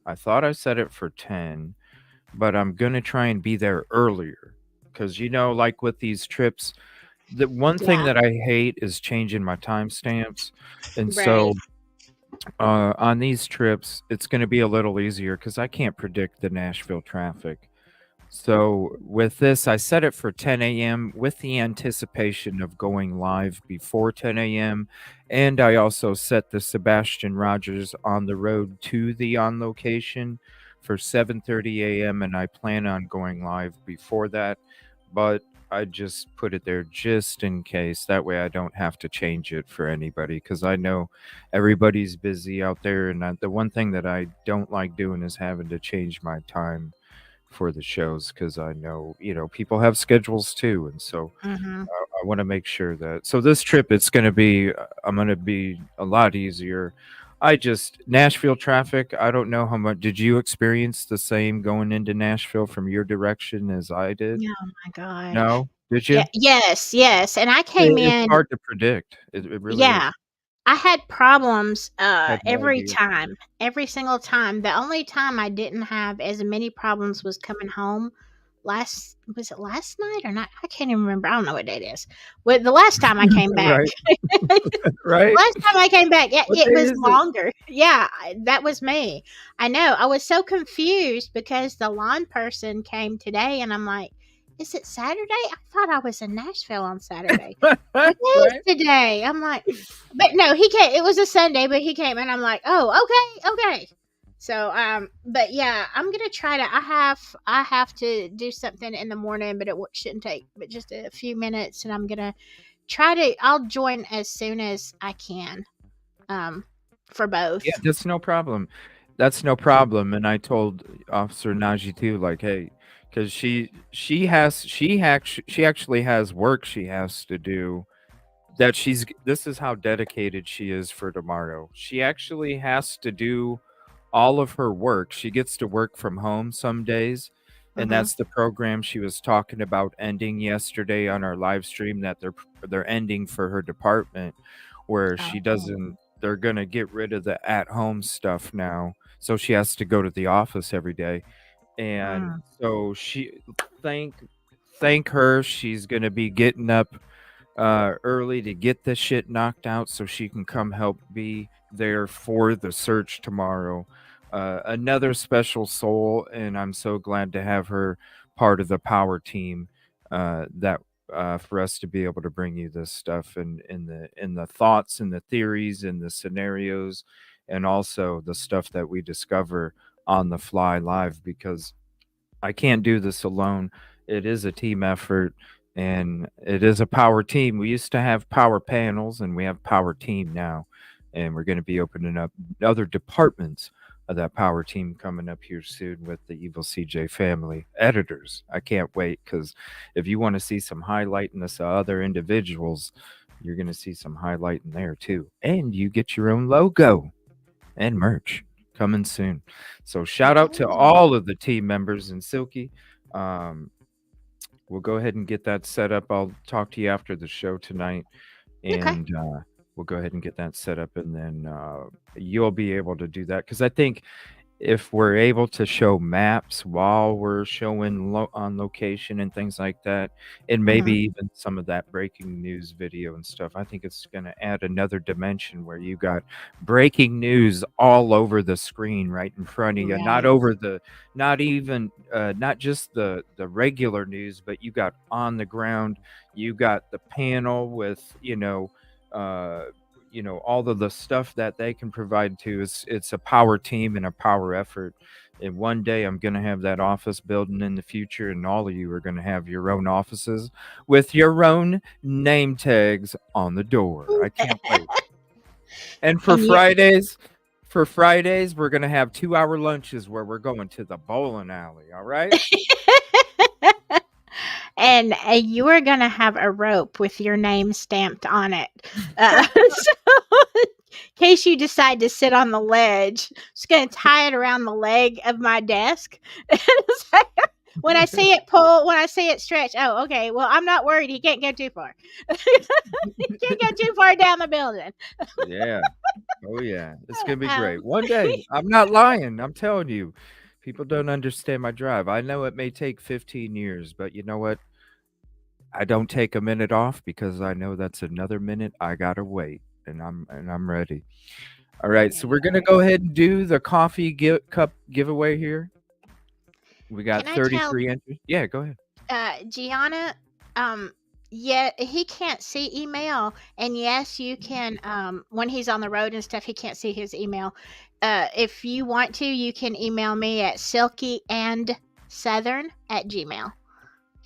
I thought I set it for 10, but I'm gonna try and be there earlier, because like with these trips, the one thing that I hate is changing my timestamps, and so on these trips it's going to be a little easier because I can't predict the Nashville traffic. So with this, I set it for 10 a.m. with the anticipation of going live before 10 a.m. And I also set the Sebastian Rogers on the road to the on location for 7:30 a.m. and I plan on going live before that. But I just put it there just in case. That way I don't have to change it for anybody, because I know everybody's busy out there, and the one thing that I don't like doing is having to change my time for the shows, because I know, people have schedules too, and so Mm-hmm. I want to make sure that. So this trip, it's going to be, I'm going to be a lot easier. Nashville traffic, I don't know how much. Did you experience the same going into Nashville from your direction as I did? Oh my God. No? Did Yeah. you? Yes. Yes. And I came It's in. hard to predict. It really Yeah. is. I had problems Had no every idea. time, every single time. The only time I didn't have as many problems was coming home was it last night or not? I can't even remember. I don't know what day it is. But the last time I came back, Right. Right? last time I came back, What it day was is it? longer. Yeah, that was me. I know. I was so confused because the lawn person came today and I'm like, is it Saturday? I thought I was in Nashville on Saturday. It is Right? today. I'm like, but no, he came. It was a Sunday, but he came, and I'm like, oh, okay. So, but yeah, I'm gonna try to. I have to do something in the morning, but it shouldn't take but just a few minutes, and I'm gonna try to. I'll join as soon as I can, for both. Yeah, that's no problem. That's no problem. And I told Officer Najee too, like, hey, because she actually has work she has to do, that this is how dedicated she is for tomorrow. She actually has to do all of her work. She gets to work from home some days, and Mm-hmm. that's the program she was talking about ending yesterday on our live stream, that they're ending for her department, where she Oh. doesn't they're going to get rid of the at home stuff now. So she has to go to the office every day. And Mm. so thank thank her, she's going to be getting up early to get this shit knocked out so she can come help be there for the search tomorrow. Another special soul, and I'm so glad to have her part of the power team, that for us to be able to bring you this stuff, and in the thoughts and the theories and the scenarios, and also the stuff that we discover on the fly live, because I can't do this alone. It is a team effort, and it is a power team. We used to have power panels, and we have power team now. And we're going to be opening up other departments of that power team coming up here soon with the Evil CJ family editors. I can't wait, because if you want to see some highlight in this other individuals, you're going to see some highlight in there too. And you get your own logo and merch coming soon. So shout out to Yay. all of the team members in Silky. Um, we'll go ahead and get that set up. I'll talk to you after the show tonight, Okay. and we'll go ahead and get that set up, and then you'll be able to do that, because I think if we're able to show maps while we're showing on location and things like that, and maybe Mm-hmm. even some of that breaking news video and stuff, I think it's going to add another dimension where you got breaking news all over the screen right in front of you, not Right. over not just the regular news, but you got on the ground, you got the panel with all of the stuff that they can provide to. It's a power team and a power effort. And one day I'm going to have that office building in the future, and all of you are going to have your own offices with your own name tags on the door. I can't wait. And for And you Fridays, we're going to have 2-hour lunches where we're going to the bowling alley. All right. and you are gonna have a rope with your name stamped on it. So in case you decide to sit on the ledge, just gonna tie it around the leg of my desk. So when I see it pull, when I see it stretch, oh, okay. Well, I'm not worried. He can't go too far. He can't go too far down the building. Yeah. Oh yeah. It's going to be great. Um, One day. I'm not lying. I'm telling you. People don't understand my drive. I know it may take 15 years, but you know what? I don't take a minute off, because I know that's another minute I gotta wait, and I'm ready. All right, yeah, so you we're gonna are. go ahead and do the coffee cup giveaway here. We got Can I tell 33 entries. Yeah, go ahead. Gianna, yeah, he can't see email, and yes, you can. When he's on the road and stuff, he can't see his email. If you want to, you can email me at silkyandSouthern@gmail.com.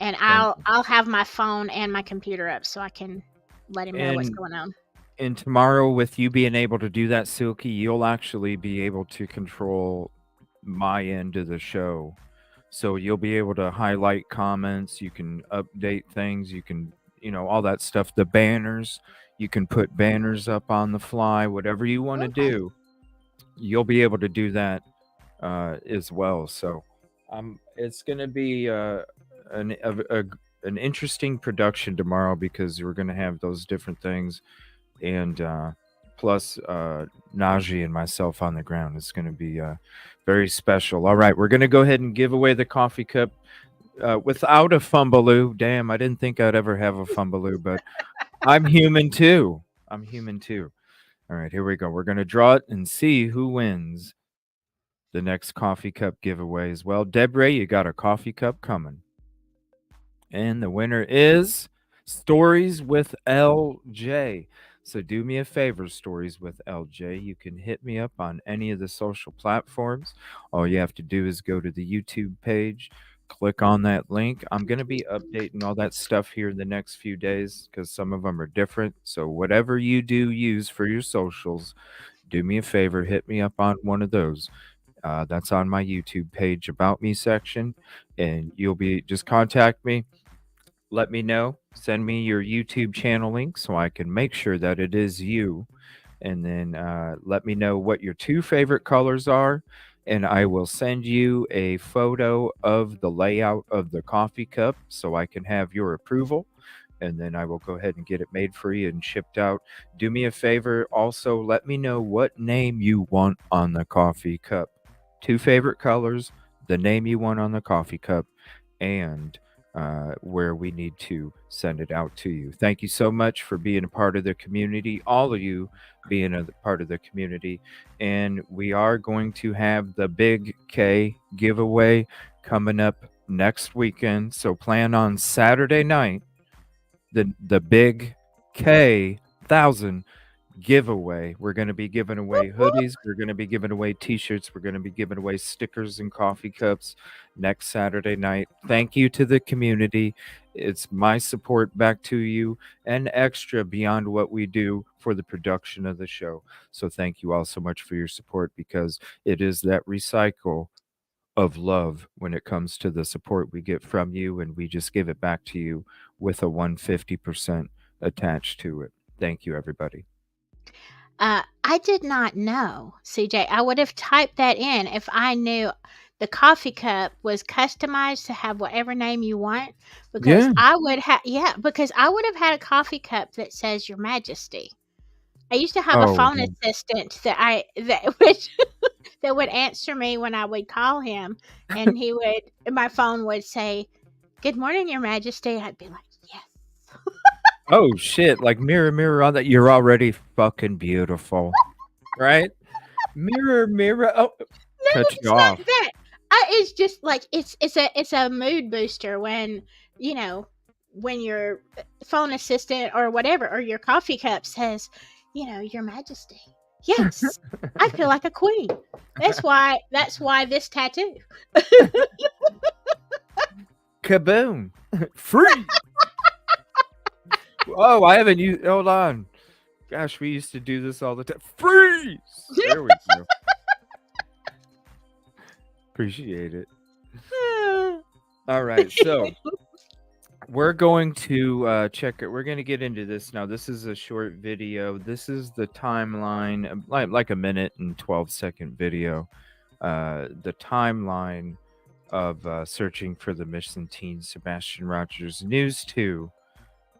and Thank I'll have my phone and my computer up so I can let him know what's and going on. and tomorrow, with you being able to do that, Silky, you'll actually be able to control my end of the show. So you'll be able to highlight comments, you can update things, you can, all that stuff. The banners, you can put banners up on the fly, whatever you want to Okay. do, you'll be able to do that as well. So it's going to be an interesting production tomorrow because we're going to have those different things, and plus Najee and myself on the ground. It's going to be very special. All right, we're going to go ahead and give away the coffee cup without a fumbaloo. Damn, I didn't think I'd ever have a fumbaloo, but I'm human too. I'm human too. All right, here we go. We're going to draw it and see who wins the next coffee cup giveaway as well. Debre, you got a coffee cup coming. And the winner is Stories with LJ. So do me a favor, Stories with LJ. You can hit me up on any of the social platforms. All you have to do is go to the YouTube page, click on that link. I'm going to be updating all that stuff here in the next few days because some of them are different. So whatever you do use for your socials, do me a favor, hit me up on one of those. That's on my YouTube page, About Me section. And you'll be just contact me. Let me know. Send me your YouTube channel link so I can make sure that it is you. And then let me know what your two favorite colors are. And I will send you a photo of the layout of the coffee cup so I can have your approval. And then I will go ahead and get it made for you and shipped out. Do me a favor. Also, let me know what name you want on the coffee cup. Two favorite colors, the name you want on the coffee cup, and where we need to send it out to you. Thank you so much for being a part of the community, all of you being a part of the community. And we are going to have the Big K giveaway coming up next weekend. So plan on Saturday night, the Big K 1000 giveaway. We're going to be giving away hoodies. We're going to be giving away t-shirts. We're going to be giving away stickers and coffee cups next Saturday night. Thank you to the community. It's my support back to you and extra beyond what we do for the production of the show. So thank you all so much for your support because it is that recycle of love when it comes to the support we get from you, and we just give it back to you with a 150% attached to it. Thank you, everybody. I did not know, CJ. I would have typed that in if I knew the coffee cup was customized to have whatever name you want. Because Yeah. I would have, yeah, because I would have had a coffee cup that says Your Majesty. I used to have a Oh, phone assistant that would that would answer me when I would call him, and my phone would say, "Good morning, Your Majesty." I'd be like, "Yes." oh shit! Like mirror, mirror on that. You're already fucking beautiful, right? Mirror, mirror. Oh, No, cut it's you not off. that. It's just like it's a mood booster when you know when your phone assistant or whatever or your coffee cup says, Your Majesty. Yes, I feel like a queen. That's why this tattoo. Kaboom! Free. Oh, I haven't used. Hold on. Gosh, we used to do this all the time. Freeze! There we go. Appreciate it. All right, so we're going to check it. We're going to get into this now. This is a short video. This is the timeline, like a minute and 12-second video. The timeline of searching for the missing teen Sebastian Rogers. News 2.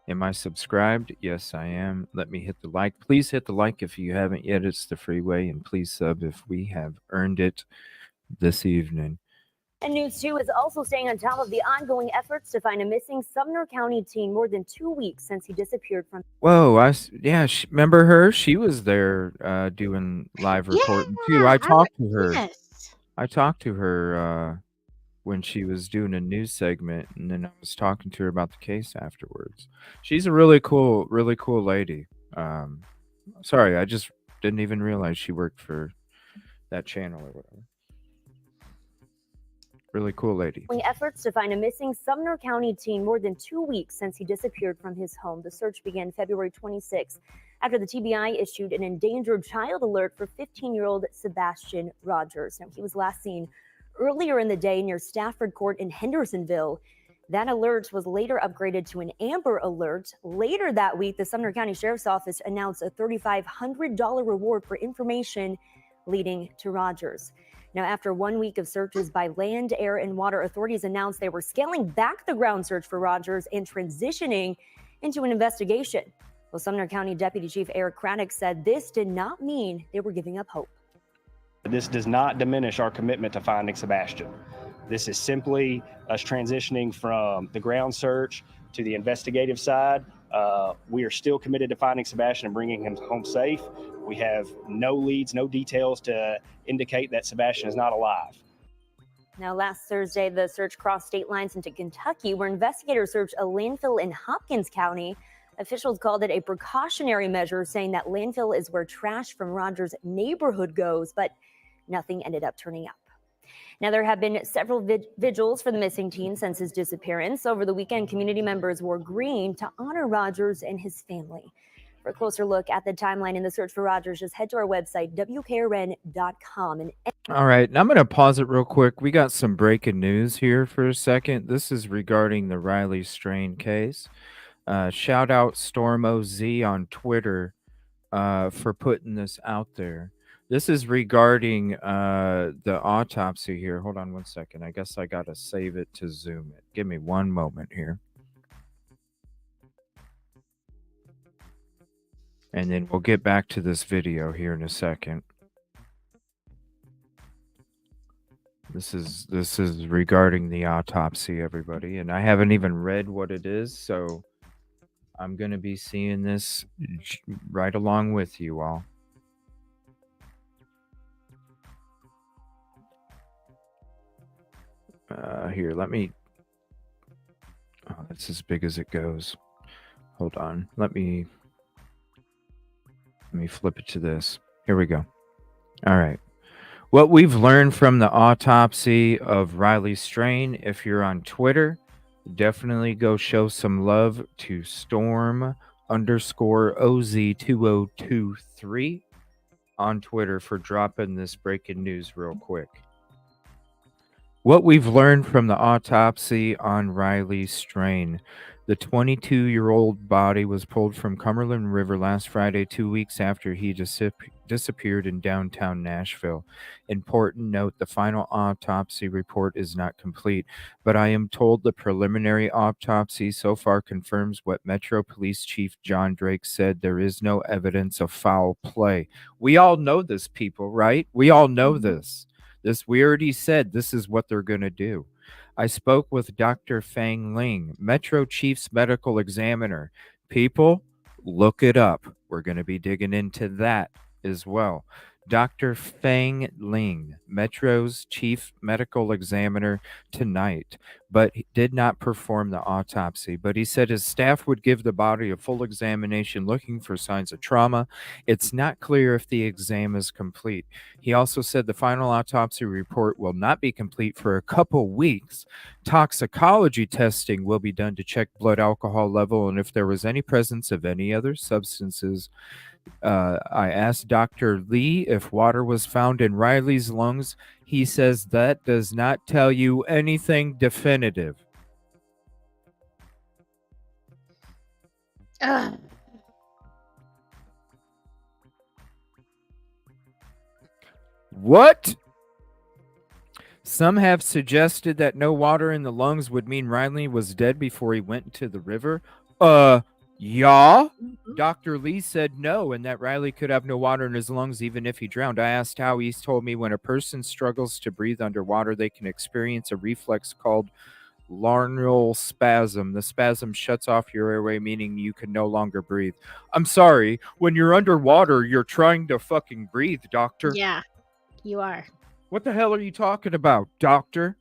Am I subscribed? Yes, I am. Let me hit the like. Please hit the like if you haven't yet. It's the free way. And please sub if we have earned it this evening. And News 2 is also staying on top of the ongoing efforts to find a missing Sumner County teen more than 2 weeks since he disappeared from. Whoa, remember her? She was there doing live reporting too. I talked to her. Yes. I talked to her when she was doing a news segment, and then I was talking to her about the case afterwards. She's a really cool lady. Sorry, I just didn't even realize she worked for that channel or whatever. Really cool lady. Efforts to find a missing Sumner County teen more than 2 weeks since he disappeared from his home. The search began February 26th after the TBI issued an endangered child alert for 15-year-old Sebastian Rogers. Now, he was last seen earlier in the day near Stafford Court in Hendersonville. That alert was later upgraded to an Amber Alert. Later that week, the Sumner County Sheriff's Office announced a $3,500 reward for information leading to Rogers. Now, after 1 week of searches by land, air, and water, authorities announced they were scaling back the ground search for Rogers and transitioning into an investigation. Well, Sumner County Deputy Chief Eric Craddock said this did not mean they were giving up hope. This does not diminish our commitment to finding Sebastian. This is simply us transitioning from the ground search to the investigative side. We are still committed to finding Sebastian and bringing him home safe. We have no leads, no details to indicate that Sebastian is not alive. Now, last Thursday, the search crossed state lines into Kentucky, where investigators searched a landfill in Hopkins County. Officials called it a precautionary measure, saying that landfill is where trash from Rogers' neighborhood goes, but nothing ended up turning up. Now, there have been several vigils for the missing teen since his disappearance. Over the weekend, community members wore green to honor Rogers and his family. For a closer look at the timeline in the search for Rogers, just head to our website, WKRN.com. All right, and I'm going to pause it real quick. We got some breaking news here for a second. This is regarding the Riley Strain case. Shout out Storm OZ on Twitter for putting this out there. This is regarding the autopsy here. Hold on one second. I guess I got to save it to zoom it. Give me one moment here. And then we'll get back to this video here in a second. This is regarding the autopsy, everybody. And I haven't even read what it is, so I'm going to be seeing this right along with you all. Here, let me... Oh, that's as big as it goes. Hold on. Let me flip it to this. Here we go. All right. What we've learned from the autopsy of Riley Strain, if you're on Twitter, definitely go show some love to Storm_OZ2023 on Twitter for dropping this breaking news real quick. What we've learned from the autopsy on Riley Strain. The 22-year-old body was pulled from Cumberland River last Friday, 2 weeks after he disappeared in downtown Nashville. Important note, the final autopsy report is not complete, but I am told the preliminary autopsy so far confirms what Metro Police Chief John Drake said. There is no evidence of foul play. We all know this, people, right? We all know this. We already said this is what they're going to do. I spoke with Dr. Fang Ling, Metro Chief's medical examiner. People, look it up. We're going to be digging into that as well. Dr. Fang Ling, Metro's chief medical examiner tonight, but he did not perform the autopsy. But he said his staff would give the body a full examination looking for signs of trauma. It's not clear if the exam is complete. He also said the final autopsy report will not be complete for a couple weeks. Toxicology testing will be done to check blood alcohol level and if there was any presence of any other substances. I asked Dr. Lee if water was found in Riley's lungs. He says that does not tell you anything definitive. What? Some have suggested that no water in the lungs would mean Riley was dead before he went into the river. Yeah. Dr. Lee said no, and that Riley could have no water in his lungs even if he drowned. I asked how. He told me when a person struggles to breathe underwater, they can experience a reflex called laryngeal spasm. The spasm shuts off your airway, meaning you can no longer breathe. I'm sorry. When you're underwater, you're trying to fucking breathe, doctor. Yeah, you are. What the hell are you talking about, doctor?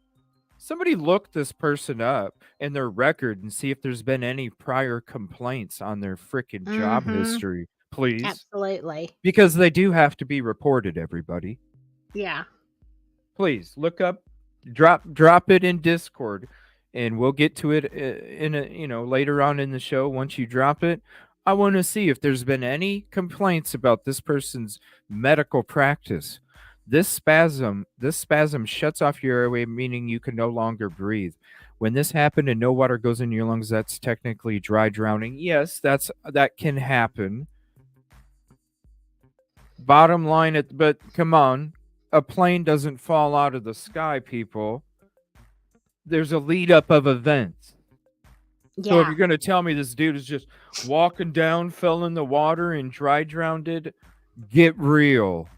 Somebody look this person up in their record and see if there's been any prior complaints on their freaking job history, please. Absolutely. Because they do have to be reported, everybody. Yeah. Please look up Drop it in Discord, and we'll get to it in a later on in the show. Once you drop it, I want to see if there's been any complaints about this person's medical practice. This spasm shuts off your airway, meaning you can no longer breathe. When this happened and no water goes in your lungs, that's technically dry drowning. Yes, that can happen. Bottom line, but come on, a plane doesn't fall out of the sky, people. There's a lead up of events. So if Yeah. you're going to tell me this dude is just walking down, fell in the water, and dry drowned it, get real.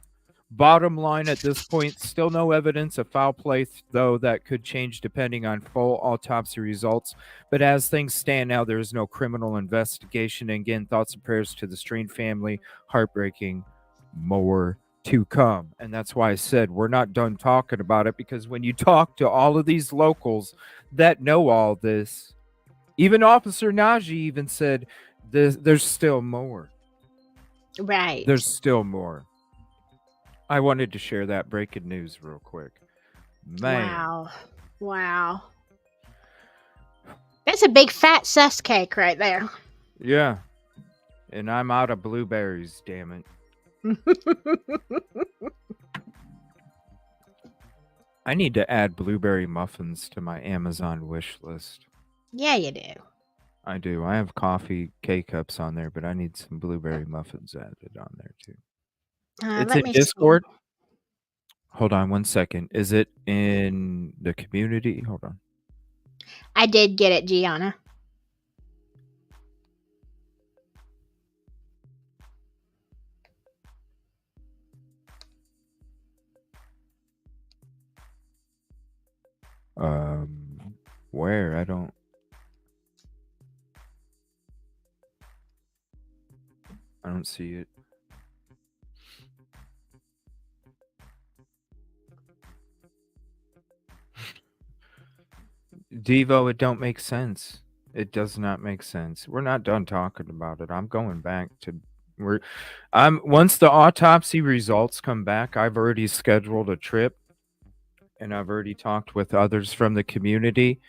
Bottom line, at this point, still no evidence of foul play, though that could change depending on full autopsy results. But as things stand now, there is no criminal investigation. And again, thoughts and prayers to the Strain family. Heartbreaking. More to come. And that's why I said we're not done talking about it, because when you talk to all of these locals that know all this, even Officer Najee even said there's still more. Right. There's still more. I wanted to share that breaking news real quick. Man. Wow. That's a big fat sus cake right there. Yeah. And I'm out of blueberries, damn it. I need to add blueberry muffins to my Amazon wish list. Yeah, you do. I do. I have coffee K-cups on there, but I need some blueberry muffins added on there too. It's Let in me Discord. see. Hold on one second. Is it in the community? Hold on. I did get it, Gianna. Where? I don't see it. Devo, it don't make sense. It does not make sense. We're not done talking about it. I'm going back to once the autopsy results come back, I've already scheduled a trip, and I've already talked with others from the community,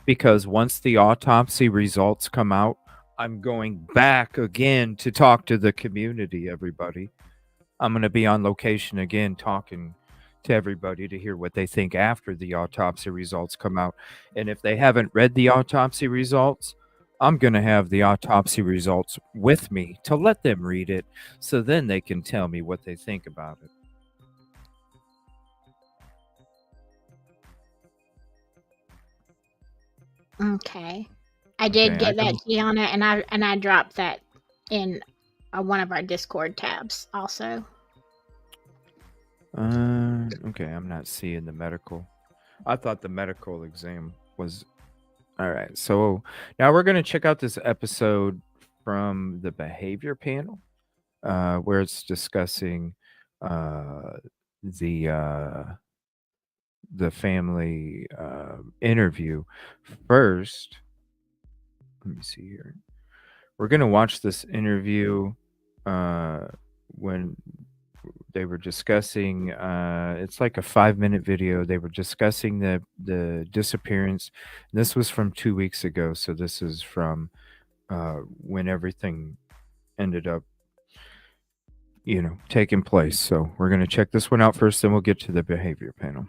because once the autopsy results come out, I'm going back again to talk to the community, everybody. I'm going to be on location again talking to everybody to hear what they think after the autopsy results come out. And if they haven't read the autopsy results, I'm going to have the autopsy results with me to let them read it, so then they can tell me what they think about it. Okay. I did get that, Gianna, and I dropped that in one of our Discord tabs also. Okay, I'm not seeing the medical. I thought the medical exam was all right. So now we're going to check out this episode from the behavior panel, where it's discussing the family interview. First, let me see here. We're going to watch this interview when they were discussing, it's like a 5-minute video. They were discussing the disappearance. And this was from 2 weeks ago. So this is from when everything ended up, taking place. So we're going to check this one out first, then we'll get to the behavior panel.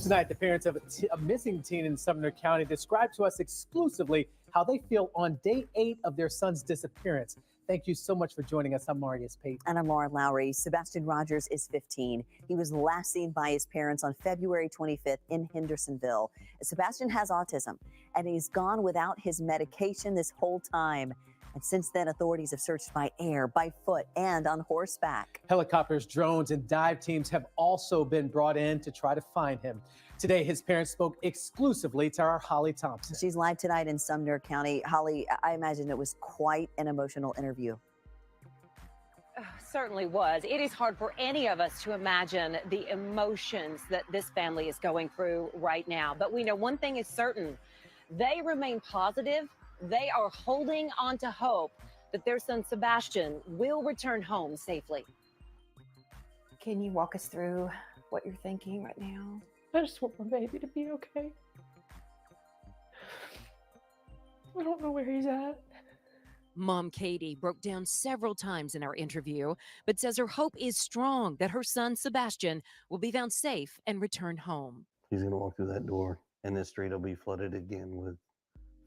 Tonight, the parents of a missing teen in Sumner County described to us exclusively how they feel on day 8 of their son's disappearance. Thank you so much for joining us. I'm Marius Pate. And I'm Laura Lowry. Sebastian Rogers is 15. He was last seen by his parents on February 25th in Hendersonville. Sebastian has autism, and he's gone without his medication this whole time. And since then, authorities have searched by air, by foot, and on horseback. Helicopters, drones, and dive teams have also been brought in to try to find him. Today, his parents spoke exclusively to our Holly Thompson. She's live tonight in Sumner County. Holly, I imagine it was quite an emotional interview. Certainly was. It is hard for any of us to imagine the emotions that this family is going through right now. But we know one thing is certain. They remain positive. They are holding on to hope that their son Sebastian will return home safely. Can you walk us through what you're thinking right now? I just want my baby to be okay. I don't know where he's at. Mom Katie broke down several times in our interview, but says her hope is strong that her son Sebastian will be found safe and returned home. He's going to walk through that door, and this street will be flooded again with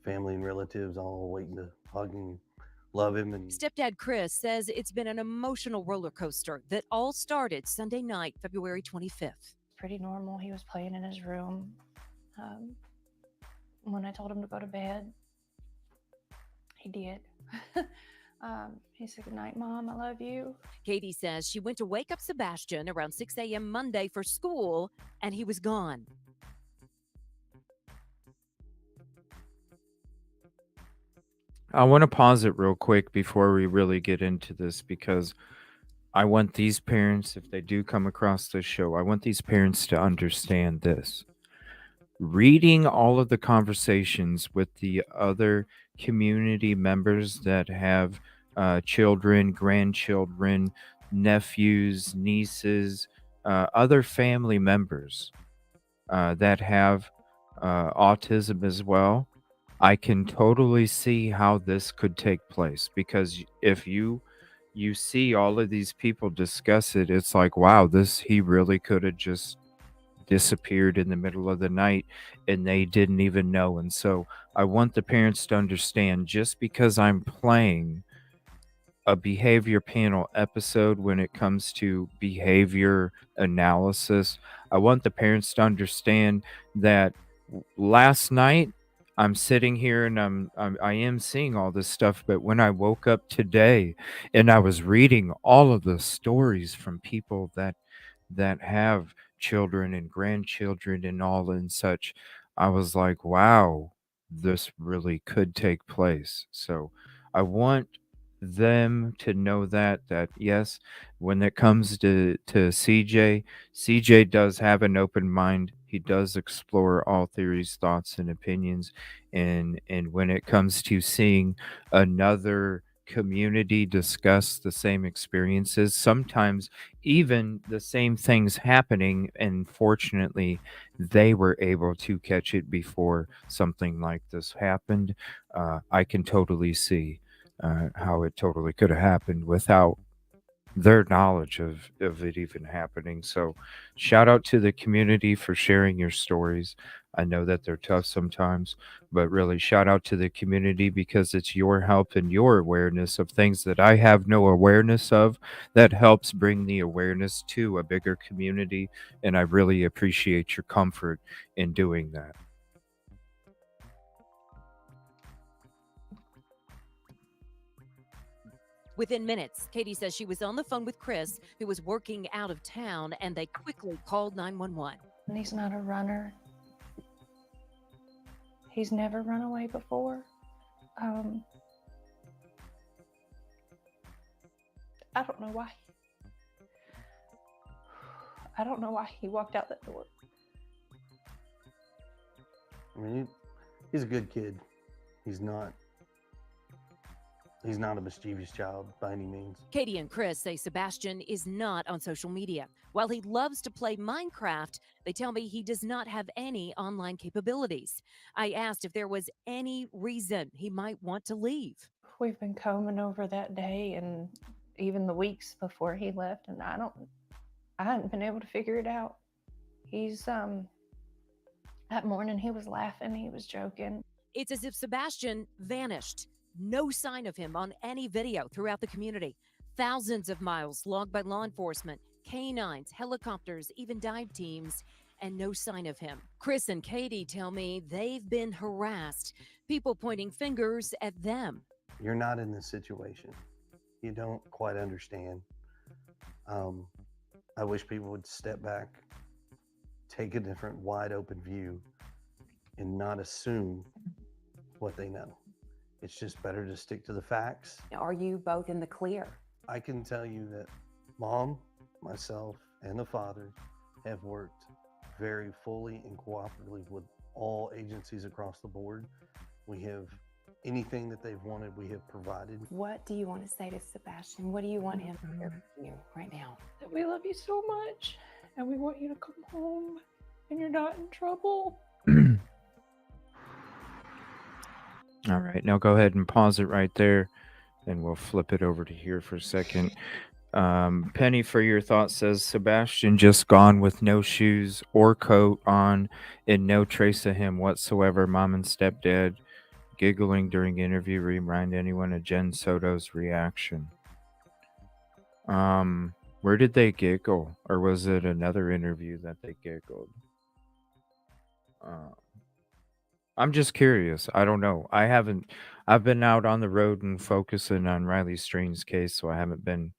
family and relatives all waiting to hug and love him. And Stepdad Chris says it's been an emotional roller coaster that all started Sunday night, February 25th. Pretty normal. He was playing in his room. When I told him to go to bed, he did. He said, "Good night, Mom. I love you." Katie says she went to wake up Sebastian around 6 a.m. Monday for school, and he was gone. I want to pause it real quick before we really get into this, because I want these parents, if they do come across this show, I want these parents to understand this. Reading all of the conversations with the other community members that have children, grandchildren, nephews, nieces, other family members that have autism as well, I can totally see how this could take place, because if you see all of these people discuss it, it's like, wow, he really could have just disappeared in the middle of the night and they didn't even know. And so I want the parents to understand, just because I'm playing a behavior panel episode when it comes to behavior analysis, I want the parents to understand that last night I'm sitting here and I am seeing all this stuff, but when I woke up today and I was reading all of the stories from people that have children and grandchildren and all and such, I was like, wow, this really could take place. So I want them to know that yes, when it comes to CJ does have an open mind. He does explore all theories, thoughts, and opinions. And when it comes to seeing another community discuss the same experiences, sometimes even the same things happening, and fortunately they were able to catch it before something like this happened, I can totally see how it totally could have happened without their knowledge of it even happening. So shout out to the community for sharing your stories. I know that they're tough sometimes, but really shout out to the community, because it's your help and your awareness of things that I have no awareness of that helps bring the awareness to a bigger community. And I really appreciate your comfort in doing that. Within minutes, Katie says she was on the phone with Chris, who was working out of town, and they quickly called 911. And he's not a runner. He's never run away before. I don't know why. I don't know why he walked out that door. I mean, he's a good kid. He's not a mischievous child by any means. Katie and Chris say Sebastian is not on social media. While he loves to play Minecraft, they tell me he does not have any online capabilities. I asked if there was any reason he might want to leave. We've been combing over that day and even the weeks before he left, and I hadn't been able to figure it out. He's that morning he was laughing, he was joking. It's as if Sebastian vanished. No sign of him on any video throughout the community. Thousands of miles logged by law enforcement, canines, helicopters, even dive teams, and no sign of him. Chris and Katie tell me they've been harassed, people pointing fingers at them. You're not in this situation. You don't quite understand. I wish people would step back, take a different wide open view, and not assume what they know. It's just better to stick to the facts. Are you both in the clear? I can tell you that Mom, myself, and the father have worked very fully and cooperatively with all agencies across the board. We have anything that they've wanted, we have provided. What do you want to say to Sebastian? What do you want him to hear from you right now? That we love you so much and we want you to come home. and you're not in trouble. All right, now go ahead and pause it right there, and we'll flip it over to here for a second. Penny, for your thoughts, says Sebastian just gone with no shoes or coat on, and no trace of him whatsoever. Mom and stepdad giggling during interview remind anyone of Jen Soto's reaction. Where did they giggle, or was it another interview that they giggled? I'm just curious. I don't know. I've been out on the road and focusing on Riley Strain's case, so I haven't been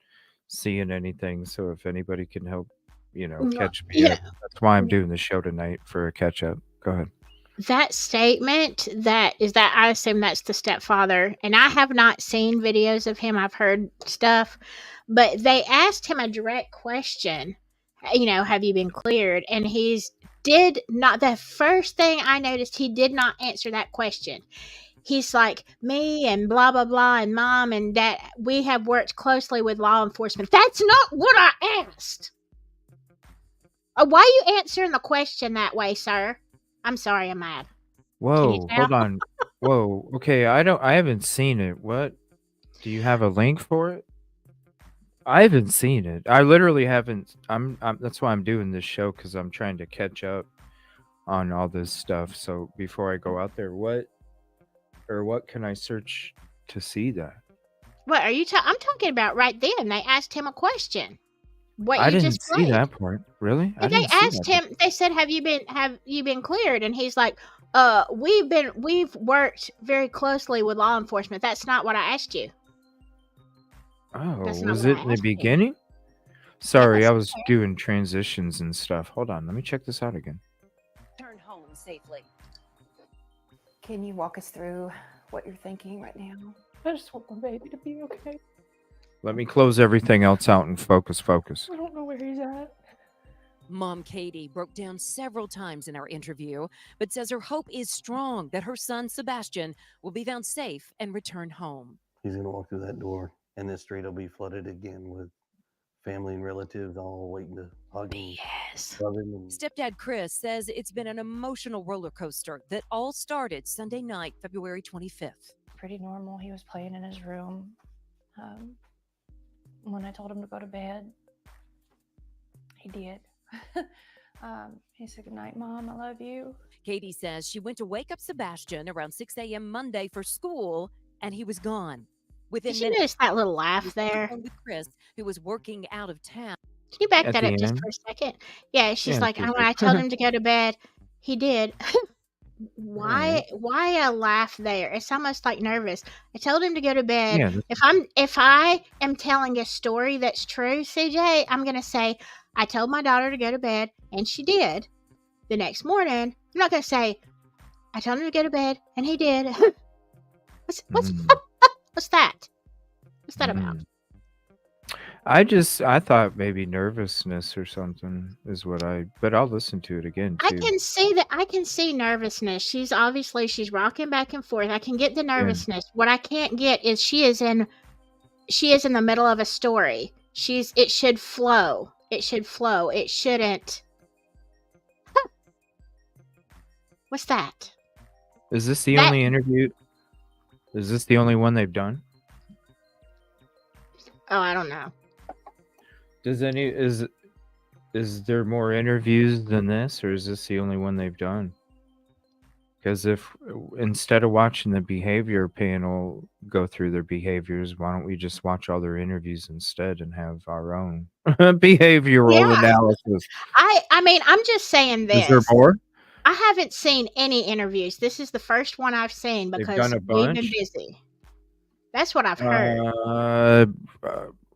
seeing anything. So if anybody can help, Well, catch me you know, up, that's why I'm doing the show tonight, for a catch up. Go ahead. that statement, that I assume that's the stepfather, and I have not seen videos of him. I've heard stuff, but they asked him a direct question, have you been cleared? And did not. The first thing I noticed, he did not answer that question. He's like, me and blah blah blah and mom and dad, we have worked closely with law enforcement. That's not what I asked. Why are you answering the question that way, sir? I'm sorry, I'm mad. Can you Whoa, tell? hold on. Whoa, okay, I haven't seen it. What? Do you have a link for it? I haven't seen it. I literally haven't. That's why I'm doing this show, because I'm trying to catch up on all this stuff. So before I go out there, what can I search to see that? What are you I'm talking about right then. They asked him a question. What I you didn't just see played. that part. Really? I They didn't see asked that. him, they said, have you been cleared? And he's like, we've worked very closely with law enforcement. That's not what I asked you. Oh, That's not was what it I in the asked you. beginning? Sorry, Yes. I was doing transitions and stuff. Hold on, let me check this out again. Turn home safely. Can you walk us through what you're thinking right now? I just want my baby to be okay. Let me close everything else out and focus. I don't know where he's at. Mom Katie broke down several times in our interview, but says her hope is strong that her son Sebastian will be found safe and return home. He's going to walk through that door, and this street will be flooded again with family and relatives all waiting to hug him. Yes. Love him. And Stepdad Chris says it's been an emotional roller coaster that all started Sunday night, February 25th. Pretty normal. He was playing in his room. When I told him to go to bed, he did. He said, "Good night, Mom. I love you." Katie says she went to wake up Sebastian around 6 a.m. Monday for school, and he was gone. Within Did you minutes, notice that little he laugh was there? with Chris, who was working out of town. Can you back At that the up just end? for a second? Yeah, she's Yeah, like, she's when I like, told him to go to bed, he did. Right. Why a laugh there? It's almost like nervous. I told him to go to bed. Yeah, If I am telling a story that's true, CJ, I'm gonna say I told my daughter to go to bed and she did. The next morning, I'm not gonna say I told him to go to bed and he did. What's that? What's that about? I thought maybe nervousness or something is but I'll listen to it again I too. can see that. I can see nervousness. She's rocking back and forth. I can get the nervousness. What I can't get is she is in the middle of a story. It should flow. It should flow. It shouldn't. What's that? Is this the only interview? Is this the only one they've done? Oh, I don't know. Is there more interviews than this, or is this the only one they've done? Because if instead of watching the behavior panel go through their behaviors, why don't we just watch all their interviews instead and have our own behavioral analysis? I mean, I'm just saying this. Is there more? I haven't seen any interviews. This is the first one I've seen They've because done a we've been bunch? busy. That's what I've heard.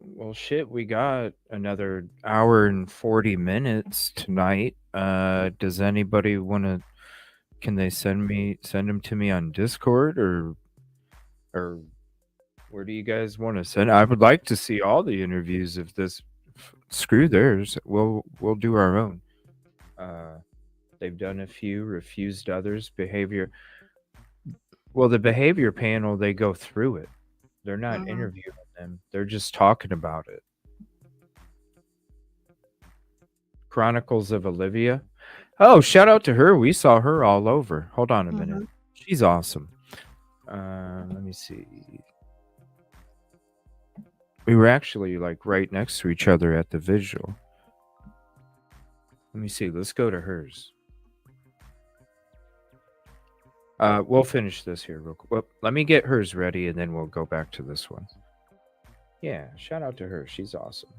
Well, shit, we got another hour and 40 minutes tonight. Does anybody want to? Can they send them to me on Discord or where do you guys want to send? I would like to see all the interviews. If this screw theirs, we'll do our own. They've done a few, refused others. Behavior. Well, the behavior panel, they go through it. They're not interviewing them. They're just talking about it. Chronicles of Olivia. Oh, shout out to her. We saw her all over. Hold on a minute. Mhm. She's awesome. Let me see. We were actually like right next to each other at the visual. Let me see. Let's go to hers. We'll finish this here real quick. Well, let me get hers ready and then we'll go back to this one. Yeah, shout out to her. She's awesome.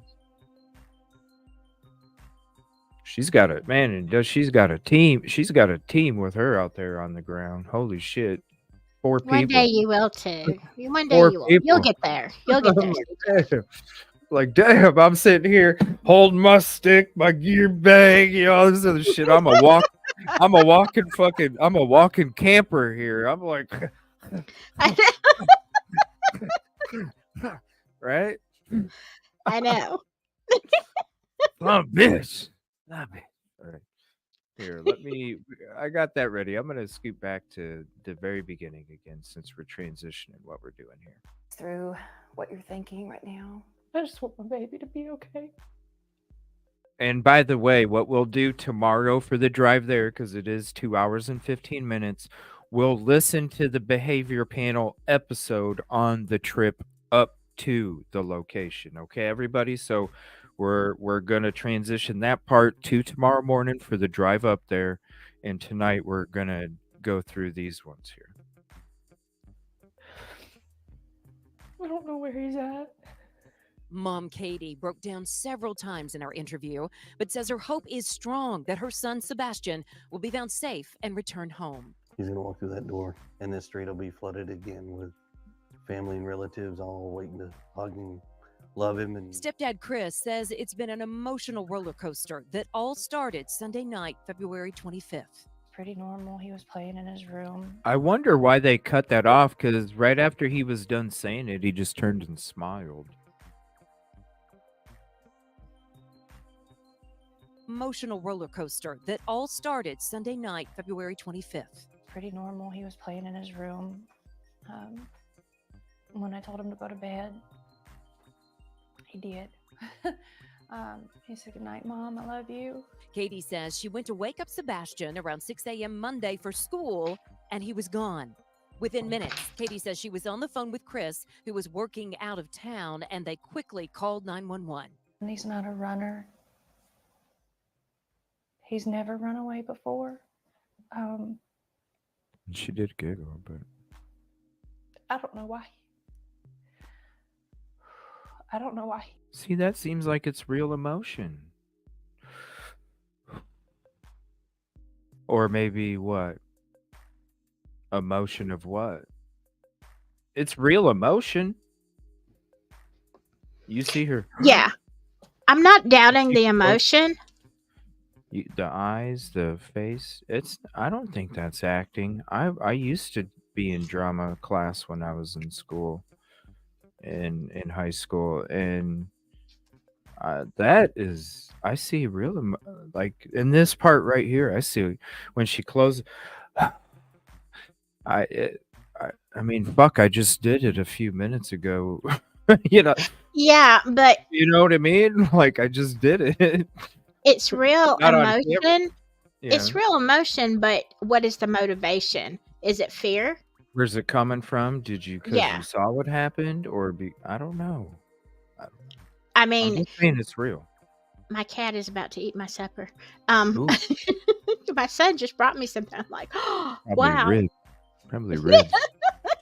She's got a man, and she's got a team. She's got a team with her out there on the ground. Holy shit. 4 One day people. you will too. One day 4 you will. You'll people. get there. You'll get there. Like, damn, I'm sitting here holding my stick, my gear bag, all this other shit. I'm a walking camper here. I'm like, right? I know. Oh, bitch. All right. Here, I got that ready. I'm going to scoot back to the very beginning again since we're transitioning what we're doing here. Through what you're thinking right now. I just want my baby to be okay. And by the way, what we'll do tomorrow for the drive there, because it is 2 hours and 15 minutes, we'll listen to the behavior panel episode on the trip up to the location. Okay, everybody? So we're going to transition that part to tomorrow morning for the drive up there. And tonight we're going to go through these ones here. I don't know where he's at. Mom Katie broke down several times in our interview, but says her hope is strong that her son Sebastian will be found safe and return home. He's going to walk through that door, and this street will be flooded again with family and relatives all waiting to hug him, love him. And Stepdad Chris says it's been an emotional roller coaster that all started Sunday night, February 25th. Pretty normal. He was playing in his room. I wonder why they cut that off, because right after he was done saying it, he just turned and smiled. Emotional roller coaster that all started Sunday night, February 25th. Pretty normal. He was playing in his room. When I told him to go to bed, he did. He said, "Good night, Mom. I love you." Katie says she went to wake up Sebastian around 6 a.m. Monday for school, and he was gone. Within minutes, Katie says she was on the phone with Chris, who was working out of town, and they quickly called 911. And he's not a runner. He's never run away before. She did giggle, but I don't know why. I don't know why. see, that seems like it's real emotion. Or maybe what? Emotion of what? It's real emotion. You see her. Yeah. I'm not doubting the emotion. The eyes, the face. I don't think that's acting. I used to be in drama class when I was in school, in high school, and that is, I see real like in this part right here. I see when she closes. I mean, fuck! I just did it a few minutes ago. You know. Yeah, but you know what I mean. Like I just did it. It's real Not on camera. emotion. Yeah. It's real emotion, but what is the motivation? Is it fear? Where's it coming from? Did you, because Yeah. you saw what happened, or I don't know. I I'm mean, just saying it's real. my cat is about to eat my supper. Ooh. My son just brought me something. I'm like, oh, Probably wow. ribs. Probably ribs.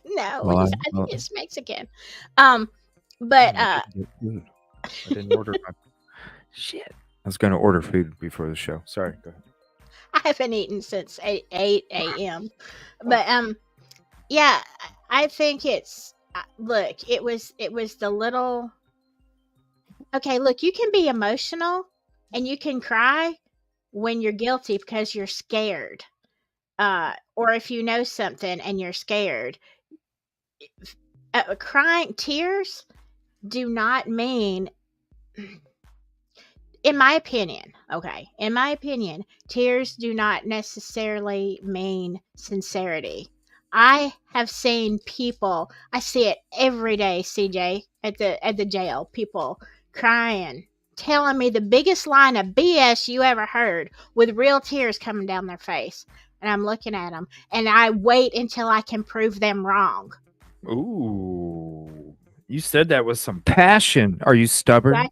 No, Well, I I- think it's Mexican. But I didn't order my shit. I was going to order food before the show. Sorry. Go ahead. I haven't eaten since 8 a.m. But yeah, I think it's look, it was the little. Okay, look, you can be emotional and you can cry when you're guilty because you're scared. Or if you know something and you're scared. Crying, tears do not mean, in my opinion, tears do not necessarily mean sincerity. I have seen people, I see it every day, CJ, at the jail, people crying telling me the biggest line of BS you ever heard with real tears coming down their face. And I'm looking at them, and I wait until I can prove them wrong. Ooh. You said that with some passion. Are you stubborn?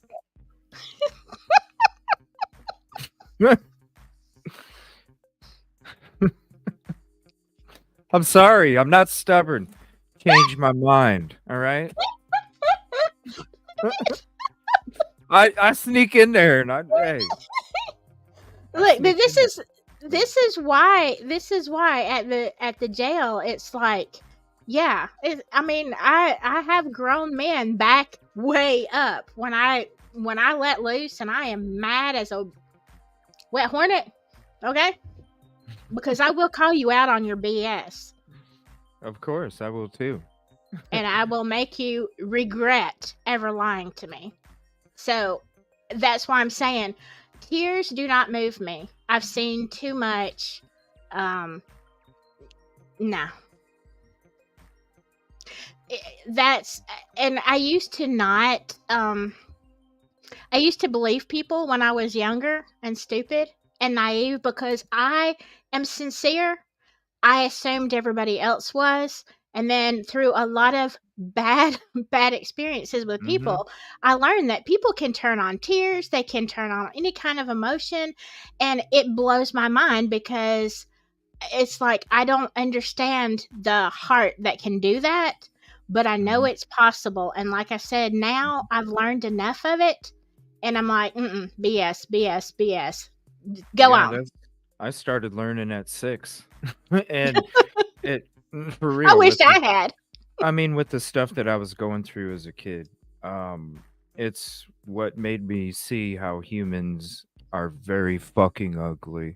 I'm sorry. I'm not stubborn. Change my mind. All right. I sneak in there and hey. Look, but this is why at the jail it's like, yeah, I mean, I have grown men back way up when I let loose, and I am mad as a wet hornet, okay? Because I will call you out on your BS. Of course, I will too. And I will make you regret ever lying to me. So that's why I'm saying tears do not move me. I've seen too much. No. That's, and I used to not, I used to believe people when I was younger and stupid and naive because I am sincere. I assumed everybody else was. And then through a lot of bad experiences with people, I learned that people can turn on tears. They can turn on any kind of emotion. And it blows my mind because it's like, I don't understand the heart that can do that, but I know it's possible. And like I said, now I've learned enough of it. And I'm like, BS. Go on. I started learning at 6. And it, for real. I wish I had. I mean, with the stuff that I was going through as a kid, it's what made me see how humans are very fucking ugly.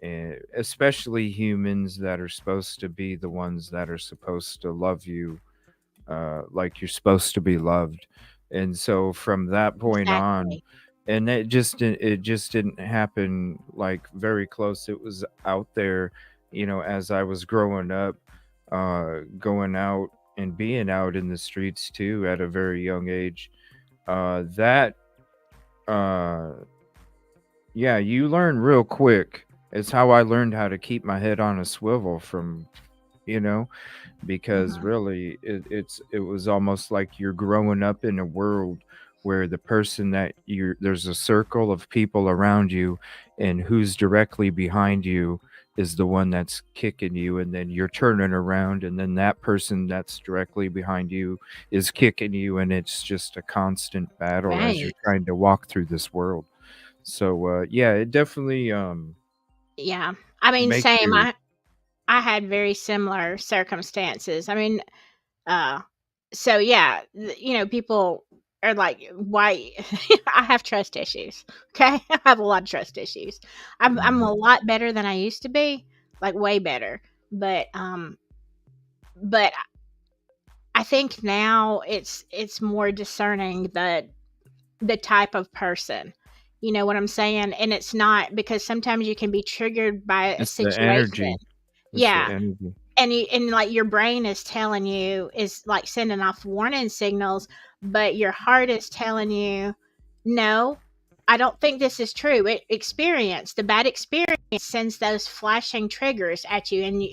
And especially humans that are supposed to be the ones that are supposed to love you like you're supposed to be loved. And so from that point on, and it just didn't happen like very close. It was out there, as I was growing up, going out and being out in the streets too at a very young age. Yeah, you learn real quick. It's how I learned how to keep my head on a swivel from, because really it was almost like you're growing up in a world where the person that there's a circle of people around you, and who's directly behind you is the one that's kicking you, and then you're turning around, and then that person that's directly behind you is kicking you, and it's just a constant battle as you're trying to walk through this world. So yeah, it definitely Yeah. I mean, makes same. you I had very similar circumstances. I mean, so yeah, people are like, why? I have trust issues. Okay. I have a lot of trust issues. I'm a lot better than I used to be, like way better. But I think now it's more discerning the type of person. You know what I'm saying? And it's not, because sometimes you can be triggered by a it's the situation. energy. It's Yeah. the energy. And like your brain is telling you, is like sending off warning signals, but your heart is telling you, no, I don't think this is true. The bad experience sends those flashing triggers at you, and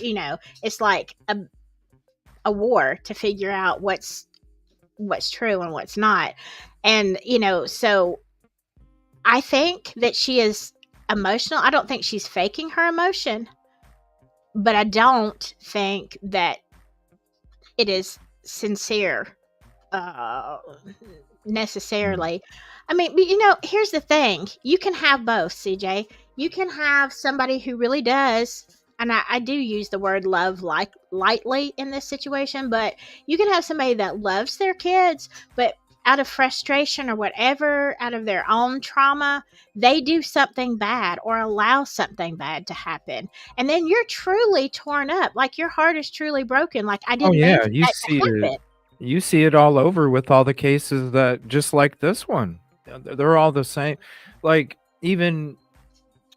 it's like a war to figure out what's true and what's not. And so I think that she is emotional. I don't think she's faking her emotion, but I don't think that it is sincere necessarily. I mean, but here's the thing. You can have both, CJ. You can have somebody who really does, and I do use the word love lightly in this situation, but you can have somebody that loves their kids, but out of frustration or whatever, out of their own trauma, they do something bad or allow something bad to happen. And then you're truly torn up. Like your heart is truly broken. Like, I Oh didn't mean yeah, for you that see to it. happen. You see it all over with all the cases that just like this one. They're all the same. Like even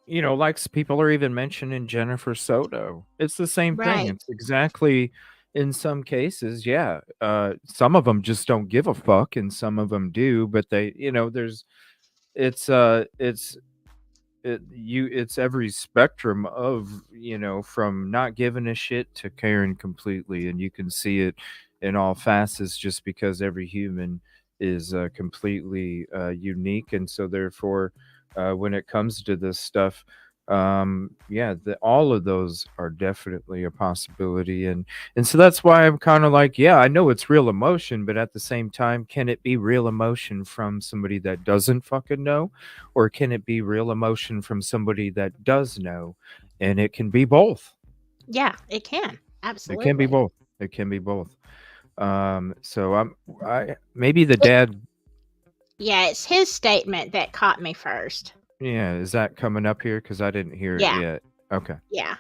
like people are even mentioning Jennifer Soto. It's the same thing. Right. It's exactly in some cases, yeah. Some of them just don't give a fuck, and some of them do. But they, there's it's it's every spectrum of, from not giving a shit to caring completely, and you can see it in all facets just because every human is completely unique, and so therefore when it comes to this stuff, yeah, all of those are definitely a possibility, and so that's why I'm kind of like, yeah, I know it's real emotion, but at the same time, can it be real emotion from somebody that doesn't fucking know, or can it be real emotion from somebody that does know? And it can be both. Yeah, it can. It can be Absolutely. both. It can be both. So I maybe the dad. Yeah, it's his statement that caught me first. Yeah, is that coming up here? Because I didn't hear it Yeah. yet. Okay. Yeah.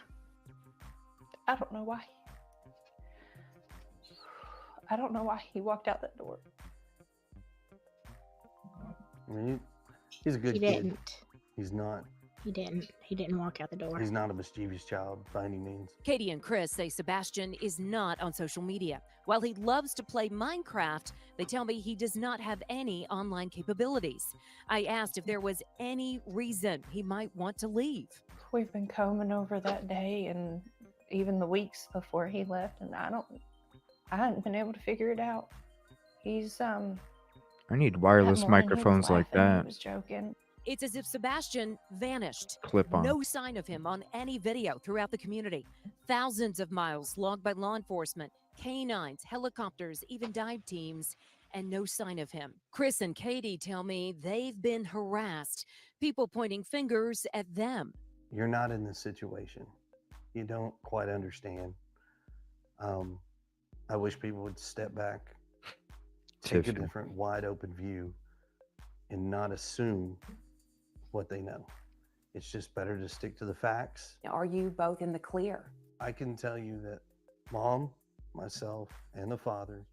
I don't know why. I don't know why he walked out that door. I mean, he's a good He kid. didn't. He's not. He didn't. He didn't walk out the door. He's not a mischievous child by any means. Katie and Chris say Sebastian is not on social media. While he loves to play Minecraft, they tell me he does not have any online capabilities. I asked if there was any reason he might want to leave. We've been combing over that day and even the weeks before he left, and I hadn't been able to figure it out. He's I need wireless microphones like that. He was joking. It's as if Sebastian vanished. Clip on. No sign of him on any video throughout the community. Thousands of miles logged by law enforcement, canines, helicopters, even dive teams, and no sign of him. Chris and Katie tell me they've been harassed, people pointing fingers at them. You're not in this situation. You don't quite understand. I wish people would step back, take a different wide open view, and not assume what they know. It's just better to stick to the facts. Are you both in the clear? I can tell you that Mom, myself, and the father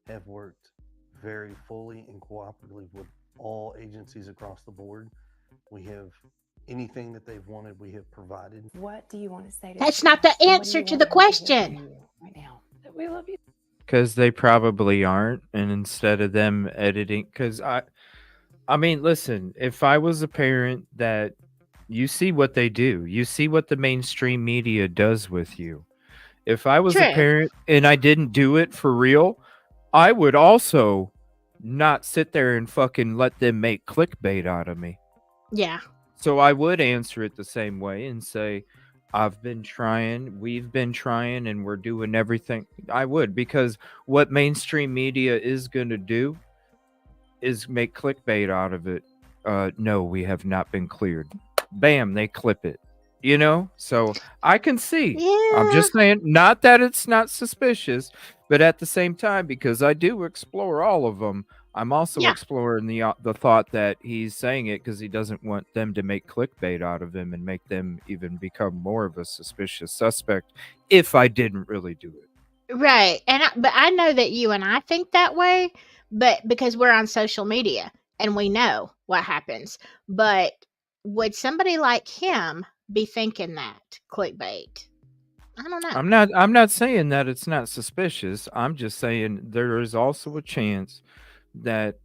have worked very fully and cooperatively with all agencies across the board. We have anything that they've wanted, we have provided. What do you want to say to That's not the answer to the question. Right now? That we love you. Because they probably aren't, and instead of them editing, because I mean, listen, if I was a parent that you see what they do, you see what the mainstream media does with you. If I was a parent and I didn't do it for real, I would also not sit there and fucking let them make clickbait out of me. Yeah. So I would answer it the same way and say, I've been trying, we've been trying, and we're doing everything. I would, because what mainstream media is going to do is make clickbait out of it. No, we have not been cleared. Bam, they clip it. So I can see. Yeah. I'm just saying, not that it's not suspicious, but at the same time, because I do explore all of them, I'm also exploring the thought that he's saying it because he doesn't want them to make clickbait out of him and make them even become more of a suspicious suspect if I didn't really do it. Right. But I know that you and I think that way, but because we're on social media and we know what happens. But would somebody like him be thinking that clickbait? I don't know. I'm not saying that it's not suspicious. I'm just saying there is also a chance that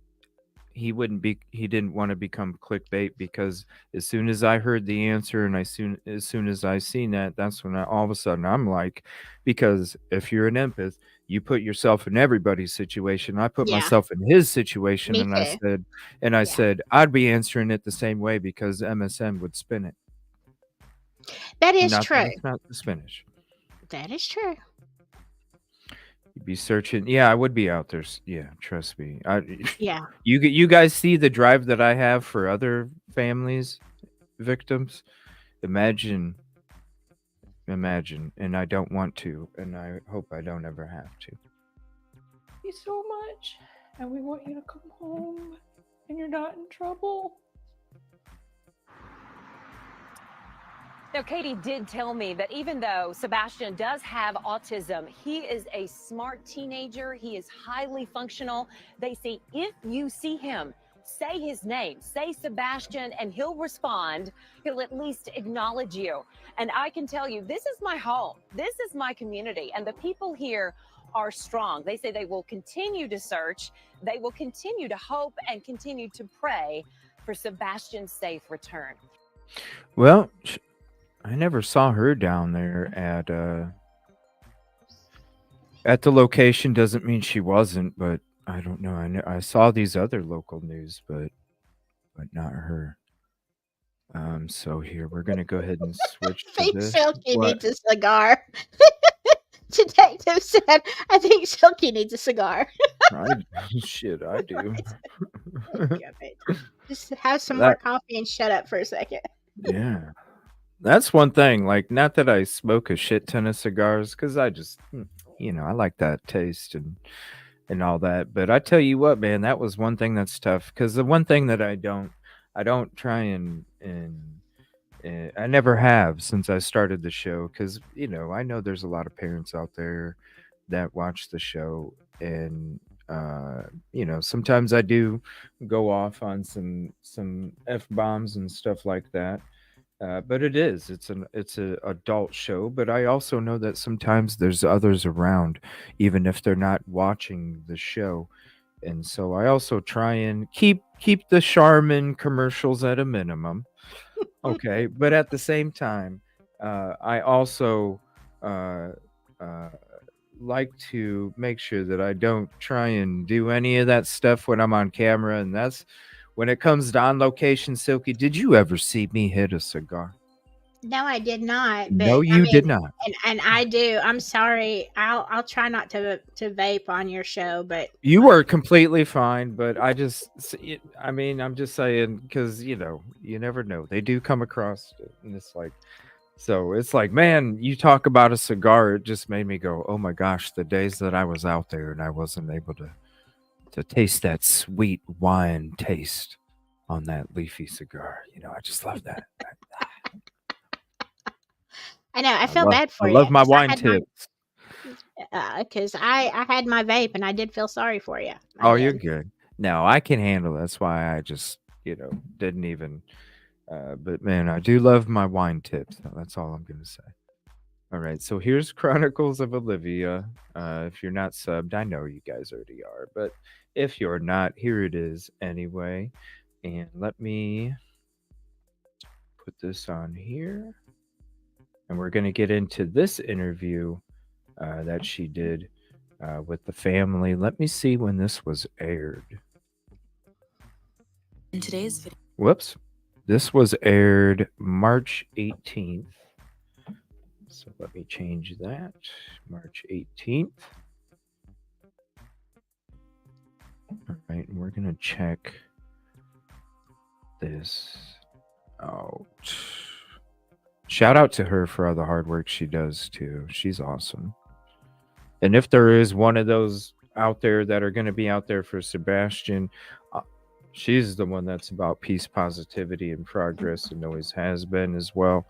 he didn't want to become clickbait, because as soon as I heard the answer and as soon as I seen that, that's when all of a sudden I'm like, because if you're an empath, you put yourself in everybody's situation. I put myself in his situation. Me and too. I said I'd be answering it the same way because MSM would spin it. That is Not true. that it's not the spinach. That is true. You'd be searching. Yeah, I would be out there. Yeah, trust me. Yeah. You guys see the drive that I have for other families, victims? Imagine, and I don't want to, and I hope I don't ever have to. Thank you so much, and we want you to come home, and you're not in trouble. Now, Katie did tell me that even though Sebastian does have autism, he is a smart teenager. He is highly functional. They say if you see him, say his name, say Sebastian, and he'll respond. He'll at least acknowledge you. And I can tell you, this is my home. This is my community. And the people here are strong. They say they will continue to search. They will continue to hope and continue to pray for Sebastian's safe return. Well, I never saw her down there at the location. Doesn't mean she wasn't, but I don't know. I saw these other local news, but not her. So here we're gonna go ahead and switch to think this. Silky What? needs a cigar. Detective said, I think Silky needs a cigar. Shit, I do. Just have some more That coffee and shut up for a second. yeah. That's one thing. Like, not that I smoke a shit ton of cigars, because I just, I like that taste and all that. But I tell you what, man, that was one thing that's tough. Because the one thing that I don't try and I never have since I started the show. Because I know there's a lot of parents out there that watch the show, and sometimes I do go off on some f bombs and stuff like that. But it's a adult show, but I also know that sometimes there's others around, even if they're not watching the show. And so I also try and keep the Charmin commercials at a minimum. Okay, but at the same time, I also uh, uh, like to make sure that I don't try and do any of that stuff when I'm on camera, and that's when it comes to on location. Silky, did you ever see me hit a cigar? No, I did not. But No, I you did mean, not. and I do. I'm sorry. I'll try not to vape on your show, but You were completely fine, but I'm just saying, because you never know. They do come across, and it's like, so it's like, man, you talk about a cigar. It just made me go, oh my gosh, the days that I was out there and I wasn't able to taste that sweet wine taste on that leafy cigar. I just love that. I know I I feel love bad I for you love my because wine tips. I had my vape and I did feel sorry for you. I Oh, you're did. good. No, I can handle it. That's why I just, didn't even. But man, I do love my wine tips. That's all I'm gonna say. All right, so here's Chronicles of Olivia. If you're not subbed, I know you guys already are, but if you're not, here it is anyway. And let me put this on here. And we're going to get into this interview that she did with the family. Let me see when this was aired. In today's video. Whoops. This was aired March 18th. So let me change that. March 18th. All right, and we're going to check this out. Shout out to her for all the hard work she does, too. She's awesome. And if there is one of those out there that are going to be out there for Sebastian, she's the one that's about peace, positivity, and progress, and always has been as well.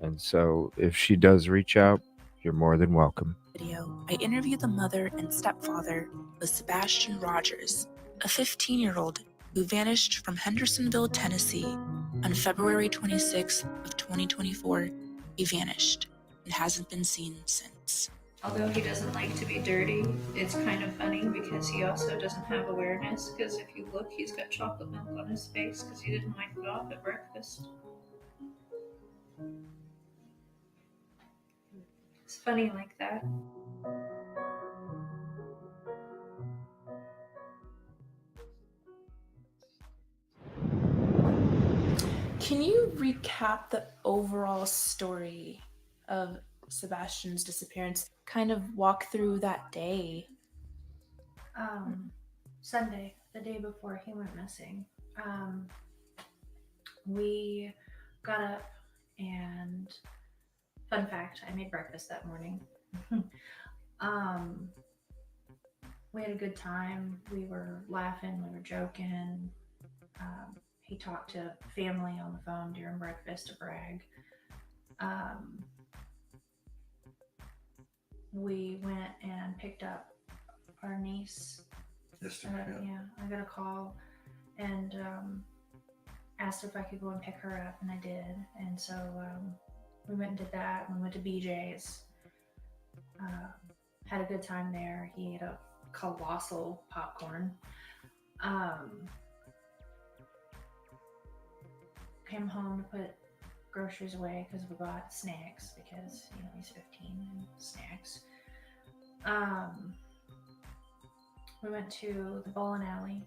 And so if she does reach out, you're more than welcome. Video, I interviewed the mother and stepfather of Sebastian Rogers, a 15-year-old who vanished from Hendersonville, Tennessee on February 26th of 2024. He vanished and hasn't been seen since. Although he doesn't like to be dirty, it's kind of funny because he also doesn't have awareness, because if you look, he's got chocolate milk on his face because he didn't wipe it off at breakfast. It's funny like that. Can you recap the overall story of Sebastian's disappearance? Kind of walk through that day. Sunday, the day before he went missing, we got up and, fun fact, I made breakfast that morning. We had a good time. We were laughing, we were joking. He talked to family on the phone during breakfast to brag. We went and picked up our niece. Yeah, I got a call and asked if I could go and pick her up, and I did. And so we went and did that. We went to BJ's. Had a good time there. He ate a colossal popcorn. came home to put groceries away because we bought snacks because, you know, he's 15 and snacks. We went to the bowling alley,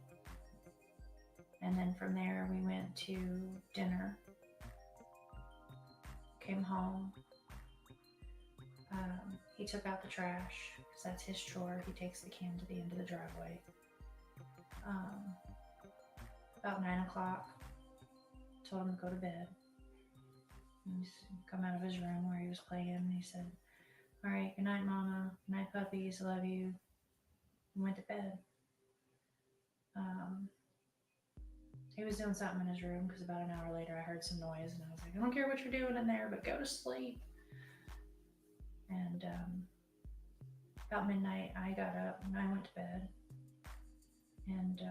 and then from there we went to dinner. Came home. He took out the trash because that's his chore. He takes the can to the end of the driveway. About 9 o'clock, told him to go to bed. He's come out of his room where he was playing, and he said, "All right, good night, Mama. Good night, puppies. Love you." And went to bed. He was doing something in his room because about an hour later I heard some noise, and I was like, "I don't care what you're doing in there, but go to sleep." And about midnight, I got up and I went to bed. And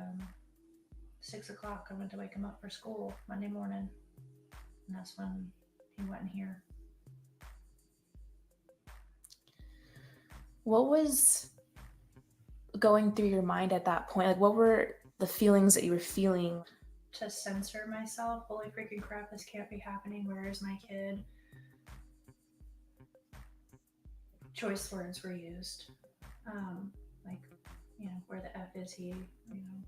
6 o'clock, I went to wake him up for school Monday morning, and that's when he went in here. What was going through your mind at that point? Like, what were the feelings that you were feeling? To censor myself. Holy freaking crap, this can't be happening. Where is my kid? Choice words were used. Like, you know, where the F is he? You know.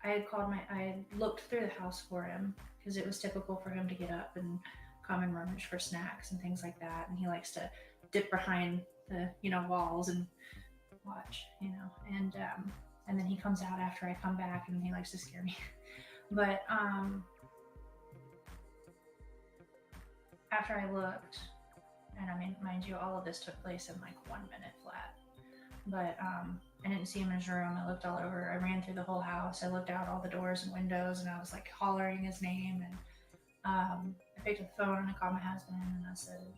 I had looked through the house for him because it was typical for him to get up and come and rummage for snacks and things like that. And he likes to dip behind the, you know, walls and watch, you know. And then he comes out after I come back and he likes to scare me. But after I looked, and I mean, mind you, all of this took place in like 1 minute flat. But I didn't see him in his room. I looked all over. I ran through the whole house. I looked out all the doors and windows, and I was like hollering his name. And I picked up the phone and I called my husband, and I said,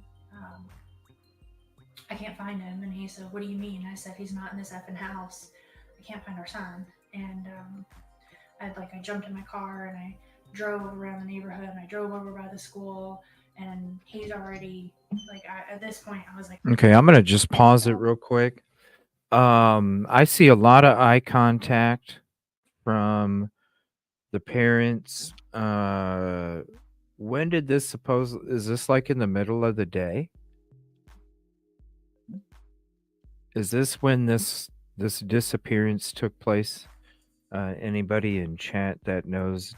"I can't find him." And he said, "What do you mean?" I said, "He's not in this effing house. I can't find our son." And I jumped in my car and I drove around the neighborhood, and I drove over by the school, and he's already like, at this point I was like, Okay, I'm gonna just pause it real quick. I see a lot of eye contact from the parents. When did this is this like in the middle of the day? Is this when this disappearance took place? Anybody in chat that knows,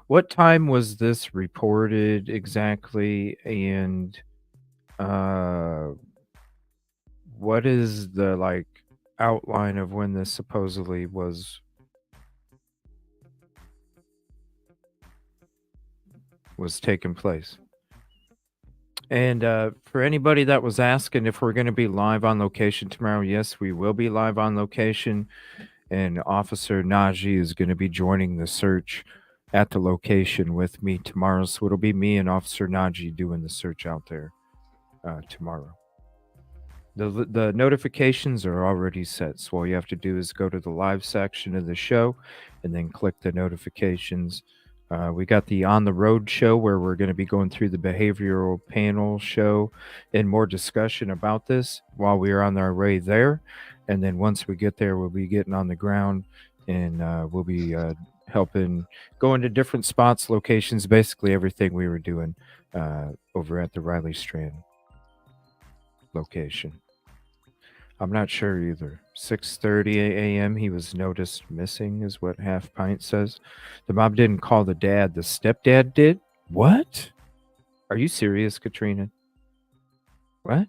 what time was this reported exactly? And what is the like outline of when this supposedly was taking place? And for anybody that was asking if we're going to be live on location tomorrow, yes, we will be live on location. And Officer Najee is going to be joining the search at the location with me tomorrow. So it'll be me and Officer Najee doing the search out there tomorrow. The notifications are already set. So all you have to do is go to the live section of the show and then click the notifications. We got the On the Road show where we're going to be going through the behavioral panel show and more discussion about this while we are on our way there. And then once we get there, we'll be getting on the ground and we'll be helping go into different spots, locations, basically everything we were doing over at the Riley Strand location. I'm not sure either. 6:30 a.m. he was noticed missing is what Half Pint says. The mom didn't call the dad. The stepdad did? What? Are you serious, Katrina? What?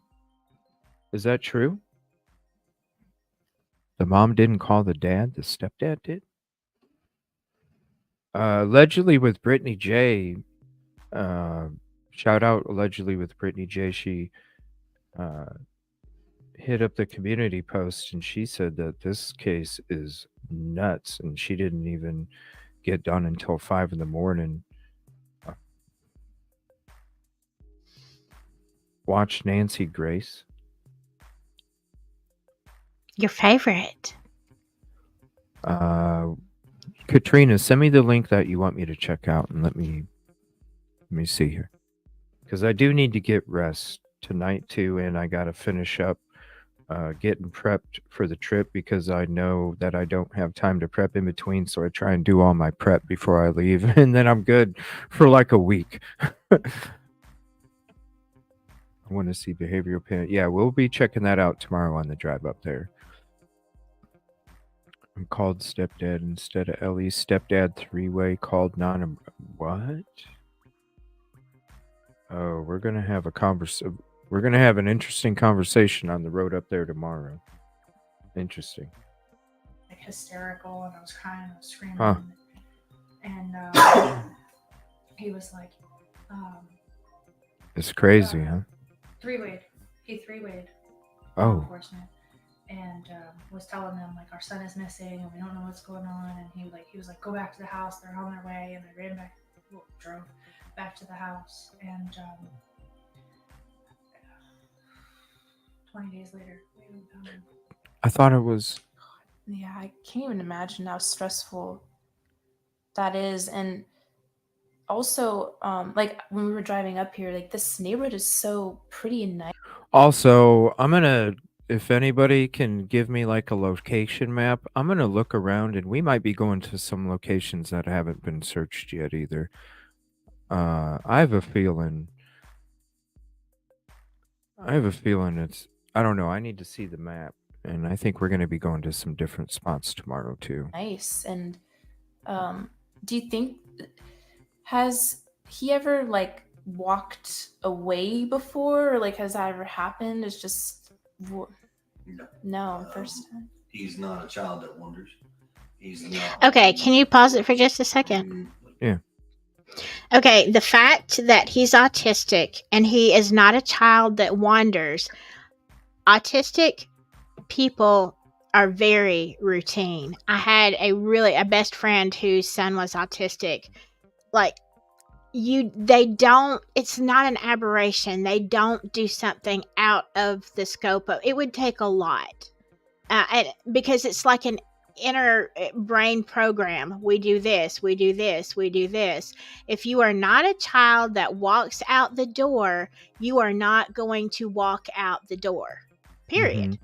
Is that true? The mom didn't call the dad. The stepdad did? Allegedly with Brittany J. Shout out allegedly with Brittany J. She hit up the community post and she said that this case is nuts and she didn't even get done until 5 a.m. Watch Nancy Grace. Your favorite. Katrina, send me the link that you want me to check out and let me see here. Because I do need to get rest tonight too, and I gotta finish up getting prepped for the trip because I know that I don't have time to prep in between. So I try and do all my prep before I leave, and then I'm good for like a week. I want to see behavioral pain. Yeah, we'll be checking that out tomorrow on the drive up there. I'm called stepdad instead of Ellie's stepdad three-way called non. What? Oh, we're gonna have a We're gonna have an interesting conversation on the road up there tomorrow. Interesting. Like hysterical, and I was crying, I was screaming, Huh. and he was like, It's crazy, huh? three-wayed. He three-wayed Oh. law enforcement, and was telling them like our son is missing and we don't know what's going on. And he was like, go back to the house. They're on their way. And they drove back to the house. And 20 days later, we found him. I thought it was. Yeah, I can't even imagine how stressful that is. And also, like when we were driving up here, like this neighborhood is so pretty and nice. Also, if anybody can give me like a location map, I'm gonna look around, and we might be going to some locations that haven't been searched yet either. I have a feeling it's. I don't know. I need to see the map, and I think we're gonna be going to some different spots tomorrow too. Nice. And do you think, has he ever like walked away before, or like has that ever happened? It's just no, first time. He's not a child that wanders. He's not. Okay, can you pause it for just a second? Yeah. Okay, the fact that he's autistic and he is not a child that wanders. Autistic people are very routine. I had a best friend whose son was autistic. Like it's not an aberration. They don't do something out of the scope of it. Would take a lot. Because it's like an inner brain program. We do this, we do this, we do this. If you are not a child that walks out the door, you are not going to walk out the door. Period. Mhm.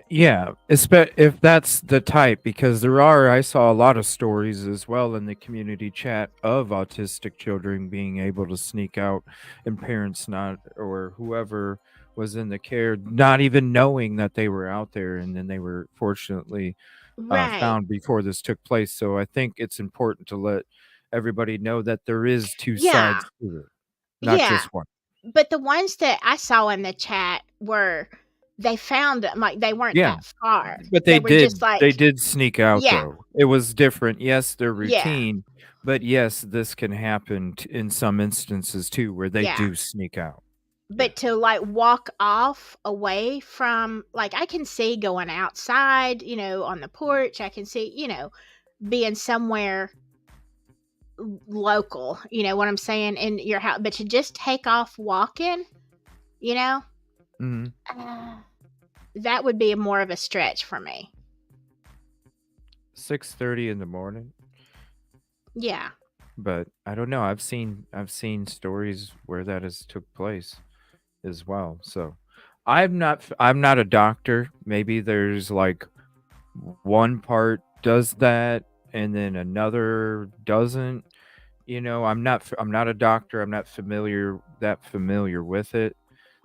Yeah, if that's the type, because I saw a lot of stories as well in the community chat of autistic children being able to sneak out and parents or whoever was in the care not even knowing that they were out there, and then they were fortunately Right. found before this took place. So I think it's important to let everybody know that there is two Yeah. sides to it, not Yeah. just one. But the ones that I saw in the chat they found them, like they weren't Yeah. that far. But They they were did just like, they did sneak out yeah, though. It was different. Yes, they're yeah, routine, but yes, this can happen in some instances too where they yeah. do sneak out. But to like walk off away from, like, I can see going outside, on the porch. I can see, being somewhere local, you know what I'm saying, in your house. But to just take off walking, Mhm. that would be more of a stretch for me. 6:30 in the morning. Yeah. But I don't know. I've seen stories where that has took place as well. So I'm not a doctor. Maybe there's like one part does that and then another doesn't. I'm not a doctor. I'm not familiar with it.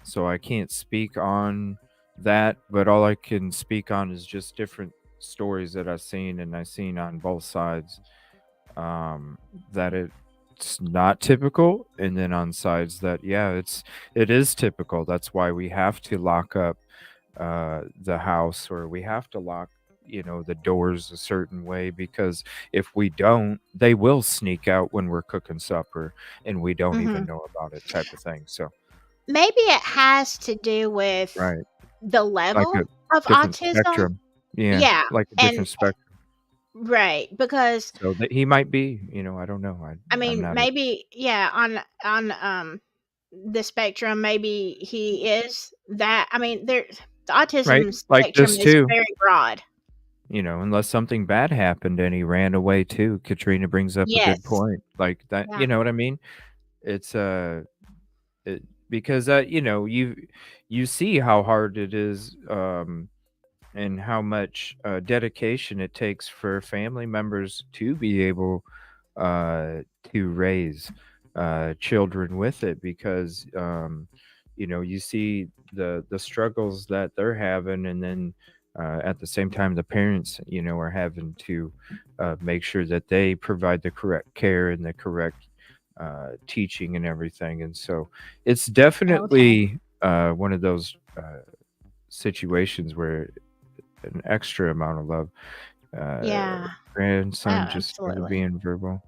So I can't speak on that, but all I can speak on is just different stories that I've seen, and I've seen on both sides that it's not typical, and then on sides that it is typical. That's why we have to lock up the house, or we have to lock the doors a certain way, because if we don't, they will sneak out when we're cooking supper and we don't even know about it, type of thing. So maybe it has to do with right, the like level a of different autism. spectrum. Yeah, like a and different spectrum. right, because So that he might be, I don't know. I I'm mean, not maybe on the spectrum, maybe he is that. I mean, the autism right, like spectrum this is too. very broad. Unless something bad happened and he ran away too. Katrina brings up a Yes. good point. Like that, Yeah. you know what I mean? It's because you see how hard it is, and how much dedication it takes for family members to be able to raise children with it, because you see the struggles that they're having, and then at the same time the parents are having to make sure that they provide the correct care and the correct teaching and everything. And so it's Okay. definitely one of those situations where an extra amount of love. Yeah. Oh, Grandson just absolutely. being verbal.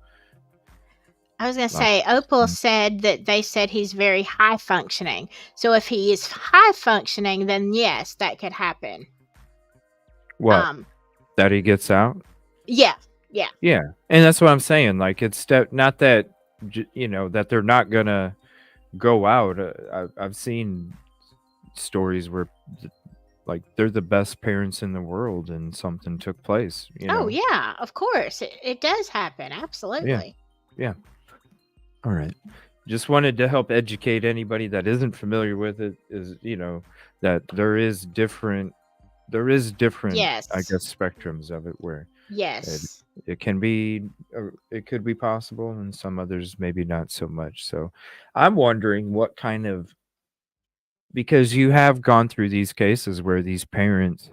I was gonna Lots say, Opal mm. said that they said he's very high functioning. So if he is high functioning, then yes, that could happen. What? That he gets out? Yeah, yeah. Yeah, and that's what I'm saying, like, it's not that that they're not gonna go out. I've seen stories where like, they're the best parents in the world and something took place, Oh yeah, of course. It does happen. Yeah. Absolutely. Yeah. All right. Just wanted to help educate anybody that isn't familiar with it, is, that there is different, I Yes. guess, spectrums of it where it Yes. it can be, it could be possible, and some others maybe not so much. So I'm wondering what kind of, because you have gone through these cases where these parents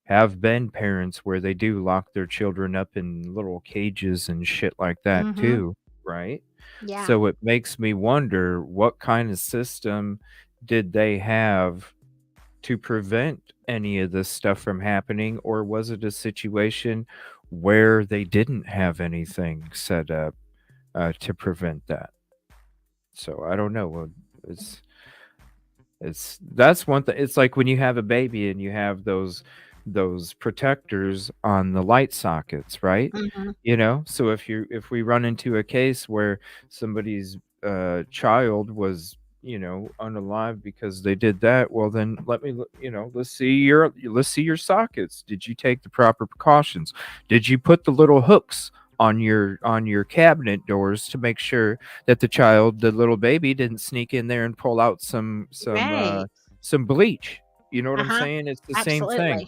have been parents where they do lock their children up in little cages and shit like that Mhm. too, right? Yeah. So it makes me wonder what kind of system did they have to prevent any of this stuff from happening, or was it a situation where they didn't have anything set up to prevent that? So I don't know. It's that's one thing. It's like when you have a baby and you have those protectors on the light sockets, right? Mhm. So if we run into a case where somebody's child was unalive because they did that, well then let's see your sockets. Did you take the proper precautions? Did you put the little hooks on your cabinet doors to make sure that the little baby didn't sneak in there and pull out Right. some bleach? You know what I'm Uh-huh. saying? It's the same thing. Absolutely.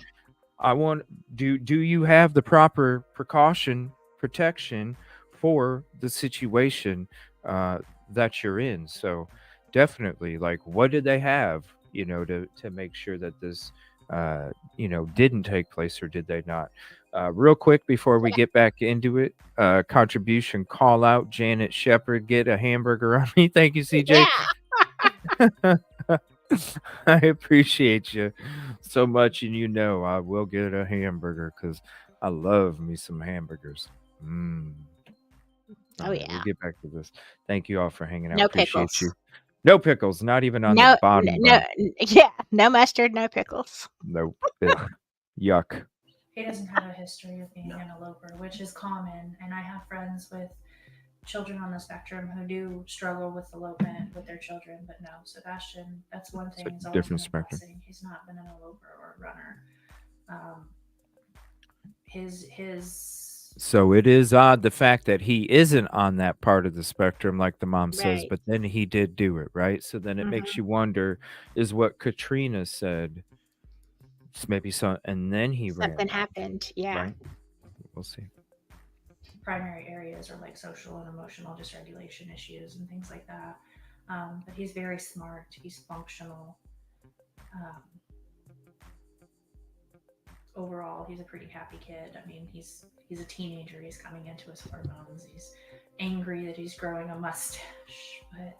I want do you have the proper protection for the situation uh, that you're in? So definitely, like, what did they have, to make sure that this didn't take place, or did they not? Real quick before we get back into it, contribution call out Janet Shepard, get a hamburger on me. Thank you, CJ. Yeah. I appreciate you so much, and I will get a hamburger because I love me some hamburgers. Mm. All Oh right, we'll yeah. get back to this. Thank you all for hanging out. No Appreciate pickles. you. No pickles, not even on the No, bottom no, bun. yeah, no mustard, no pickles. Nope. Ugh. Yuck. He doesn't have a history of being an eloper, which is common. And I have friends with children on the spectrum who do struggle with elopement with their children. But no, Sebastian, that's one thing. He's always been Different a spectrum. blessing. He's not been an eloper or a runner. His So it is odd the fact that he isn't on that part of the spectrum, like the mom says, Right. but then he did do it, right? So then it makes Mhm. you wonder, is what Katrina said maybe so, and then he ran Something off, happened. Yeah. right? We'll see. primary areas are like social and emotional dysregulation issues and things like that. But he's very smart. He's functional. Overall, he's a pretty happy kid. I mean, he's a teenager. He's coming into his hormones. He's angry that he's growing a mustache, but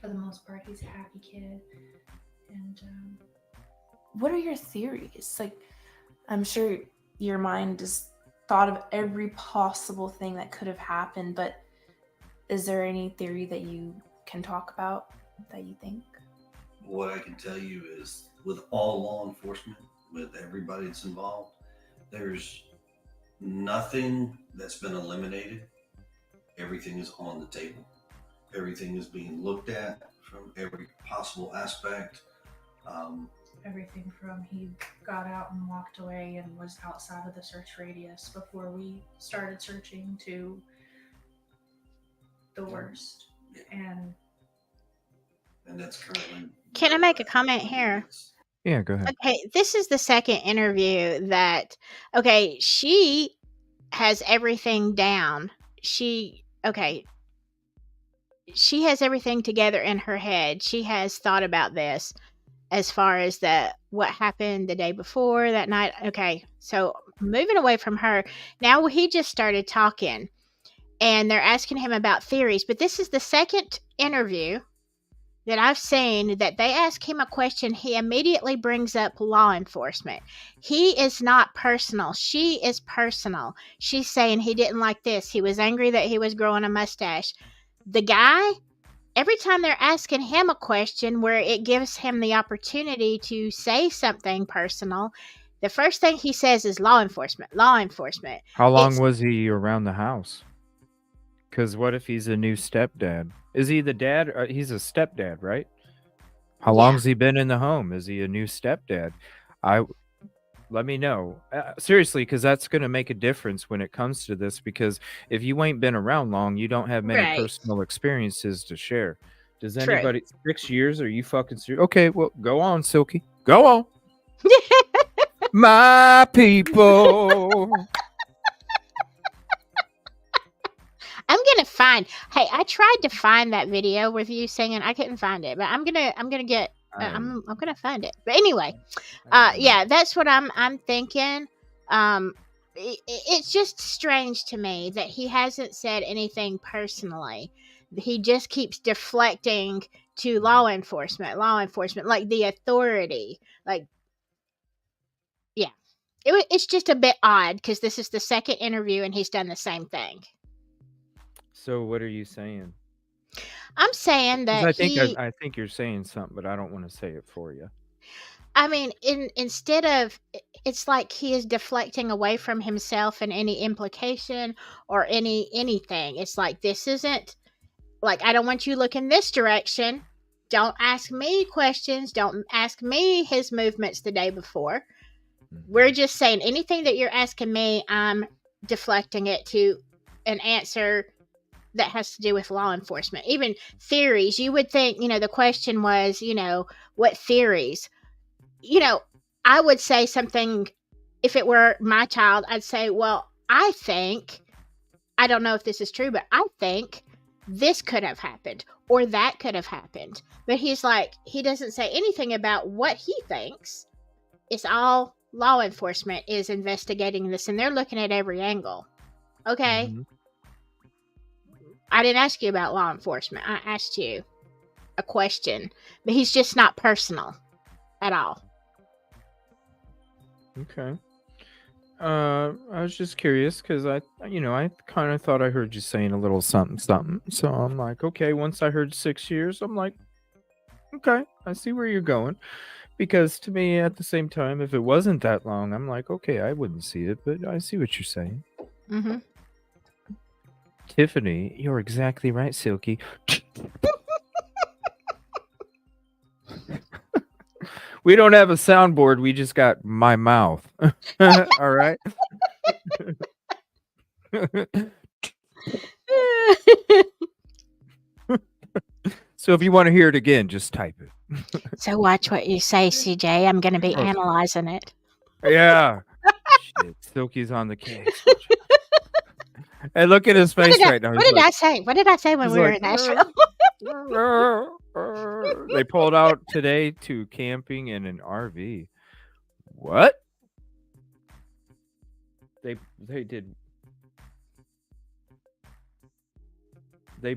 for the most part, he's a happy kid. And What are your theories? Like, I'm sure your mind has thought of every possible thing that could have happened, but is there any theory that you can talk about that you think? What I can tell you is, with all law enforcement, with everybody that's involved, there's nothing that's been eliminated. Everything is on the table. Everything is being looked at from every possible aspect. everything from he got out and walked away and was outside of the search radius before we started searching to the worst. And and that's currently. Can I make a comment here? Yeah, go ahead. Okay, this is the second interview that, okay, she has everything down. She has everything together in her head. She has thought about this as far as what happened the day before that night. Okay, so moving away from her, now he just started talking and they're asking him about theories, but this is the second interview that I've seen that they ask him a question, he immediately brings up law enforcement. He is not personal. She is personal. She's saying he didn't like this. He was angry that he was growing a mustache. The guy, every time they're asking him a question where it gives him the opportunity to say something personal, the first thing he says is law enforcement, law enforcement. How long was he around the house? Because what if he's a new stepdad? Is he the dad? He's a stepdad, right? How long's he been in the home? Is he a new stepdad? Let me know. Seriously, because that's going to make a difference when it comes to this. Because if you ain't been around long, you don't have many personal experiences to share. Does anybody? 6 years? Are you fucking serious? Okay, well, go on, Silky. Go on. My people. I'm gonna find. Hey, I tried to find that video with you singing. I couldn't find it, but I'm gonna find it. But anyway, yeah, that's what I'm thinking. It's just strange to me that he hasn't said anything personally. He just keeps deflecting to law enforcement, like the authority. Like, yeah, it's just a bit odd because this is the second interview and he's done the same thing. So what are you saying? I'm saying that I think you're saying something, but I don't want to say it for you. I mean, instead of, it's like he is deflecting away from himself and any implication or anything. It's like, this isn't, like, I don't want you looking this direction. Don't ask me questions. Don't ask me his movements the day before. We're just saying anything that you're asking me, I'm deflecting it to an answer that has to do with law enforcement. Even theories, you would think, the question was, what theories? I would say something, if it were my child, I'd say, well, I don't know if this is true, but I think this could have happened or that could have happened. But he's like, he doesn't say anything about what he thinks. It's all law enforcement is investigating this and they're looking at every angle. Okay. Mm-hmm. I didn't ask you about law enforcement. I asked you a question, but he's just not personal at all. Okay. I was just curious because I kind of thought I heard you saying a little something. So I'm like, okay, once I heard 6 years, I'm like, okay, I see where you're going. Because to me, at the same time, if it wasn't that long, I'm like, okay, I wouldn't see it, but I see what you're saying. Mm-hmm. Tiffany, you're exactly right, Silky. We don't have a soundboard. We just got my mouth. All right. So if you want to hear it again, just type it. So watch what you say, CJ. I'm going to be analyzing it. Yeah. Shit, Silky's on the case. Hey, look at his face right now. What did I say? What did I say when we were in Nashville? They pulled out today to camping in an RV. What? They did. They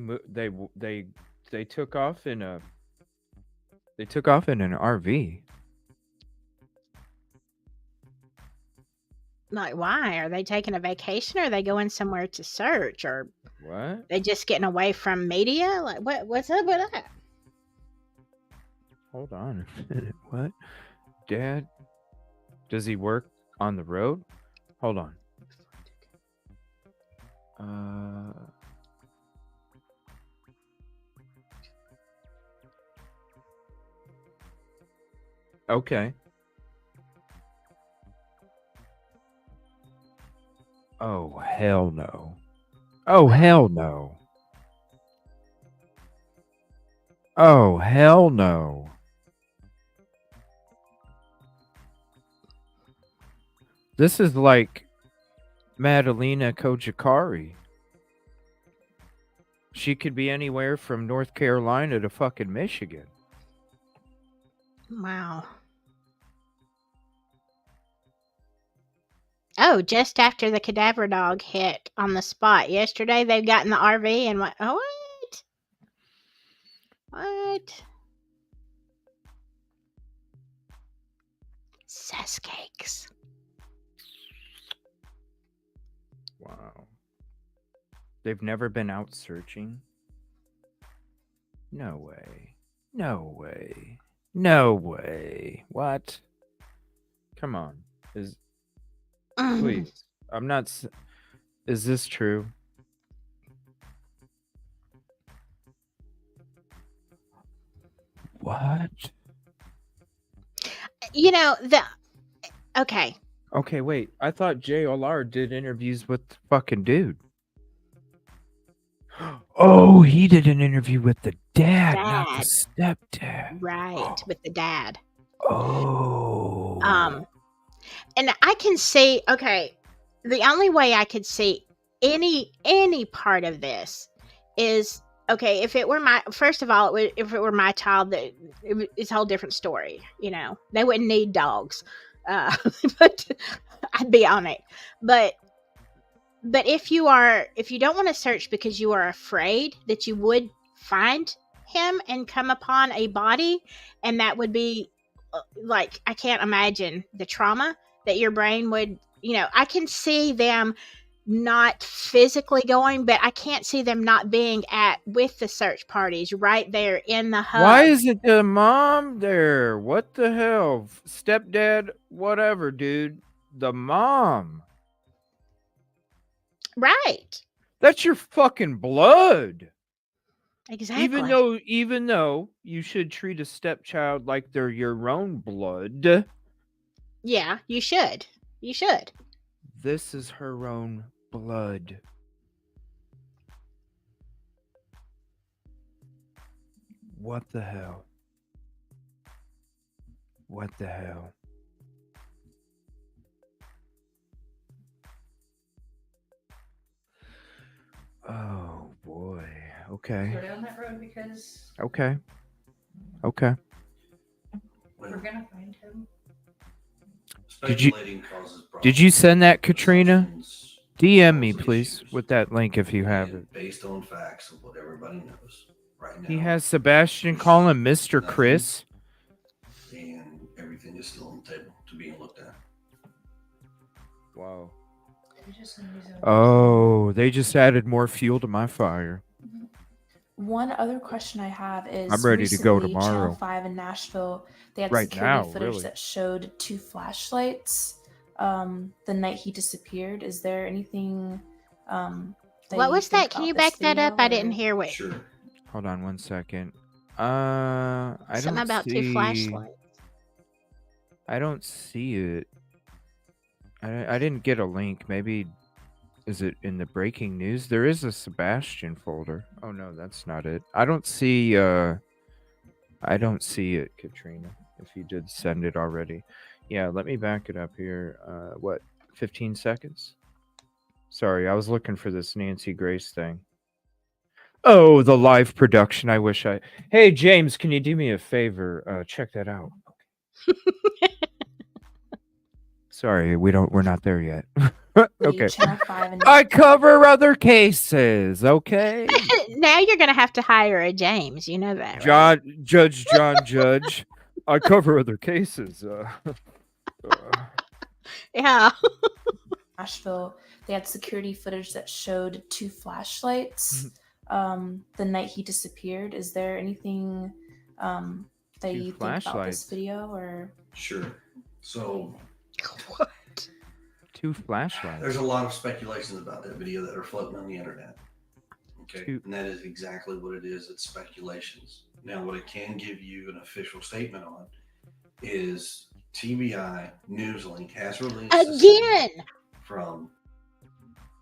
took off in a. They took off in an RV. Like, why? Are they taking a vacation or are they going somewhere to search or what? They just getting away from media? Like, what's up with that? Hold on a minute. What? Dad? Does he work on the road? Hold on. Okay. Oh, hell no. Oh, hell no. Oh, hell no. This is like Madalena Kojikari. She could be anywhere from North Carolina to fucking Michigan. Wow. Oh, just after the cadaver dog hit on the spot yesterday, they got in the RV and went, oh, what? Cakes. Wow. They've never been out searching? No way. No way. No way. What? Come on. Please. I'm not. Is this true? What? You know, okay. Okay, wait. I thought JLR did interviews with the fucking dude. Oh, he did an interview with the dad, not the stepdad. Right, with the dad. Oh. And I can see, okay, the only way I could see any part of this is, okay, if it were first of all, if it were my child, it's a whole different story. You know, they wouldn't need dogs, but I'd be on it. But if you don't want to search because you are afraid that you would find him and come upon a body, and that would be like, I can't imagine the trauma that your brain would, I can see them not physically going, but I can't see them not being with the search parties right there in the hub. Why isn't the mom there? What the hell? Stepdad, whatever, dude. The mom. Right. That's your fucking blood. Exactly. Even though you should treat a stepchild like they're your own blood. Yeah, you should. You should. This is her own blood. What the hell? What the hell? Oh boy. Okay. Go down that road because Okay. we're gonna find him. Did you send that, Katrina? DM me, please, with that link if you have it. Based on facts of what everybody knows right now. He has Sebastian call him Mr. Chris. And everything is still on the table to being looked at. Wow. Oh, they just added more fuel to my fire. One other question I have is, I'm ready to go recently, tomorrow. Channel 5 in Nashville, they had Right security now, footage really. that showed 2 flashlights the night he disappeared. Is there anything What was that? Can you back that up? I didn't hear what. Sure. Hold on one second. I Something don't about see 2 flashlights. I don't see it. I didn't get a link. Maybe is it in the breaking news? There is a Sebastian folder. Oh no, that's not it. I don't see it, Katrina. If you did send it already. Yeah, let me back it up here. 15 seconds? Sorry, I was looking for this Nancy Grace thing. Oh, the live production. I wish I. Hey, James, can you do me a favor? Check that out. Sorry, we're not there yet. Okay. Channel 5 in I cover other cases, okay? Now you're going to have to hire a James. You know that, right? Judge John Judge. I cover other cases. Yeah. Nashville, they had security footage that showed 2 flashlights the night he disappeared. Is there anything that you think about flashlights? this video, or? Sure. So, what? 2 flashlights. There's a lot of speculations about that video that are floating on the internet. Okay. And that is exactly what it is. It's speculations. Now, what it can give you an official statement on is TBI Newslink has released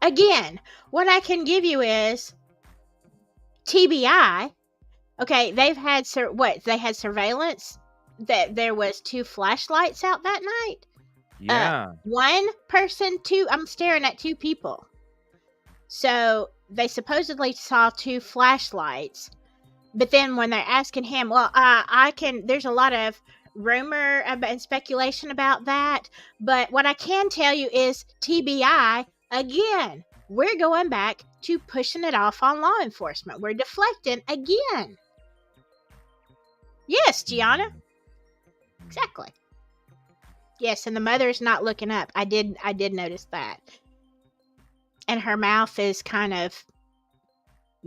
Again, what I can give you is TBI Okay, they've had they had surveillance that there was 2 flashlights out that night. Yeah. One person, I'm staring at 2 people. So they supposedly saw 2 flashlights, but then when they're asking him, well, there's a lot of rumor and speculation about that, but what I can tell you is TBI, again, we're going back to pushing it off on law enforcement. We're deflecting again. Yes, Gianna. Exactly. Yes, and the mother's not looking up. I did notice that. And her mouth is kind of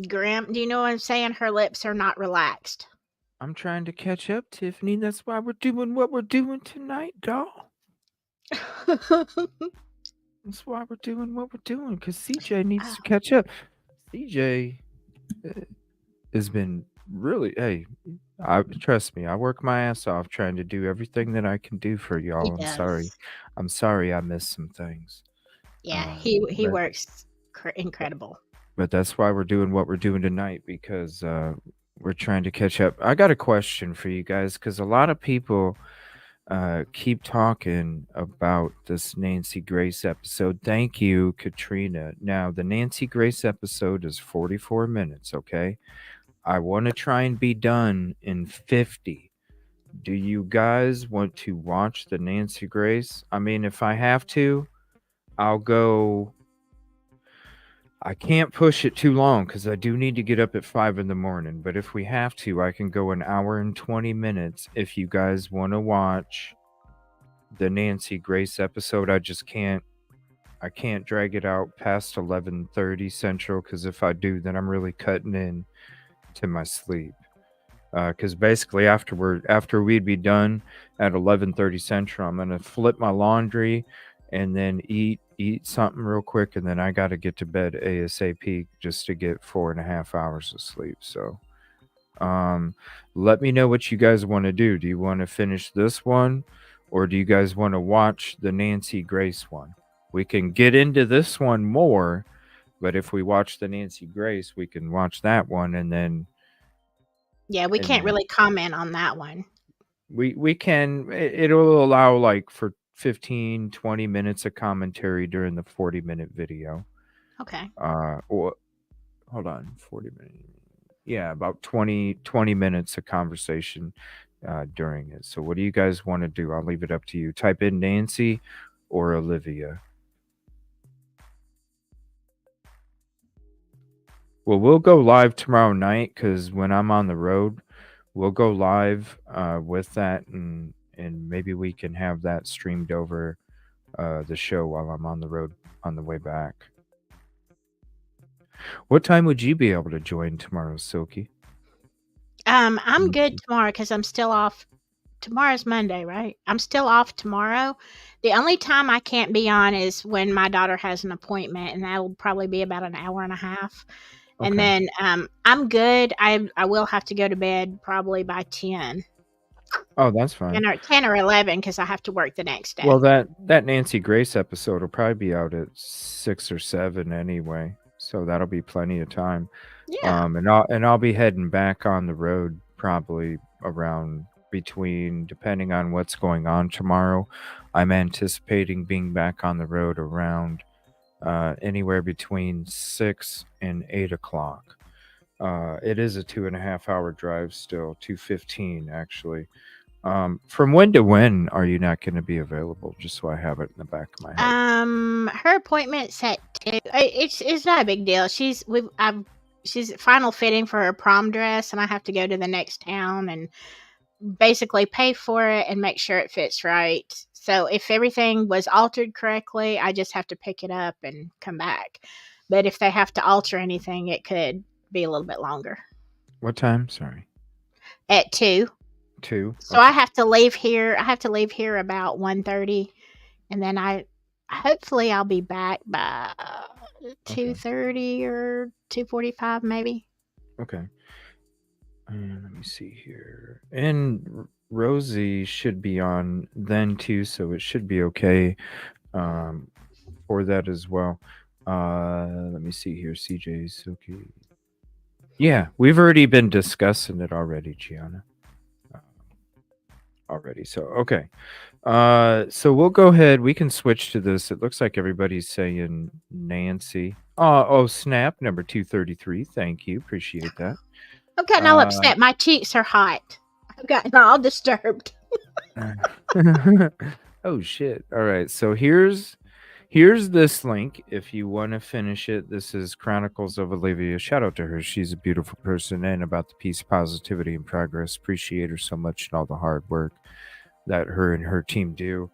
grim. Do you know what I'm saying? Her lips are not relaxed. I'm trying to catch up, Tiffany. That's why we're doing what we're doing tonight, doll. That's why we're doing what we're doing, because CJ needs to catch up. CJ has been really, trust me, I work my ass off trying to do everything that I can do for y'all. He I'm sorry I missed some things. Yeah, he works incredible. But that's why we're doing what we're doing tonight, because we're trying to catch up. I got a question for you guys, because a lot of people keep talking about this Nancy Grace episode. Thank you, Katrina. Now, the Nancy Grace episode is 44 minutes, okay? I want to try and be done in 50. Do you guys want to watch the Nancy Grace? I mean, if I have to, I'll go. I can't push it too long because I do need to get up at 5 in the morning. But if we have to, I can go an hour and 20 minutes if you guys want to watch the Nancy Grace episode. I can't drag it out past 11:30 Central, because if I do, then I'm really cutting in to my sleep. Because basically after we'd be done at 11:30 Central, I'm gonna flip my laundry and then eat something real quick, and then I got to get to bed ASAP just to get 4.5 hours of sleep. So let me know what you guys want to do. Do you want to finish this one, or do you guys want to watch the Nancy Grace one? We can get into this one more, but if we watch the Nancy Grace, we can watch that one, and then yeah, we can't really comment on that one. We can. It'll allow like for 15-20 minutes of commentary during the 40-minute video. Okay. Or hold on, 40 minutes. Yeah, about 20 minutes of conversation during it. So what do you guys want to do? I'll leave it up to you. Type in Nancy or Olivia. Well, we'll go live tomorrow night, because when I'm on the road, we'll go live with that, and maybe we can have that streamed over the show while I'm on the road on the way back. What time would you be able to join tomorrow, Silky? I'm good tomorrow because I'm still off. Tomorrow's Monday, right? I'm still off tomorrow. The only time I can't be on is when my daughter has an appointment, and that'll probably be about an hour and a half. Okay. And then I'm good. I will have to go to bed probably by 10. Oh, that's fine. 10 or 11, because I have to work the next day. Well, that Nancy Grace episode will probably be out at 6 or 7 anyway, so that'll be plenty of time. Yeah. And I'll be heading back on the road probably around between, depending on what's going on tomorrow. I'm anticipating being back on the road around anywhere between 6 and 8 o'clock. It is a 2.5 hour drive still, 2:15 actually. From when to when are you not going to be available? Just so I have it in the back of my head. Her appointment's at 2. It's not a big deal. She's final fitting for her prom dress, and I have to go to the next town and basically pay for it and make sure it fits right. So if everything was altered correctly, I just have to pick it up and come back. But if they have to alter anything, it could be a little bit longer. What time? Sorry. At 2. 2. So okay. I have to leave here. About 1:30, and then hopefully I'll be back by 2:30 or 2:45 maybe. Okay. Let me see here. And Rosie should be on then too, so it should be okay for that as well. Let me see here. CJ, Silky. Yeah, we've already been discussing it already, Gianna. Already. So, okay. So we'll go ahead. We can switch to this. It looks like everybody's saying Nancy. Oh, snap. Number 233. Thank you. Appreciate that. I'm getting all upset. My cheeks are hot. I've gotten all disturbed. Oh shit. All right. So here's this link if you want to finish it. This is Chronicles of Olivia. Shout out to her. She's a beautiful person and about the peace, positivity, and progress. Appreciate her so much and all the hard work that her and her team do.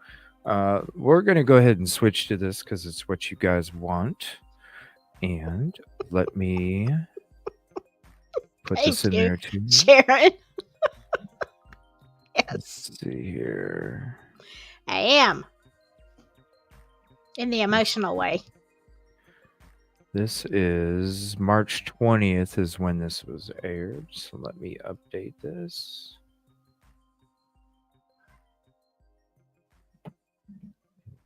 We're going to go ahead and switch to this because it's what you guys want. And let me put this in there too. Sharon. Yes. Let's see here. I am. In the emotional way. This is March 20th is when this was aired. So let me update this.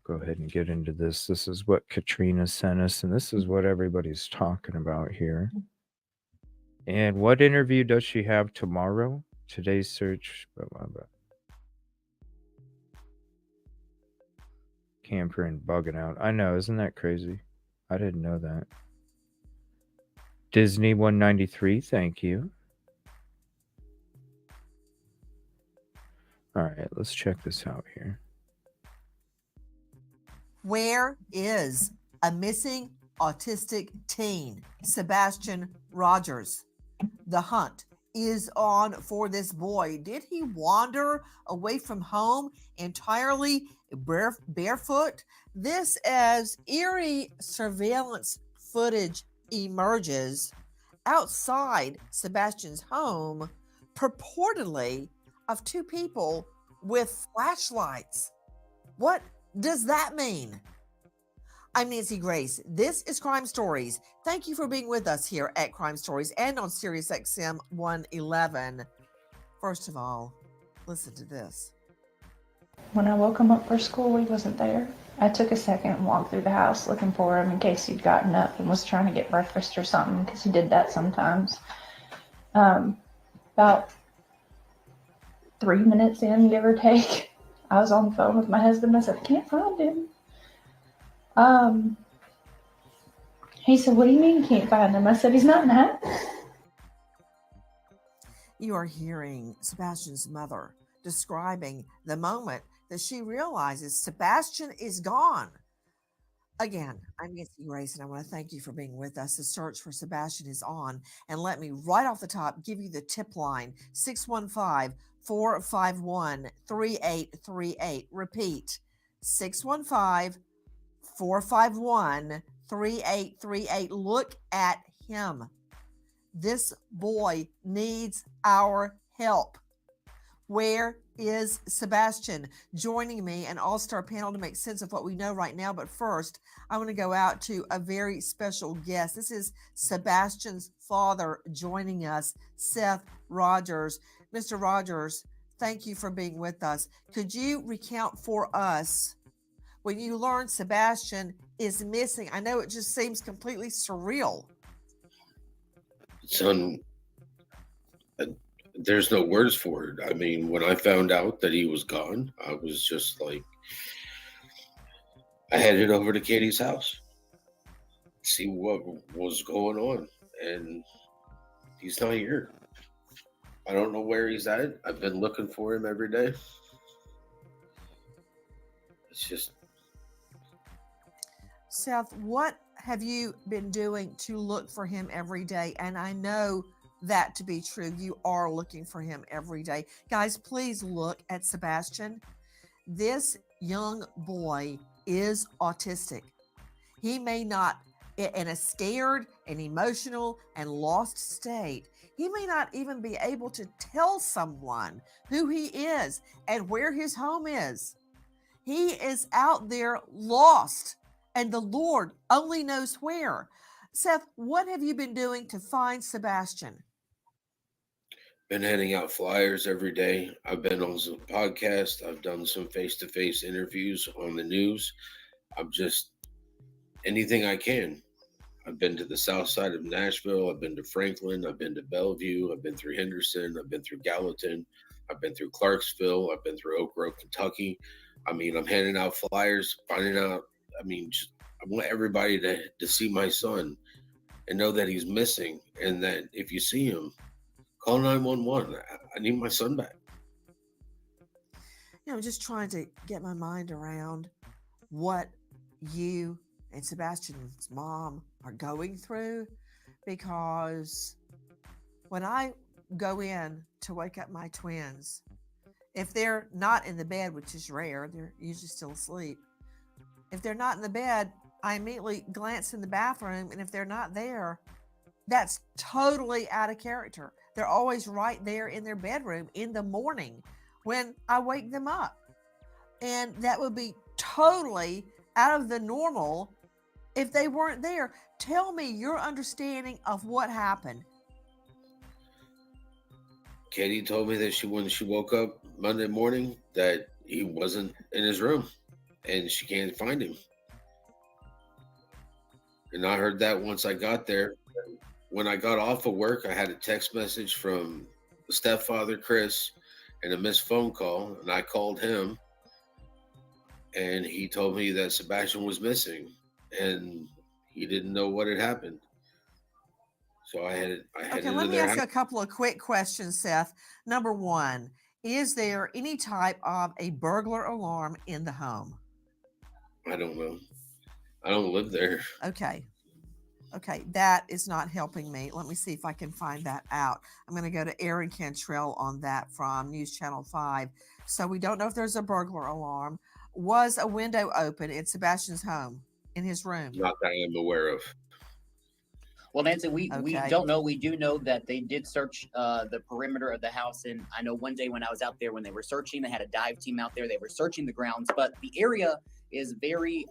Go ahead and get into this. This is what Katrina sent us, and this is what everybody's talking about here. And what interview does she have tomorrow? Today's search. Blah, blah, blah. Camper and bugging out. I know, isn't that crazy? I didn't know that. Disney 193, thank you. All right, let's check this out here. Where is a missing autistic teen, Sebastian Rogers? The hunt is on for this boy. Did he wander away from home entirely barefoot? This as eerie surveillance footage emerges outside Sebastian's home, purportedly of two people with flashlights. What does that mean? I'm Nancy Grace. This is Crime Stories. Thank you for being with us here at Crime Stories and on Sirius XM 111. First of all, listen to this. When I woke him up for school, he wasn't there. I took a second and walked through the house looking for him in case he'd gotten up and was trying to get breakfast or something, because he did that sometimes. About 3 minutes in, give or take, I was on the phone with my husband. I said, I can't find him. He said, what do you mean you can't find him? I said, he's not in the house. You are hearing Sebastian's mother describing the moment that she realizes Sebastian is gone. Again, I'm Nancy Grace, and I want to thank you for being with us. The search for Sebastian is on. And let me, right off the top, give you the tip line, 615-451-3838. Repeat, 615-451-3838. Look at him. This boy needs our help. Where is Sebastian? Joining me, an all-star panel to make sense of what we know right now. But first, I want to go out to a very special guest. This is Sebastian's father joining us, Seth Rogers. Mr. Rogers, thank you for being with us. Could you recount for us when you learned Sebastian is missing? I know it just seems completely surreal. Son, there's no words for it. I mean, when I found out that he was gone, I was just like, I headed over to Katie's house, see what was going on, and he's not here. I don't know where he's at. I've been looking for him every day. It's just... Seth, what have you been doing to look for him every day? And I know that to be true. You are looking for him every day. Guys, please look at Sebastian. This young boy is autistic. He may not, in a scared and emotional and lost state, he may not even be able to tell someone who he is and where his home is. He is out there lost, and the Lord only knows where. Seth, what have you been doing to find Sebastian? Been handing out flyers every day. I've been on some podcasts. I've done some face-to-face interviews on the news. I'm just anything I can. I've been to the south side of Nashville. I've been to Franklin. I've been to Bellevue. I've been through Henderson. I've been through Gallatin. I've been through Clarksville. I've been through Oak Grove, Kentucky. I mean, I'm handing out flyers, finding out. I mean, I want everybody to see my son and know that he's missing, and that if you see him, call 911. I need my son back. I'm just trying to get my mind around what you and Sebastian's mom are going through, because when I go in to wake up my twins, if they're not in the bed, which is rare, they're usually still asleep. If they're not in the bed, I immediately glance in the bathroom, and if they're not there, that's totally out of character. They're always right there in their bedroom in the morning when I wake them up. And that would be totally out of the normal if they weren't there. Tell me your understanding of what happened. Katie told me that when she woke up Monday morning, that he wasn't in his room and she can't find him. And I heard that once I got there. When I got off of work, I had a text message from the stepfather, Chris, and a missed phone call. And I called him, and he told me that Sebastian was missing, and he didn't know what had happened. So I had Okay, let me ask you a couple of quick questions, Seth. Number one, is there any type of a burglar alarm in the home? I don't know. I don't live there. Okay, that is not helping me. Let me see if I can find that out. I'm going to go to Aaron Cantrell on that from News Channel 5. So we don't know if there's a burglar alarm. Was a window open in Sebastian's home, in his room? Not that I'm aware of. Well, Nancy, we don't know. We do know that they did search the perimeter of the house. And I know one day when I was out there, when they were searching, they had a dive team out there. They were searching the grounds. But the area is very,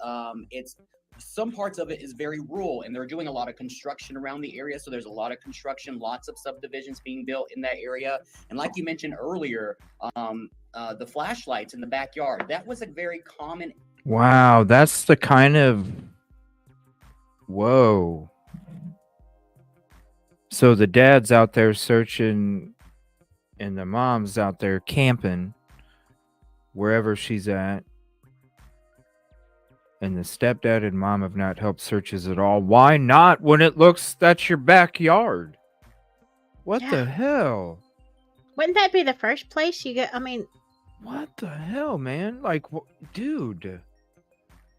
some parts of it is very rural, and they're doing a lot of construction around the area. So there's a lot of construction, lots of subdivisions being built in that area. And like you mentioned earlier, the flashlights in the backyard, that was a very common. Wow, that's the kind of, whoa. So the dad's out there searching, and the mom's out there camping wherever she's at. And the stepdad and mom have not helped searches at all. Why not when it looks that's your backyard? What the hell? Wouldn't that be the first place you get? I mean, what the hell, man? Like, dude,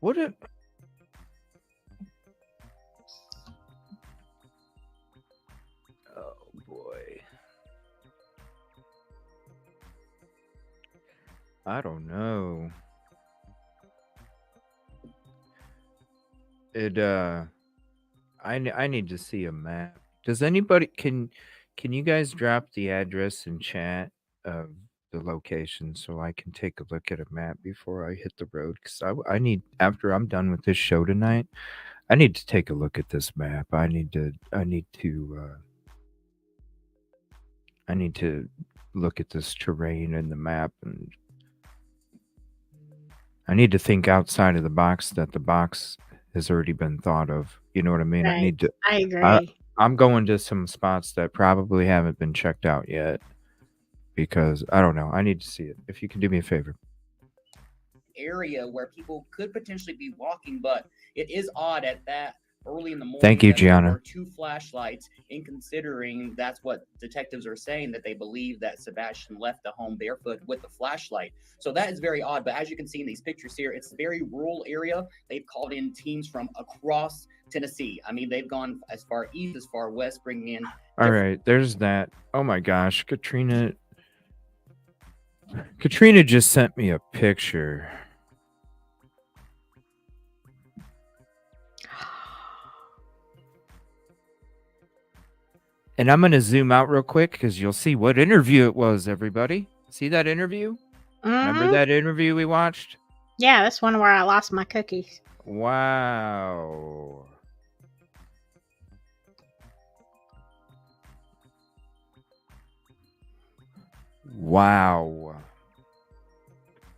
what a... Oh, boy. I don't know. I need to see a map. Does anybody, can you guys drop the address in chat of the location so I can take a look at a map before I hit the road? Because I need, after I'm done with this show tonight, I need to take a look at this map. I need to look at this terrain and the map, and I need to think outside of the box that the box has already been thought of. You know what I mean? Right. I agree. I'm going to some spots that probably haven't been checked out yet because I don't know. I need to see it. If you can do me a favor. Area where people could potentially be walking, but it is odd at that early in the morning. Thank you, that there Gianna. were 2 flashlights, in considering that's what detectives are saying, that they believe that Sebastian left the home barefoot with the flashlight. So that is very odd. But as you can see in these pictures here, it's a very rural area. They've called in teams from across Tennessee. I mean, they've gone as far east, as far west, bringing in. All right, there's that. Oh my gosh, Katrina just sent me a picture. And I'm going to zoom out real quick because you'll see what interview it was, everybody. See that interview? Remember that interview we watched? Yeah, that's one where I lost my cookies. Wow. Wow.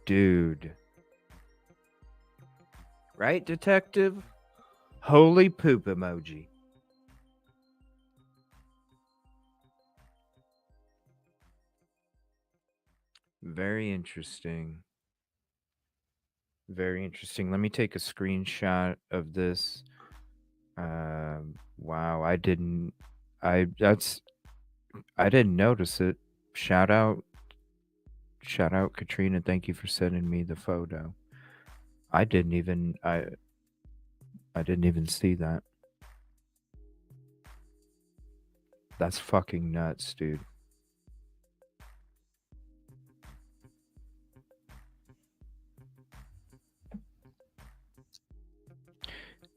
Dude. Right, detective? Holy poop emoji. Very interesting. Very interesting. Let me take a screenshot of this. Wow, I didn't notice it. Shout out Katrina. Thank you for sending me the photo. I didn't even see that. That's fucking nuts, dude.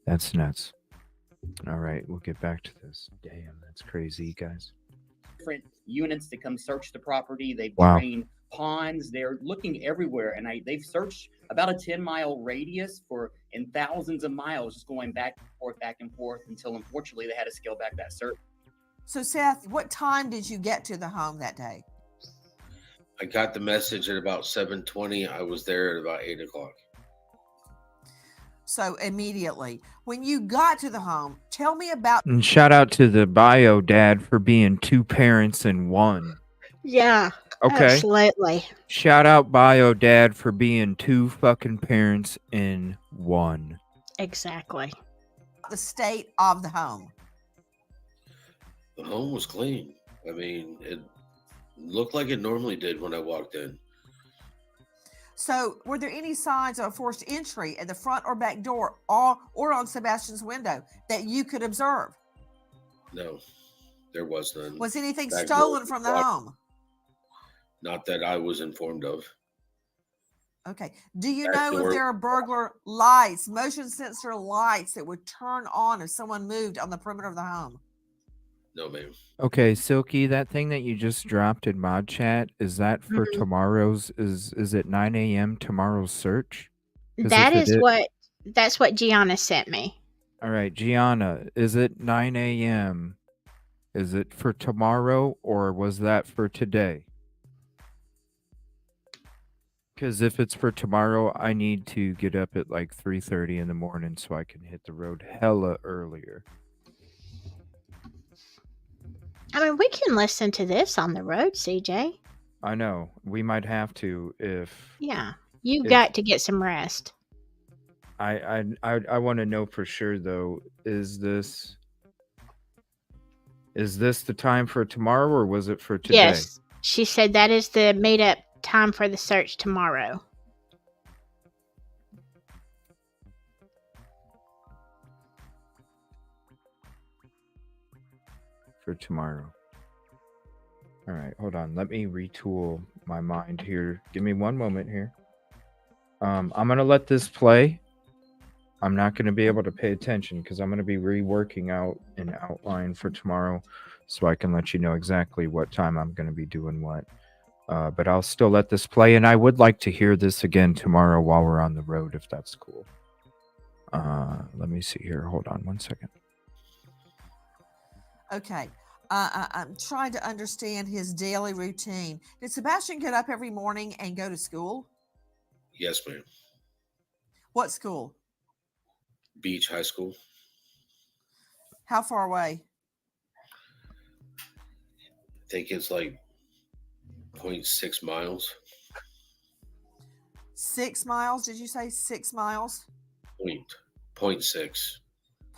That's nuts. All right, we'll get back to this. Damn, that's crazy, guys. Different units to come search the property. They've Wow. trained ponds. They're looking everywhere, and they've searched about a 10-mile radius in thousands of miles, just going back and forth until unfortunately they had to scale back that search. So Seth, what time did you get to the home that day? I got the message at about 7:20. I was there at about 8 o'clock. So immediately, when you got to the home, tell me about. And shout out to the bio dad for being two parents in one. Yeah. Okay. Absolutely. Shout out bio dad for being two fucking parents in one. Exactly. The state of the home. The home was clean. I mean, it looked like it normally did when I walked in. So, were there any signs of forced entry at the front or back door or on Sebastian's window that you could observe? No, there was none. Was anything Back stolen door, from the home? Not that I was informed of. Okay. Do you Back know door. if there are burglar lights, motion sensor lights that would turn on if someone moved on the perimeter of the home? No, ma'am. Okay, Silky, that thing that you just dropped in mod chat, is that for Mhm. tomorrow's is it 9 a.m. tomorrow's search? 'Cause That if it is that's what Gianna sent me. All right, Gianna, is it 9 a.m.? Is it for tomorrow or was that for today? Because if it's for tomorrow, I need to get up at like 3:30 in the morning so I can hit the road hella earlier. I mean, we can listen to this on the road, CJ. I know. We might have to if Yeah. You if- got to get some rest. I want to know for sure though, is this the time for tomorrow or was it for today? Yes. She said that is the made up time for the search tomorrow. For tomorrow. All right, hold on. Let me retool my mind here. Give me one moment here. I'm going to let this play. I'm not going to be able to pay attention because I'm going to be reworking out an outline for tomorrow so I can let you know exactly what time I'm going to be doing what. But I'll still let this play, and I would like to hear this again tomorrow while we're on the road, if that's cool. Let me see here. Hold on one second. Okay. I'm trying to understand his daily routine. Did Sebastian get up every morning and go to school? Yes, ma'am. What school? Beach High School. How far away? I think it's like 0.6 miles. 6 miles? Did you say 6 miles? 0.6.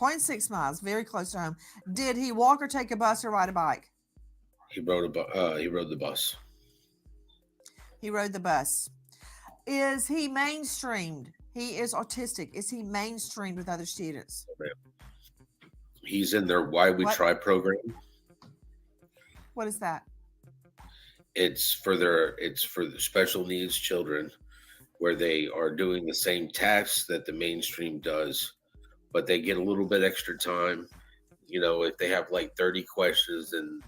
0.6 miles, very close to home. Did he walk or take a bus or ride a bike? He rode the bus. He rode the bus. Is he mainstreamed? He is autistic. Is he mainstreamed with other students? He's in their Why We What? Try program. What is that? It's for the special needs children where they are doing the same tasks that the mainstream does, but they get a little bit extra time. You know, if they have like 30 questions, then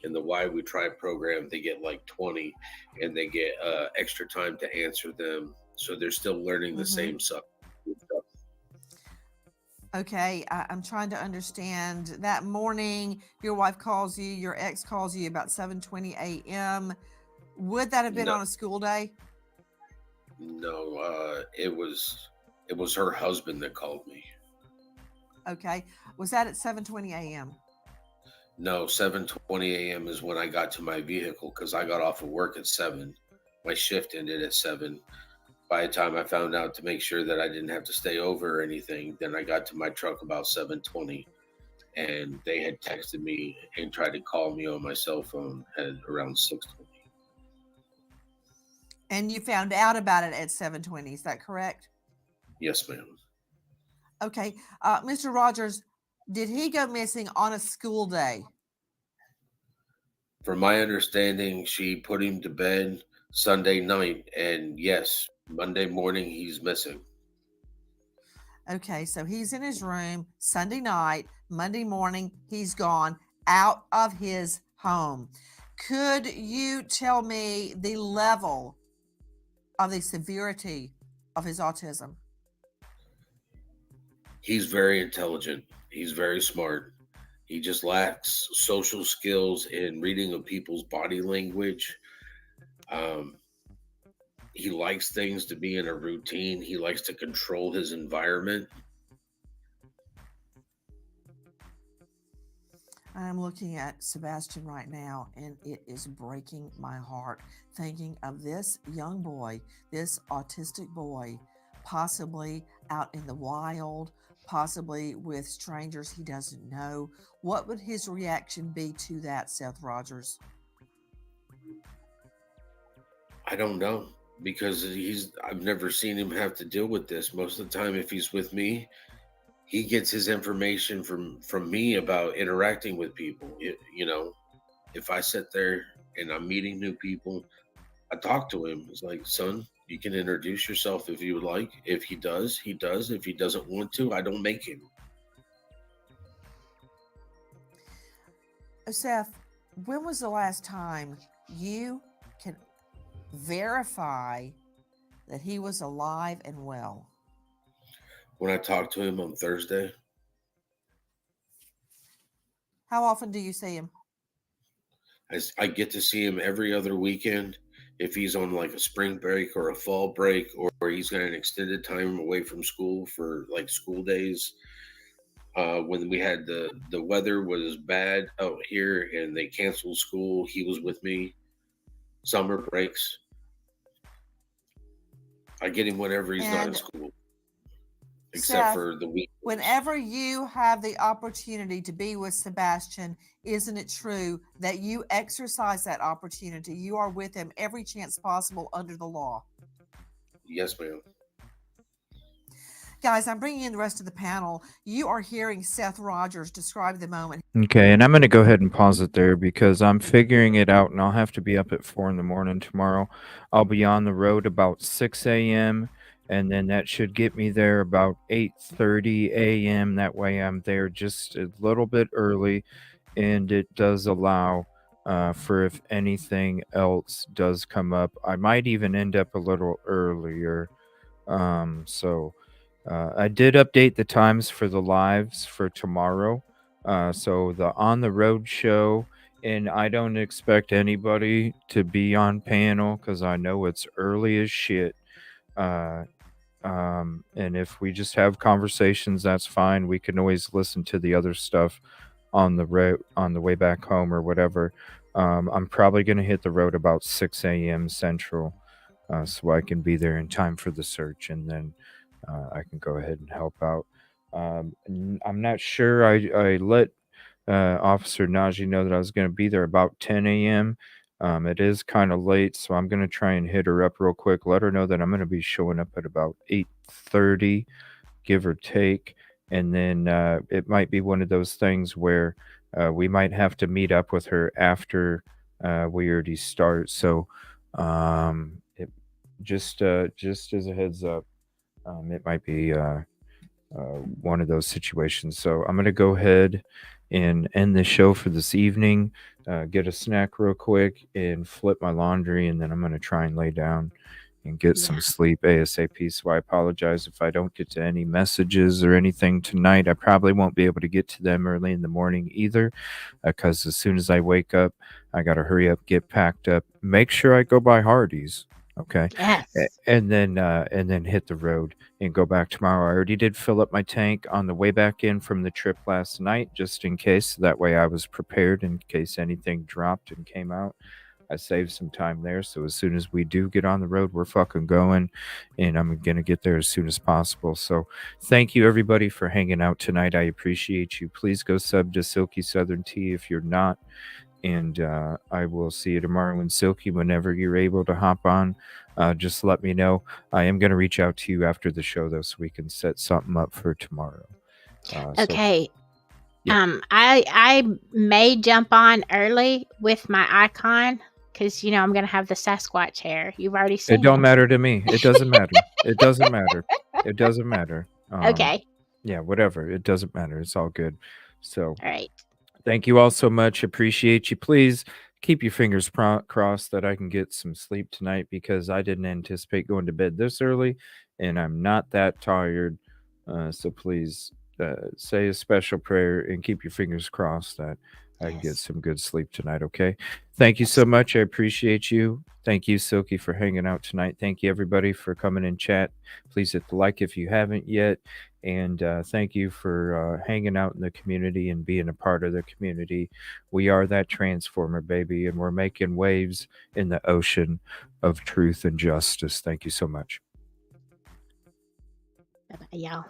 in the Why We Try program, they get like 20 and they get extra time to answer them. So they're still learning the same stuff. Okay, I'm trying to understand. That morning, your wife calls you, your ex calls you about 7:20 a.m. Would that have been No. on a school day? No, it was her husband that called me. Okay. Was that at 7:20 a.m.? No, 7:20 a.m. is when I got to my vehicle because I got off of work at 7. My shift ended at 7. By the time I found out to make sure that I didn't have to stay over or anything, then I got to my truck about 7:20, and they had texted me and tried to call me on my cell phone at around 6:20. And you found out about it at 7:20. Is that correct? Yes, ma'am. Okay. Mr. Rogers, did he go missing on a school day? From my understanding, she put him to bed Sunday night, and yes, Monday morning he's missing. Okay, so he's in his room Sunday night, Monday morning, he's gone out of his home. Could you tell me the level of the severity of his autism? He's very intelligent. He's very smart. He just lacks social skills and reading of people's body language. He likes things to be in a routine. He likes to control his environment. I'm looking at Sebastian right now, and it is breaking my heart thinking of this young boy, this autistic boy, possibly out in the wild, possibly with strangers he doesn't know. What would his reaction be to that, Seth Rogers? I don't know because I've never seen him have to deal with this. Most of the time, if he's with me, he gets his information from me about interacting with people. If I sit there and I'm meeting new people, I talk to him. It's like, son, you can introduce yourself if you would like. If he does, he does. If he doesn't want to, I don't make him. Seth, when was the last time you can verify that he was alive and well? When I talked to him on Thursday. How often do you see him? I get to see him every other weekend. If he's on like a spring break or a fall break, or he's got an extended time away from school for like school days. When we had the weather was bad out here and they canceled school, he was with me. Summer breaks, I get him whenever he's not in school, except Seth, for the week. Whenever you have the opportunity to be with Sebastian, isn't it true that you exercise that opportunity? You are with him every chance possible under the law. Yes, ma'am. Guys, I'm bringing in the rest of the panel. You are hearing Seth Rogers describe the moment. Okay, and I'm going to go ahead and pause it there because I'm figuring it out, and I'll have to be up at 4 in the morning tomorrow. I'll be on the road about 6 a.m., and then that should get me there about 8:30 a.m. That way I'm there just a little bit early, and it does allow for if anything else does come up. I might even end up a little earlier. I did update the times for the lives for tomorrow. So the on the road show, and I don't expect anybody to be on panel because I know it's early as shit. And if we just have conversations, that's fine. We can always listen to the other stuff on the road on the way back home or whatever. I'm probably going to hit the road about 6 a.m. Central, so I can be there in time for the search, and then I can go ahead and help out. I'm not sure. I let Officer Najee know that I was going to be there about 10 a.m. It is kind of late, so I'm going to try and hit her up real quick. Let her know that I'm going to be showing up at about 8:30, give or take. And then it might be one of those things where we might have to meet up with her after we already start. So just as a heads up, it might be one of those situations. So I'm going to go ahead and end the show for this evening, get a snack real quick, and flip my laundry, and then I'm going to try and lay down and get some sleep ASAP. So I apologize if I don't get to any messages or anything tonight. I probably won't be able to get to them early in the morning either, because as soon as I wake up, I got to hurry up, get packed up, make sure I go by Hardee's. Okay. Yes. And then hit the road and go back tomorrow. I already did fill up my tank on the way back in from the trip last night, just in case. That way I was prepared in case anything dropped and came out. I saved some time there. So as soon as we do get on the road, we're fucking going. And I'm going to get there as soon as possible. So thank you, everybody, for hanging out tonight. I appreciate you. Please go sub to Silky Southern Tea if you're not. And I will see you tomorrow in Silky whenever you're able to hop on. Just let me know. I am going to reach out to you after the show, though, so we can set something up for tomorrow. Okay. Yeah. I may jump on early with my icon because I'm gonna have the Sasquatch hair. You've already seen It don't it. matter to me. It doesn't matter. It doesn't matter. It doesn't matter. Okay. Yeah, whatever. It doesn't matter. It's all good. So, All right. thank you all so much. Appreciate you. Please keep your fingers crossed that I can get some sleep tonight because I didn't anticipate going to bed this early and I'm not that tired. So please say a special prayer and keep your fingers crossed that I can get some good sleep tonight. Okay. Thank you so much. I appreciate you. Thank you, Silky, for hanging out tonight. Thank you, everybody, for coming in chat. Please hit the like if you haven't yet. And thank you for hanging out in the community and being a part of the community. We are that transformer, baby, and we're making waves in the ocean of truth and justice. Thank you so much. Bye-bye, y'all.